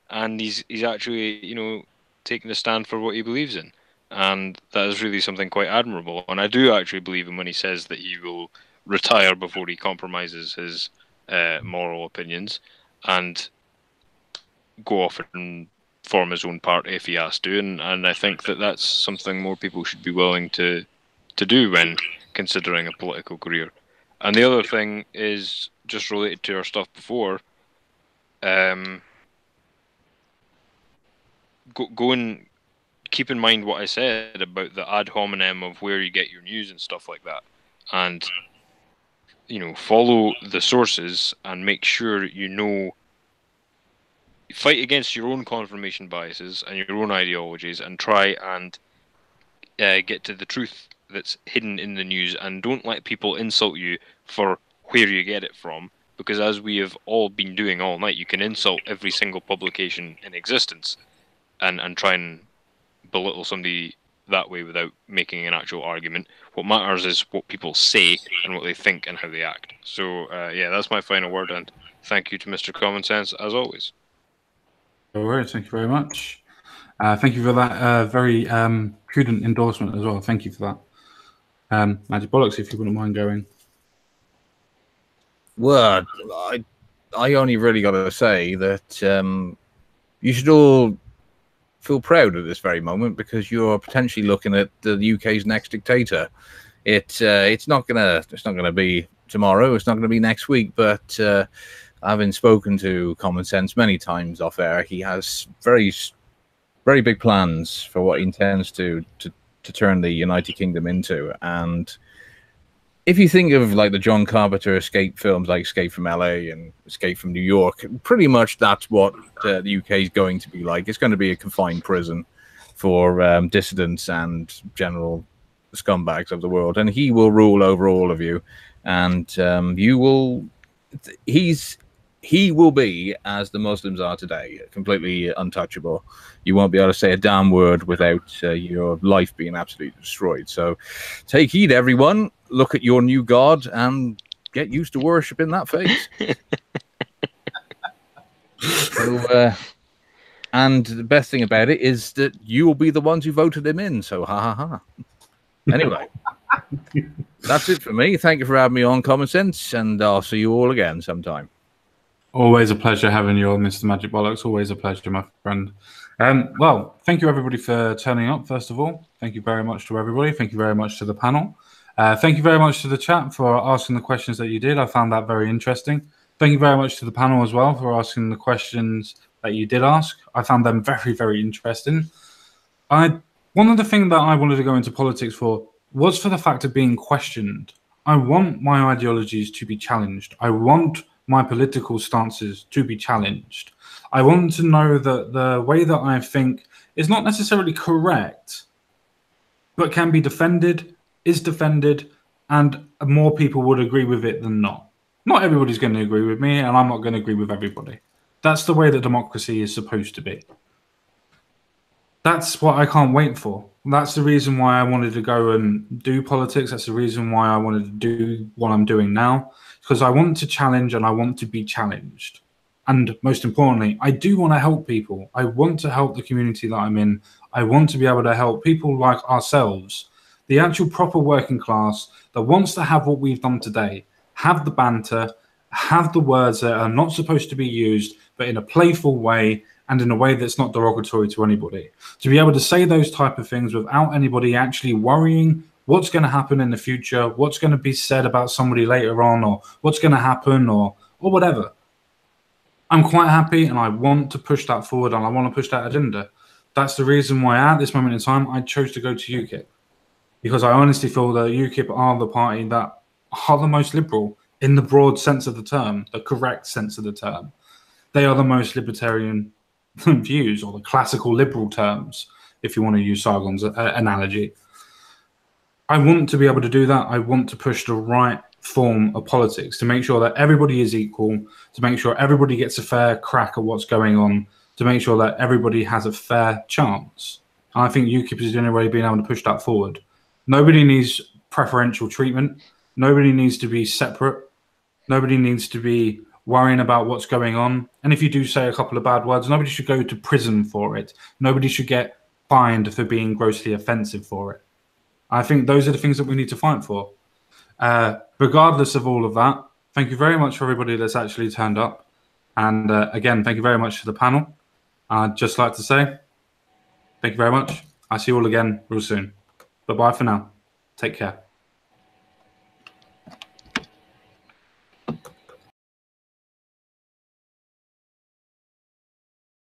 and he's actually, you know, taking a stand for what he believes in, and that is really something quite admirable. And I do actually believe him when he says that he will retire before he compromises his moral opinions and go off and form his own party if he has to, and I think that that's something more people should be willing to do when considering a political career. And the other thing is just related to our stuff before. Go and keep in mind what I said about the ad hominem of where you get your news and stuff like that, and you know, follow the sources and make sure you know. Fight against your own confirmation biases and your own ideologies, and try and get to the truth that's hidden in the news, and don't let people insult you for where you get it from, because as we have all been doing all night, you can insult every single publication in existence and try and belittle somebody that way without making an actual argument. What matters is what people say and what they think and how they act. So yeah, that's my final word, and thank you to Mr. Common Sense as always. All right, thank you very much. Thank you for that very prudent endorsement as well. Thank you for that. Magic Bollocks, if you wouldn't mind going. Well, I only really got to say that you should all feel proud at this very moment, because you're potentially looking at the UK's next dictator. It's not gonna be tomorrow. It's not gonna be next week. But having spoken to Common Sense many times off air, he has very, very big plans for what he intends to turn the United Kingdom into. And if you think of like the John Carpenter escape films like Escape from LA and Escape from New York, pretty much that's what the UK is going to be like. It's going to be a confined prison for dissidents and general scumbags of the world, and he will rule over all of you, and you will. He will be, as the Muslims are today, completely untouchable. You won't be able to say a damn word without your life being absolutely destroyed. So take heed, everyone. Look at your new God and get used to worshiping that face. So, and the best thing about it is that you will be the ones who voted him in. So ha ha ha. Anyway, that's it for me. Thank you for having me on Common Sense, and I'll see you all again sometime. Always a pleasure having you on, Mr. Magic Bollocks. Always a pleasure, my friend. Well, thank you, everybody, for turning up, first of all. Thank you very much to everybody. Thank you very much to the panel. Thank you very much to the chat for asking the questions that you did. I found that very interesting. Thank you very much to the panel as well for asking the questions that you did ask. I found them very, very interesting. One of the things that I wanted to go into politics for was for the fact of being questioned. I want my ideologies to be challenged. I want my political stances to be challenged. I want to know that the way that I think is not necessarily correct, but can be defended, is defended, and more people would agree with it than not. Not everybody's going to agree with me, and I'm not going to agree with everybody. That's the way that democracy is supposed to be. that's what I can't wait for. That's the reason why I wanted to go and do politics. That's the reason why I wanted to do what I'm doing now, because I want to challenge and I want to be challenged. And most importantly, I do want to help people. I want to help the community that I'm in. I want to be able to help people like ourselves, the actual proper working class that wants to have what we've done today, have the banter, have the words that are not supposed to be used, but in a playful way and in a way that's not derogatory to anybody. To be able to say those type of things without anybody actually worrying what's going to happen in the future, what's going to be said about somebody later on, or what's going to happen, or whatever. I'm quite happy, and I want to push that forward, and I want to push that agenda. That's the reason why at this moment in time, I chose to go to UKIP. Because I honestly feel that UKIP are the party that are the most liberal in the broad sense of the term, the correct sense of the term. They are the most libertarian views, or the classical liberal terms, if you want to use Sargon's analogy. I want to be able to do that. I want to push the right form of politics to make sure that everybody is equal, to make sure everybody gets a fair crack at what's going on, to make sure that everybody has a fair chance. And I think UKIP is the only way being able to push that forward. Nobody needs preferential treatment. Nobody needs to be separate. Nobody needs to be worrying about what's going on. And if you do say a couple of bad words, nobody should go to prison for it. Nobody should get fined for being grossly offensive for it. I think those are the things that we need to fight for. Regardless of all of that, thank you very much for everybody that's actually turned up. And again, thank you very much to the panel. I'd just like to say, thank you very much. I'll see you all again real soon. Bye-bye for now. Take care.